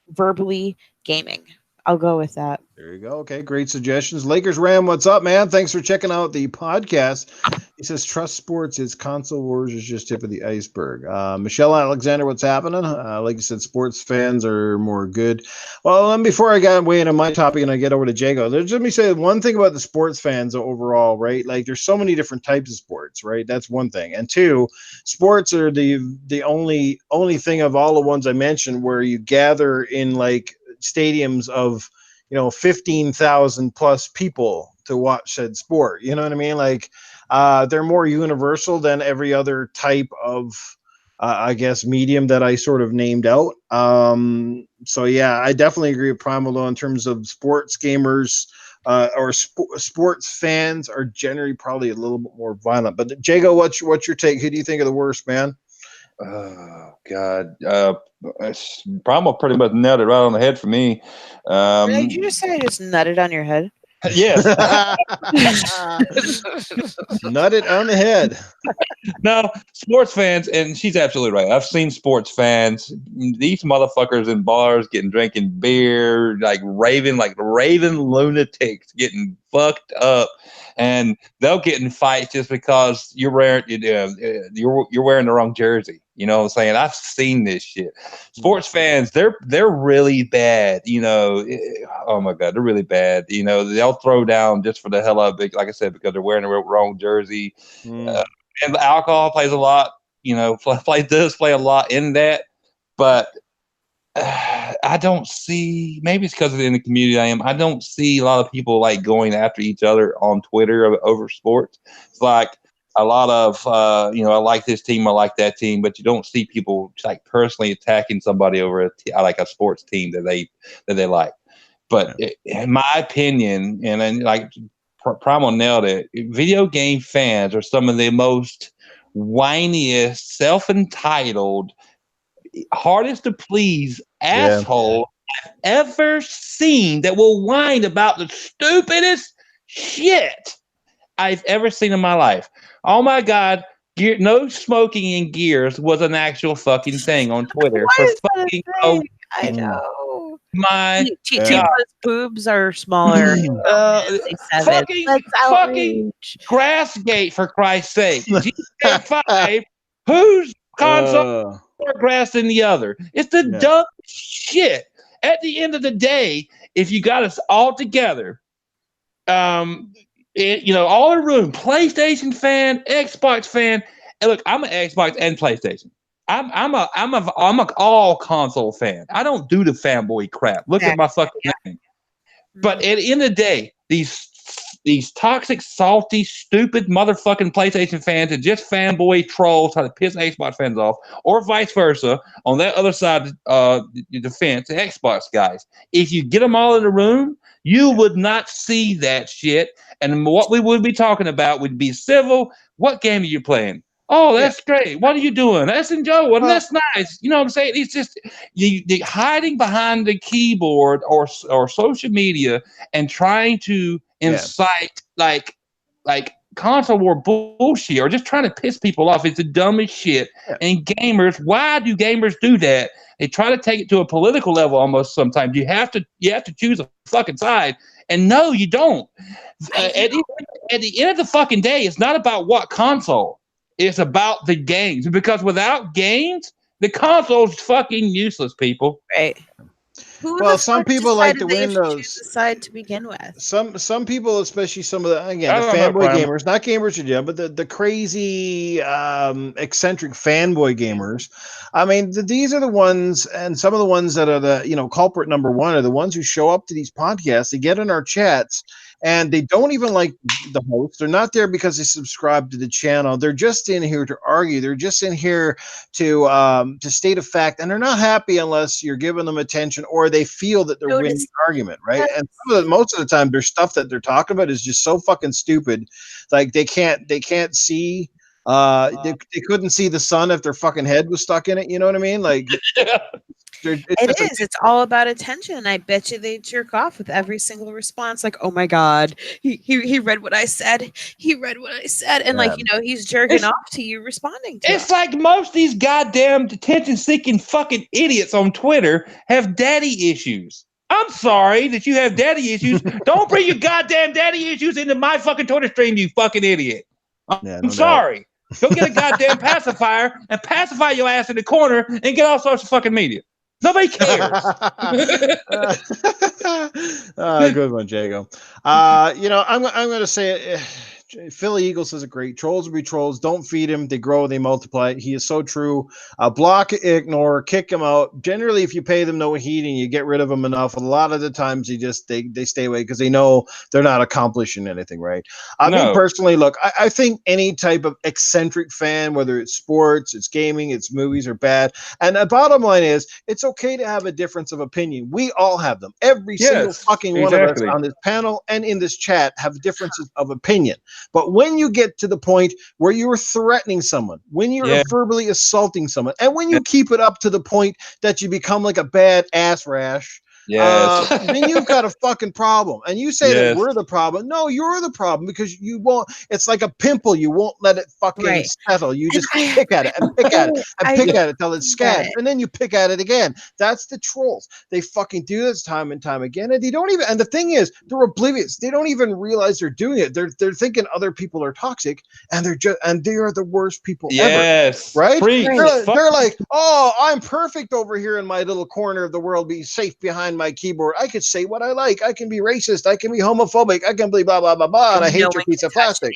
Speaker 2: verbally gaming. I'll go with that.
Speaker 1: There you go. Okay, great suggestions. Lakers Ram, what's up, man? Thanks for checking out the podcast. He says, trust sports. It's console wars is just tip of the iceberg. Michelle Alexander, what's happening? Like you said, sports fans are more good. Well, before I got way into my topic and I get over to Jago, let me say one thing about the sports fans overall, right? Like there's so many different types of sports, right? That's one thing. And two, sports are the only thing of all the ones I mentioned where you gather in like stadiums of 15,000 plus people to watch said sport. You know what I mean? Like they're more universal than every other type of I guess medium that I sort of named out. So yeah, I definitely agree with Primal though in terms of sports gamers or sports fans are generally probably a little bit more violent. But Jago, what's your take? Who do you think are the worst, man?
Speaker 3: Oh God. Primal pretty much nailed it right on the head for me.
Speaker 2: Did you just say I just nutted on your head?
Speaker 3: Yes.
Speaker 1: Nutted on the head.
Speaker 3: No, sports fans, and she's absolutely right. I've seen sports fans, these motherfuckers in bars drinking beer, like raving lunatics, getting fucked up, and they'll get in fights just because you're wearing you're wearing the wrong jersey. You know what I'm saying? I've seen this shit. Sports fans, they're really bad. Oh my God, they're really bad. They'll throw down just for the hell of it, like I said, because they're wearing the wrong jersey. And the alcohol plays a lot. Does play a lot in that, but I don't see. Maybe it's because in the community I am. I don't see a lot of people like going after each other on Twitter over sports. It's like a lot of I like this team, I like that team, but you don't see people like personally attacking somebody over like a sports team that they like. But in my opinion, and then like Primal nailed it, video game fans are some of the most whiniest, self-entitled, hardest to please asshole I've ever seen, that will whine about the stupidest shit I've ever seen in my life. Oh my God. No smoking in Gears was an actual fucking thing on Twitter
Speaker 2: Why
Speaker 3: for
Speaker 2: is that a
Speaker 3: fucking
Speaker 2: thing? I know.
Speaker 3: my
Speaker 2: Tifa's boobs are smaller.
Speaker 3: fucking
Speaker 2: That's
Speaker 3: fucking
Speaker 2: outrage.
Speaker 3: Grassgate, for Christ's sake. GTA 5, whose console more grass than the other? It's the dumb shit. At the end of the day, if you got us all together, all in a room, PlayStation fan, Xbox fan, and look, I'm an Xbox and PlayStation. I'm a all console fan. I don't do the fanboy crap. Look at my fucking name. But at the end of the day, these toxic, salty, stupid motherfucking PlayStation fans and just fanboy trolls try to piss Xbox fans off, or vice versa, on that other side of the fence, the Xbox guys. If you get them all in the room, you would not see that shit. And what we would be talking about would be civil. What game are you playing? Oh, that's great. What are you doing? That's enjoyable. That's nice. You know what I'm saying? It's just the hiding behind the keyboard or social media and trying to incite like console war bullshit, or just trying to piss people off. It's the dumbest shit. And gamers, why do gamers do that? They try to take it to a political level almost sometimes. You have to choose a fucking side. And no, you don't. At the end of the fucking day, it's not about what console. It's about the games. Because without games, the console's fucking useless, people.
Speaker 2: Right.
Speaker 1: Well, some people like the Windows
Speaker 2: side to begin with.
Speaker 1: Some people, especially some of the fanboy gamers, not gamers in general, but the crazy eccentric fanboy gamers. I mean, these are the ones, and some of the ones that are the culprit number one are the ones who show up to these podcasts. They get in our chats. And they don't even like the host. They're not there because they subscribe to the channel. They're just in here to argue. They're just in here to state a fact. And they're not happy unless you're giving them attention or they feel that they're winning the argument, right? And most of the time, their stuff that they're talking about is just so fucking stupid. Like they can't see. They couldn't see the sun if their fucking head was stuck in it. You know what I mean? Like.
Speaker 2: It's all about attention. I bet you they jerk off with every single response. Like, oh my God, he read what I said. He read what I said. And he's jerking off to you responding to
Speaker 3: it. It's like most of these goddamn attention-seeking fucking idiots on Twitter have daddy issues. I'm sorry that you have daddy issues. Don't bring your goddamn daddy issues into my fucking Twitter stream, you fucking idiot. I'm sorry. Go get a goddamn pacifier and pacify your ass in the corner and get all sorts of fucking media. Nobody cares.
Speaker 1: Good one, Jago. I'm going to say Philly Eagle says it great. Trolls will be trolls. Don't feed him. They grow. They multiply. He is so true. Block, ignore, kick him out. Generally, if you pay them no heed and you get rid of them enough, a lot of the times they stay away because they know they're not accomplishing anything, right? I mean, personally, look, I think any type of eccentric fan, whether it's sports, it's gaming, it's movies, or bad. And the bottom line is, it's okay to have a difference of opinion. We all have them. Every single fucking one of us on this panel and in this chat have differences of opinion. But when you get to the point where you're threatening someone, when you're verbally assaulting someone, and when you keep it up to the point that you become like a bad ass rash, then you've got a fucking problem. And you say that we're the problem. No, you're the problem because you won't. It's like a pimple. You won't let it fucking settle. You just pick at it and pick at it and pick at it till it's scattered. And then you pick at it again. That's the trolls. They fucking do this time and time again. And they don't even, and the thing is, they're oblivious. They don't even realize they're doing it. They're thinking other people are toxic and they are the worst people ever. Right? They're like, oh, I'm perfect over here in my little corner of the world, be safe behind my keyboard. I could say what I like. I can be racist. I can be homophobic. I can be blah blah blah blah. And I hate your piece of plastic.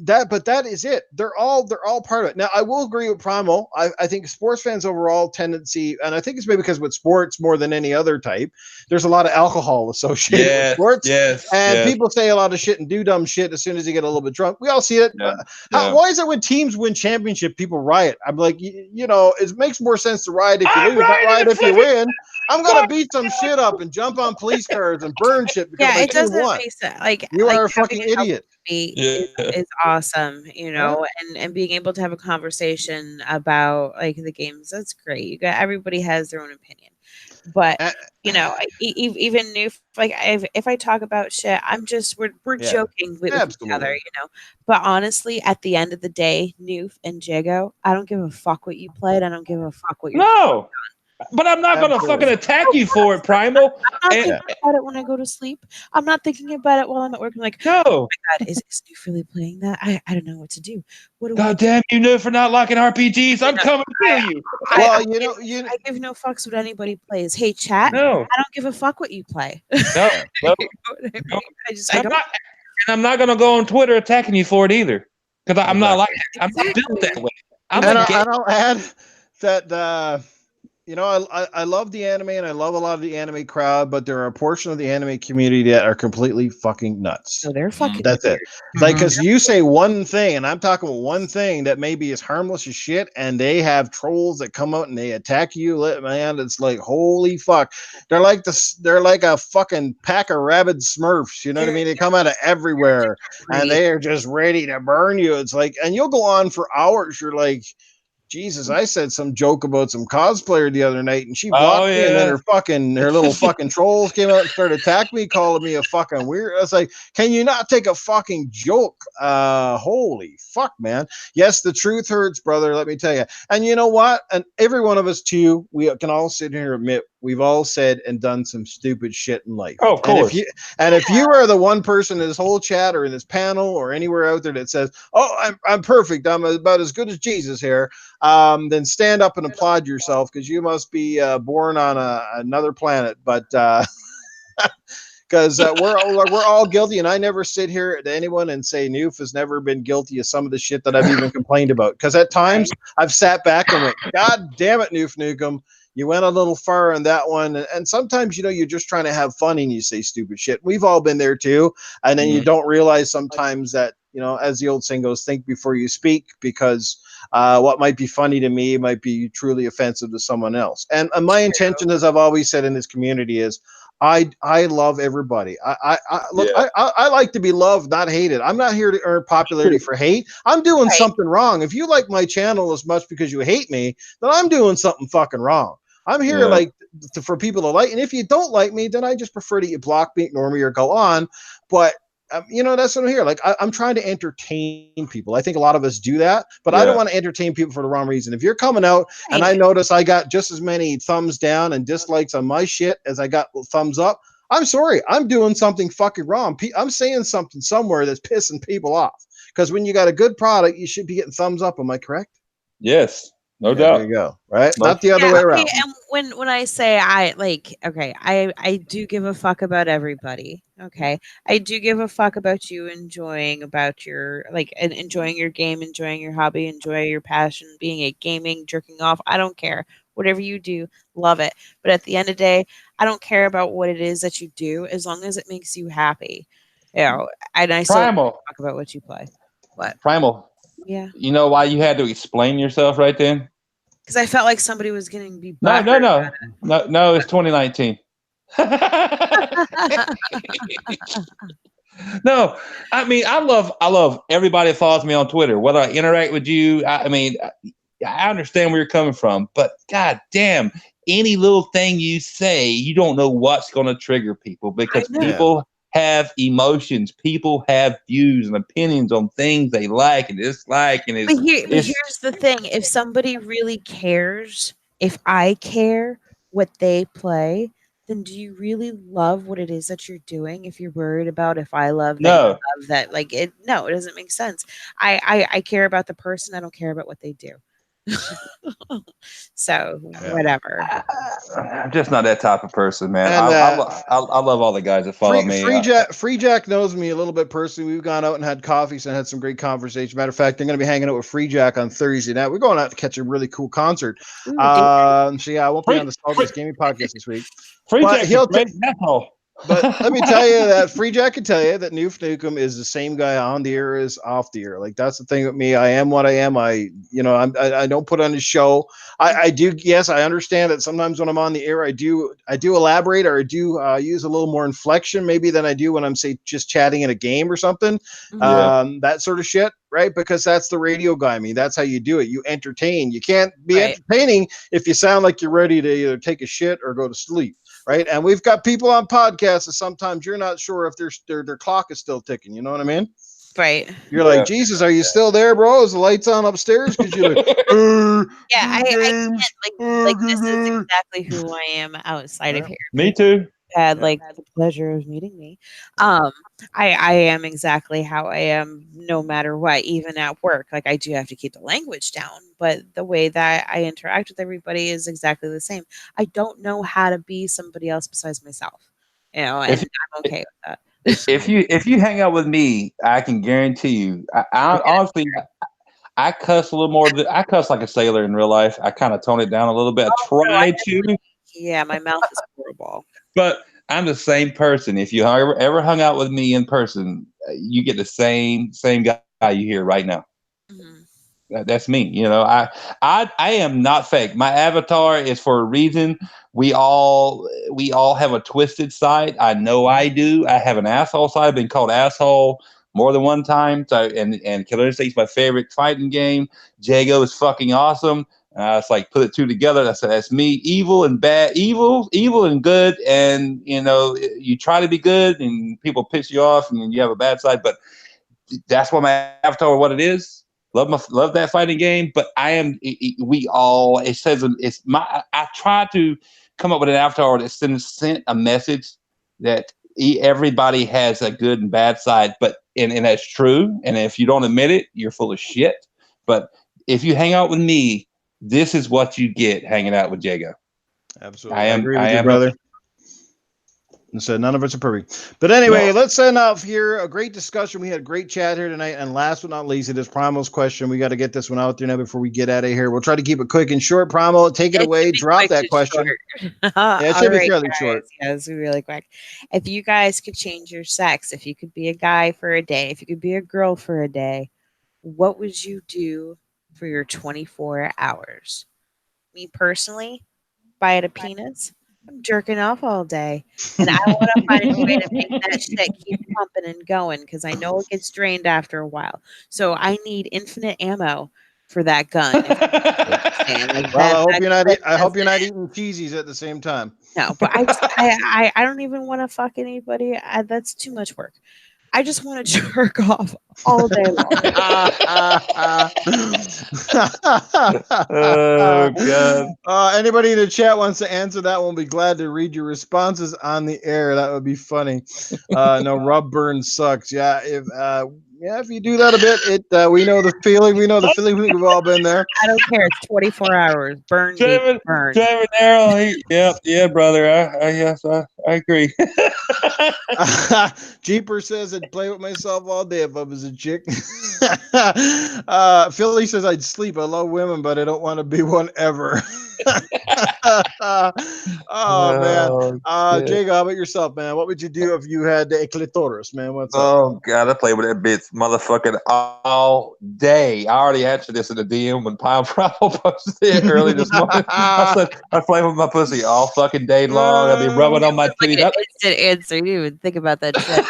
Speaker 1: that is it. They're all part of it. Now, I will agree with Primal. I think sports fans overall tendency, and I think it's maybe because with sports more than any other type, there's a lot of alcohol associated with
Speaker 3: Yes,
Speaker 1: sports,
Speaker 3: yes,
Speaker 1: and
Speaker 3: yes.
Speaker 1: people say a lot of shit and do dumb shit as soon as they get a little bit drunk. We all see it.
Speaker 3: Yeah, yeah.
Speaker 1: Why is it when teams win championship, people riot? I'm like, it makes more sense to riot if you
Speaker 3: I'm
Speaker 1: lose, not
Speaker 3: riding
Speaker 1: riot
Speaker 3: the
Speaker 1: if you
Speaker 3: flipping
Speaker 1: win. I'm gonna beat some shit up and jump on police cars and burn shit because
Speaker 2: Yeah,
Speaker 1: my
Speaker 2: it
Speaker 1: team
Speaker 2: doesn't
Speaker 1: won.
Speaker 2: make sense. Like
Speaker 1: You
Speaker 2: like
Speaker 1: are a
Speaker 2: having
Speaker 1: fucking
Speaker 2: a healthy
Speaker 1: idiot.
Speaker 2: debate
Speaker 3: Yeah.
Speaker 2: is awesome,
Speaker 1: Huh?
Speaker 2: and being able to have a conversation about like the games, that's great. You got everybody has their own opinion. But
Speaker 1: Uh,
Speaker 2: even new like if I talk about shit, we're
Speaker 1: yeah,
Speaker 2: joking with each other,
Speaker 1: absolutely.
Speaker 2: But honestly, at the end of the day, Noof and Jago, I don't give a fuck what you played. I don't give a fuck what you're doing.
Speaker 3: No, but I'm not gonna fucking
Speaker 1: Absolutely.
Speaker 3: attack you for it, Primal.
Speaker 2: I'm not
Speaker 3: And
Speaker 1: Yeah.
Speaker 2: thinking about it when I go to sleep. I'm not thinking about it while I'm at work. I'm like,
Speaker 3: no,
Speaker 2: God, is Noof really playing that? I don't know what to do. What do I
Speaker 3: god
Speaker 2: do?
Speaker 3: damn you know for not liking RPGs. I'm coming to kill you.
Speaker 1: Well,
Speaker 2: I give no fucks what anybody plays. Hey, chat,
Speaker 3: No,
Speaker 2: I don't give a fuck what you play.
Speaker 3: no,
Speaker 1: yeah.
Speaker 3: no,
Speaker 2: You know what I
Speaker 3: no.
Speaker 2: mean? I
Speaker 3: And
Speaker 2: don't.
Speaker 3: I'm not gonna go on Twitter attacking you for it either, because I'm not like
Speaker 1: Exactly.
Speaker 3: that. I'm not built that
Speaker 2: Exactly.
Speaker 3: way. I'm a
Speaker 1: And,
Speaker 3: gay.
Speaker 1: I'll add that I love the anime and I love a lot of the anime crowd, but there are a portion of the anime community that are completely fucking nuts.
Speaker 2: No, they're
Speaker 3: Mhm.
Speaker 2: fucking
Speaker 1: That's it.
Speaker 2: weird.
Speaker 1: Like,
Speaker 3: Mhm.
Speaker 1: because you say one thing, and I'm talking about one thing that maybe is harmless as shit, and they have trolls that come out and they attack you. Man, it's like holy fuck. They're like this. They're like a fucking pack of rabid Smurfs. You know what I
Speaker 2: They're
Speaker 1: mean? They come out of everywhere, and
Speaker 2: crazy.
Speaker 1: they are just ready to burn you. It's like, and you'll go on for hours. You're like, Jesus, I said some joke about some cosplayer the other night, and she
Speaker 3: Oh
Speaker 1: blocked me, and then
Speaker 3: yeah.
Speaker 1: her little fucking trolls came out and started attacking me, calling me a fucking weird. I was like, can you not take a fucking joke? Holy fuck, man. Yes, the truth hurts, brother. Let me tell you. And you know what? And every one of us too, we can all sit here and admit we've all said and done some stupid shit in life.
Speaker 3: Oh, of
Speaker 1: And if
Speaker 3: course.
Speaker 1: you if you are the one person in this whole chat or in this panel or anywhere out there that says, "Oh, I'm perfect. I'm about as good as Jesus here," then stand up and applaud yourself because you must be born on another planet. But because we're all guilty, and I never sit here to anyone and say Noof has never been guilty of some of the shit that I've even complained about. Because at times I've sat back and went, "God damn it, Noof Nukem." You went a little far on that one. And sometimes, you're just trying to have fun and you say stupid shit. We've all been there too. And then you
Speaker 3: Mhm.
Speaker 1: don't realize sometimes that, as the old saying goes, think before you speak, because what might be funny to me might be truly offensive to someone else. And my intention, as I've always said in this community, is I love everybody. Look.
Speaker 3: Yeah.
Speaker 1: I like to be loved, not hated. I'm not here to earn popularity for hate. I'm doing
Speaker 2: Right.
Speaker 1: something wrong. If you like my channel as much because you hate me, then I'm doing something fucking wrong. I'm here
Speaker 3: Yeah.
Speaker 1: like for people to like, and if you don't like me, then I just prefer that you block me, ignore me, or go on. But that's what I'm here. Like I'm trying to entertain people. I think a lot of us do that, but I don't
Speaker 3: Yeah.
Speaker 1: want to entertain people for the wrong reason. If you're coming out and
Speaker 2: Right.
Speaker 1: I notice I got just as many thumbs down and dislikes on my shit as I got thumbs up, I'm sorry. I'm doing something fucking wrong. I'm saying something somewhere that's pissing people off. Because when you got a good product, you should be getting thumbs up. Am I correct?
Speaker 3: Yes. No
Speaker 1: Yeah, there
Speaker 3: doubt.
Speaker 1: you go. Right?
Speaker 3: No.
Speaker 1: Not the other
Speaker 2: Yeah,
Speaker 1: way
Speaker 2: okay,
Speaker 1: around.
Speaker 2: and when I say I like, okay, I do give a fuck about everybody. Okay, I do give a fuck about you enjoying about your like and enjoying your game, enjoying your hobby, enjoy your passion, being a gaming, jerking off. I don't care. Whatever you do, love it. But at the end of the day, I don't care about what it is that you do as long as it makes you happy. You know, and I still
Speaker 3: Primal.
Speaker 2: talk about what you play. What?
Speaker 3: Primal.
Speaker 2: Yeah,
Speaker 3: You know why you had to explain yourself right then?
Speaker 2: because I felt like somebody was going to be
Speaker 3: No,
Speaker 2: butthurt.
Speaker 3: no, no, no, no. It's 2019. No, I mean, I love everybody that follows me on Twitter. Whether I interact with you, I mean, I understand where you're coming from, but god damn, any little thing you say, you don't know what's going to trigger people
Speaker 2: I
Speaker 3: because
Speaker 2: know.
Speaker 1: Yeah.
Speaker 3: people have emotions, people have views and opinions on things they like and dislike, and
Speaker 2: But
Speaker 3: it's
Speaker 2: here's the thing, if somebody really cares, if I care what they play, then do you really love what it is that you're doing if you're worried about if I love that you
Speaker 3: no,
Speaker 2: love that? Like, it doesn't make sense. I care about the person, I don't care about what they do. So
Speaker 1: Yeah.
Speaker 2: whatever.
Speaker 3: I'm just not that type of person, man.
Speaker 1: And
Speaker 3: I love all the guys that follow me.
Speaker 1: Free Jack knows me a little bit personally. We've gone out and had coffees and had some great conversation. Matter of fact, I'm going to be hanging out with Free Jack on Thursday night. We're going out to catch a really cool concert.
Speaker 2: Ooh,
Speaker 1: So yeah, I won't be on the
Speaker 3: Free-
Speaker 1: Salties Gaming Podcast this week.
Speaker 3: Free
Speaker 1: But
Speaker 3: Jack's
Speaker 1: he'll
Speaker 3: a great asshole.
Speaker 1: But let me tell you that Free Jack can tell you that Noof Nukem is the same guy on the air as off the air. Like that's the thing with me. I am what I am. I don't put on a show. I do. Yes, I understand that sometimes when I'm on the air, I do elaborate or I do use a little more inflection maybe than I do when I'm say just chatting in a game or something.
Speaker 3: Yeah.
Speaker 1: That sort of shit, right? Because that's the radio guy. I mean, that's how you do it. You entertain. You can't be
Speaker 2: Right.
Speaker 1: entertaining if you sound like you're ready to either take a shit or go to sleep. Right. And we've got people on podcasts that sometimes you're not sure if their clock is still ticking. You know what I mean?
Speaker 2: Right.
Speaker 1: You're like, Jesus, are you still there, bro? Is the lights on upstairs? Because you're like,
Speaker 2: Yeah, I can't like this is exactly who I am outside of here.
Speaker 3: Me too.
Speaker 2: Had like the pleasure of meeting me. I am exactly how I am no matter what, even at work. Like I do have to keep the language down, but the way that I interact with everybody is exactly the same. I don't know how to be somebody else besides myself. And I'm okay with that.
Speaker 3: If you hang out with me, I can guarantee you. I honestly, I cuss a little more. I cuss like a sailor in real life. I kind of tone it down a little bit. I try to.
Speaker 2: Yeah, my mouth is horrible.
Speaker 3: But I'm the same person. If you ever hung out with me in person, you get the same guy you hear right now. That's me. I am not fake. My avatar is for a reason. We all have a twisted side. I know I do. I have an asshole side. I've been called asshole more than one time. So and Killer Instinct's my favorite fighting game. Jago is fucking awesome. It's like put it two together. I said that's me. Evil and bad. Evil and good. And you try to be good, and people piss you off, and you have a bad side. But that's what my avatar. What it is. Love that fighting game. But I am. We all. It says it's my. I try to come up with an avatar that sent a message that everybody has a good and bad side. But and that's true. And if you don't admit it, you're full of shit. But if you hang out with me, this is what you get hanging out with Jago.
Speaker 1: Absolutely. I agree with you, brother. And so none of us are perfect. But anyway,
Speaker 3: No.
Speaker 1: let's send off here a great discussion. We had a great chat here tonight. And last but not least, it is Primal's question. We got to get this one out there now before we get out of here. We'll try to keep it quick and short. Primal, take it away. Drop that question. Yeah, it should be fairly short.
Speaker 2: Yeah, it's really quick. If you guys could change your sex, if you could be a guy for a day, if you could be a girl for a day, what would you do for your 24 hours? Me personally, bite a penis. I'm jerking off all day. And I want to find a way to make that shit keep pumping and going because I know it gets drained after a while. So I need infinite ammo for that gun.
Speaker 1: Well, I hope you're not eating cheesies at the same time.
Speaker 2: No, but I don't even want to fuck anybody. That's too much work. I just want to jerk off all day long.
Speaker 3: Oh God!
Speaker 1: Anybody in the chat wants to answer that one? Be glad to read your responses on the air. That would be funny. No, rub burn sucks. Yeah, if you do that a bit, we know the feeling. We know the feeling. We've all been there.
Speaker 2: I don't care. It's 24 hours. Burn, baby, burn.
Speaker 3: Trevor Darrell, yeah, brother. I agree.
Speaker 1: Jeeper says I'd play with myself all day if I was a chick. Philly says I'd sleep. I love women, but I don't want to be one ever. Oh man. Jago, how about yourself, man? What would you do if you had a clitoris, man? What's up?
Speaker 3: Oh God, I play with that bitch, motherfucking all day. I already answered this in the DM when Primal posted it early this morning. I said I play with my pussy all fucking day long. I'd be rubbing on my titties.
Speaker 2: Like an instant answer. You didn't even think about that shit.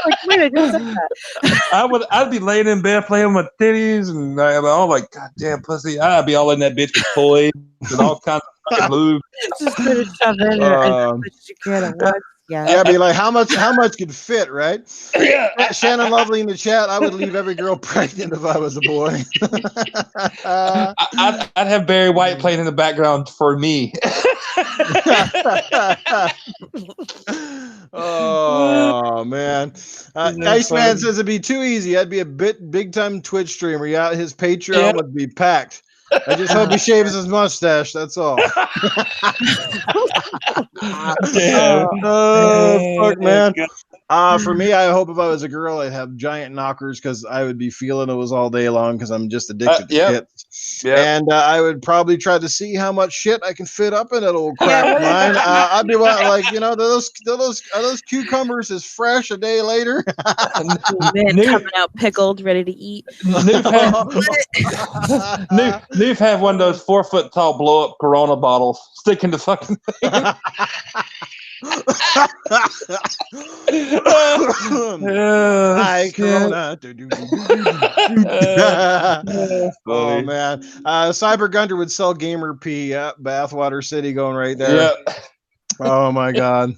Speaker 2: Like, wait, I just said that.
Speaker 3: I'd be laying in bed playing with my titties, and I'd be all like, God damn pussy. I'd be all in that bitch with toys and all kinds of fucking lube.
Speaker 2: Just put it shoved in there and you get it once.
Speaker 1: Yeah, be like, how much could fit, right? Yeah. Shannon Lovely in the chat. I would leave every girl pregnant if I was a boy.
Speaker 3: I'd have Barry White playing in the background for me.
Speaker 1: Oh Oh man, Iceman says it'd be too easy. I'd be a big time Twitch streamer. Yeah, his Patreon would be packed. I just hope he shaves his mustache. That's all. Fuck, man. For me, I hope if I was a girl, I'd have giant knockers because I would be feeling those all day long because I'm just addicted to shit. And I would probably try to see how much shit I can fit up in that old crap of mine. I'd be like, those cucumbers is fresh a day later.
Speaker 2: Coming out pickled, ready to eat.
Speaker 3: Noof have one of those 4 foot tall blow up Corona bottles sticking to fucking thing.
Speaker 1: Hi, Corona. Oh man, Cyber Gunter would sell gamer pee. Bathwater City going right there. Oh my god.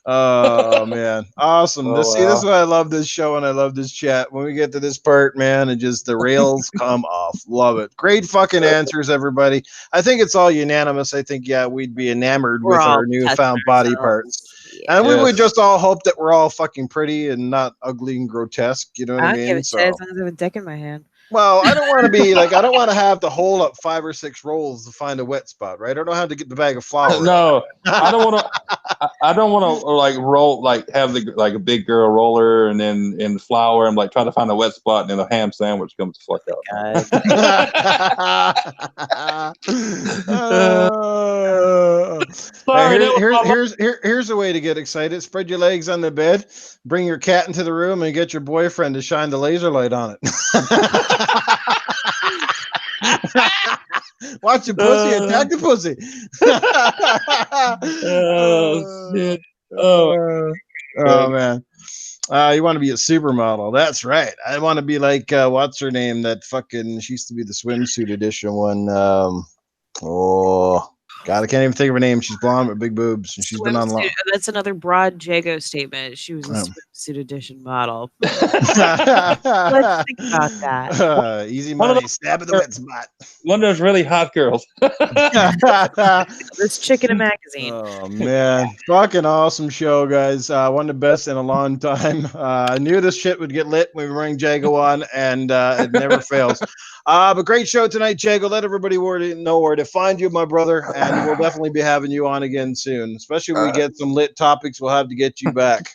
Speaker 1: Oh man, awesome. This is why I love this show and I love this chat. When we get to this part, man, and just the rails come off. Love it. Great fucking answers, everybody. I think it's all unanimous. I think we'd be enamored with our newfound body parts. And we would just all hope that we're all fucking pretty and not ugly and grotesque. You know what I mean?
Speaker 2: Give it as long as I have a dick in my hand.
Speaker 1: Well, I don't want to be like, I don't want to have to hold up 5 or 6 rolls to find a wet spot, right? I don't have to get the bag of flour.
Speaker 3: No, I don't want to. I don't want to like roll, like have a big girl roller and then in the flour and like try to find a wet spot and then a ham sandwich comes the fuck
Speaker 1: out. Here's a way to get excited. Spread your legs on the bed, bring your cat into the room, and get your boyfriend to shine the laser light on it. Watch the pussy attack the pussy.
Speaker 3: Shit.
Speaker 1: Oh man. You want to be a supermodel. That's right. I want to be like what's her name? That fucking she used to be the swimsuit edition one. God, I can't even think of her name. She's blonde with big boobs, and she's been on long.
Speaker 2: That's another broad Jago statement. She was a swimsuit edition model. Let's think about that.
Speaker 1: Easy money, stab at the wet spot.
Speaker 3: One of those really hot girls.
Speaker 2: This chick in a magazine.
Speaker 1: Oh man, fucking awesome show, guys. One of the best in a long time. I knew this shit would get lit when we bring Jago on, and it never fails. But great show tonight, Jago. Let everybody know where to find you, my brother, and we'll definitely be having you on again soon. Especially when we get some lit topics, we'll have to get you back.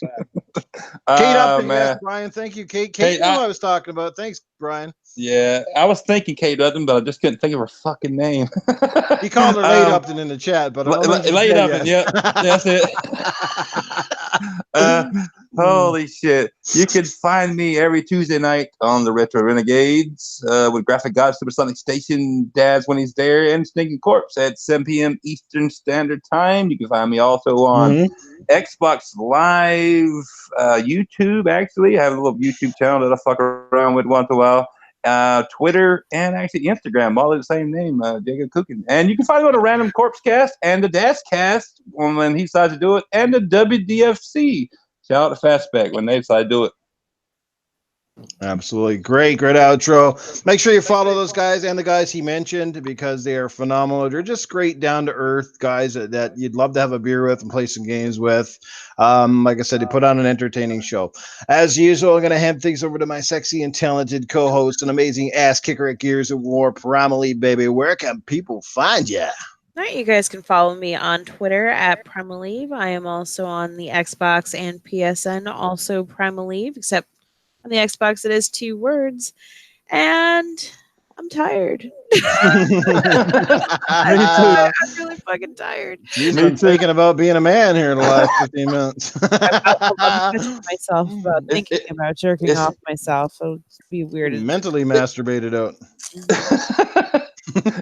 Speaker 1: Kate Upton, yes, Brian. Thank you, Kate. Kate knew I was talking about. Thanks, Brian.
Speaker 3: Yeah, I was thinking Kate Upton, but I just couldn't think of her fucking name.
Speaker 1: He called her Late Upton in the chat, but
Speaker 3: Late Upton, yeah, that's it. Holy shit. You can find me every Tuesday night on the Retro Renegades with Graphic God, Supersonic Station, Dad's when he's there, and Stinking Corpse at 7 p.m. Eastern Standard Time. You can find me also on Xbox Live, YouTube, actually. I have a little YouTube channel that I fuck around with once in a while. Twitter, and actually Instagram, all of the same name, Jago Kuken. And you can find me on the Random Corpse Cast and the Dash Cast when he decides to do it, and the WDFC. Shout out to Fastback when they decide to do it.
Speaker 1: Absolutely. Great outro. Make sure you follow those guys and the guys he mentioned because they are phenomenal. They're just great, down-to-earth guys that you'd love to have a beer with and play some games with. Like I said, they put on an entertaining show. As usual, I'm going to hand things over to my sexy and talented co-host, an amazing ass kicker at Gears of War, Primal Eve, baby. Where can people find you?
Speaker 2: All right, you guys can follow me on Twitter at Primal Eve. I am also on the Xbox and PSN, also Primal Eve, except on the Xbox it is 2 words. And I'm tired. I'm really fucking tired.
Speaker 1: You've been thinking about being a man here in the last 15 minutes.
Speaker 2: I'm myself about thinking about jerking off myself. So it'd be weird.
Speaker 1: Mentally masturbated out.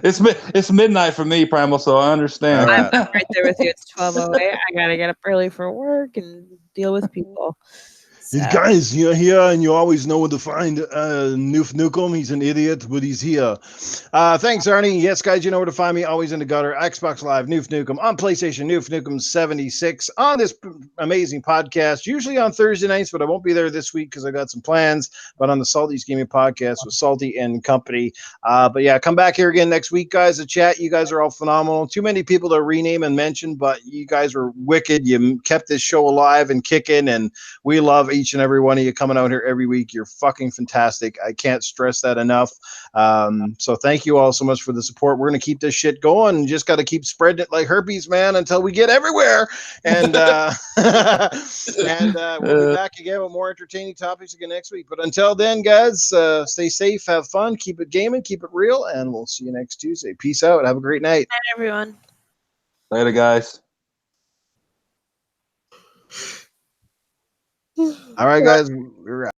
Speaker 3: It's midnight for me, Primal, so I understand.
Speaker 2: I'm right there with you. It's 12:08. I gotta get up early for work and deal with people.
Speaker 1: Guys, you're here and you always know where to find Noof Nukem. He's an idiot, but he's here. Thanks, Arnie. Yes, guys, you know where to find me. Always in the gutter. Xbox Live, Noof Nukem. On PlayStation, Noof Nukem 76. On this amazing podcast, usually on Thursday nights, but I won't be there this week because I got some plans. But on the Salty's Gaming Podcast with Salty and company. But yeah, come back here again next week, guys, to chat. You guys are all phenomenal. Too many people to rename and mention, but you guys were wicked. You kept this show alive and kicking, and we love each and every one of you coming out here every week. You're fucking fantastic. I can't stress that enough. So thank you all so much for the support. We're going to keep this shit going and just got to keep spreading it like herpes, man, until we get everywhere. And we'll be back again with more entertaining topics again next week. But until then, guys, stay safe, have fun, keep it gaming, keep it real, and we'll see you next Tuesday. Peace out. Have a great night.
Speaker 2: Night, everyone.
Speaker 3: Later, guys.
Speaker 1: All right, guys. We're out.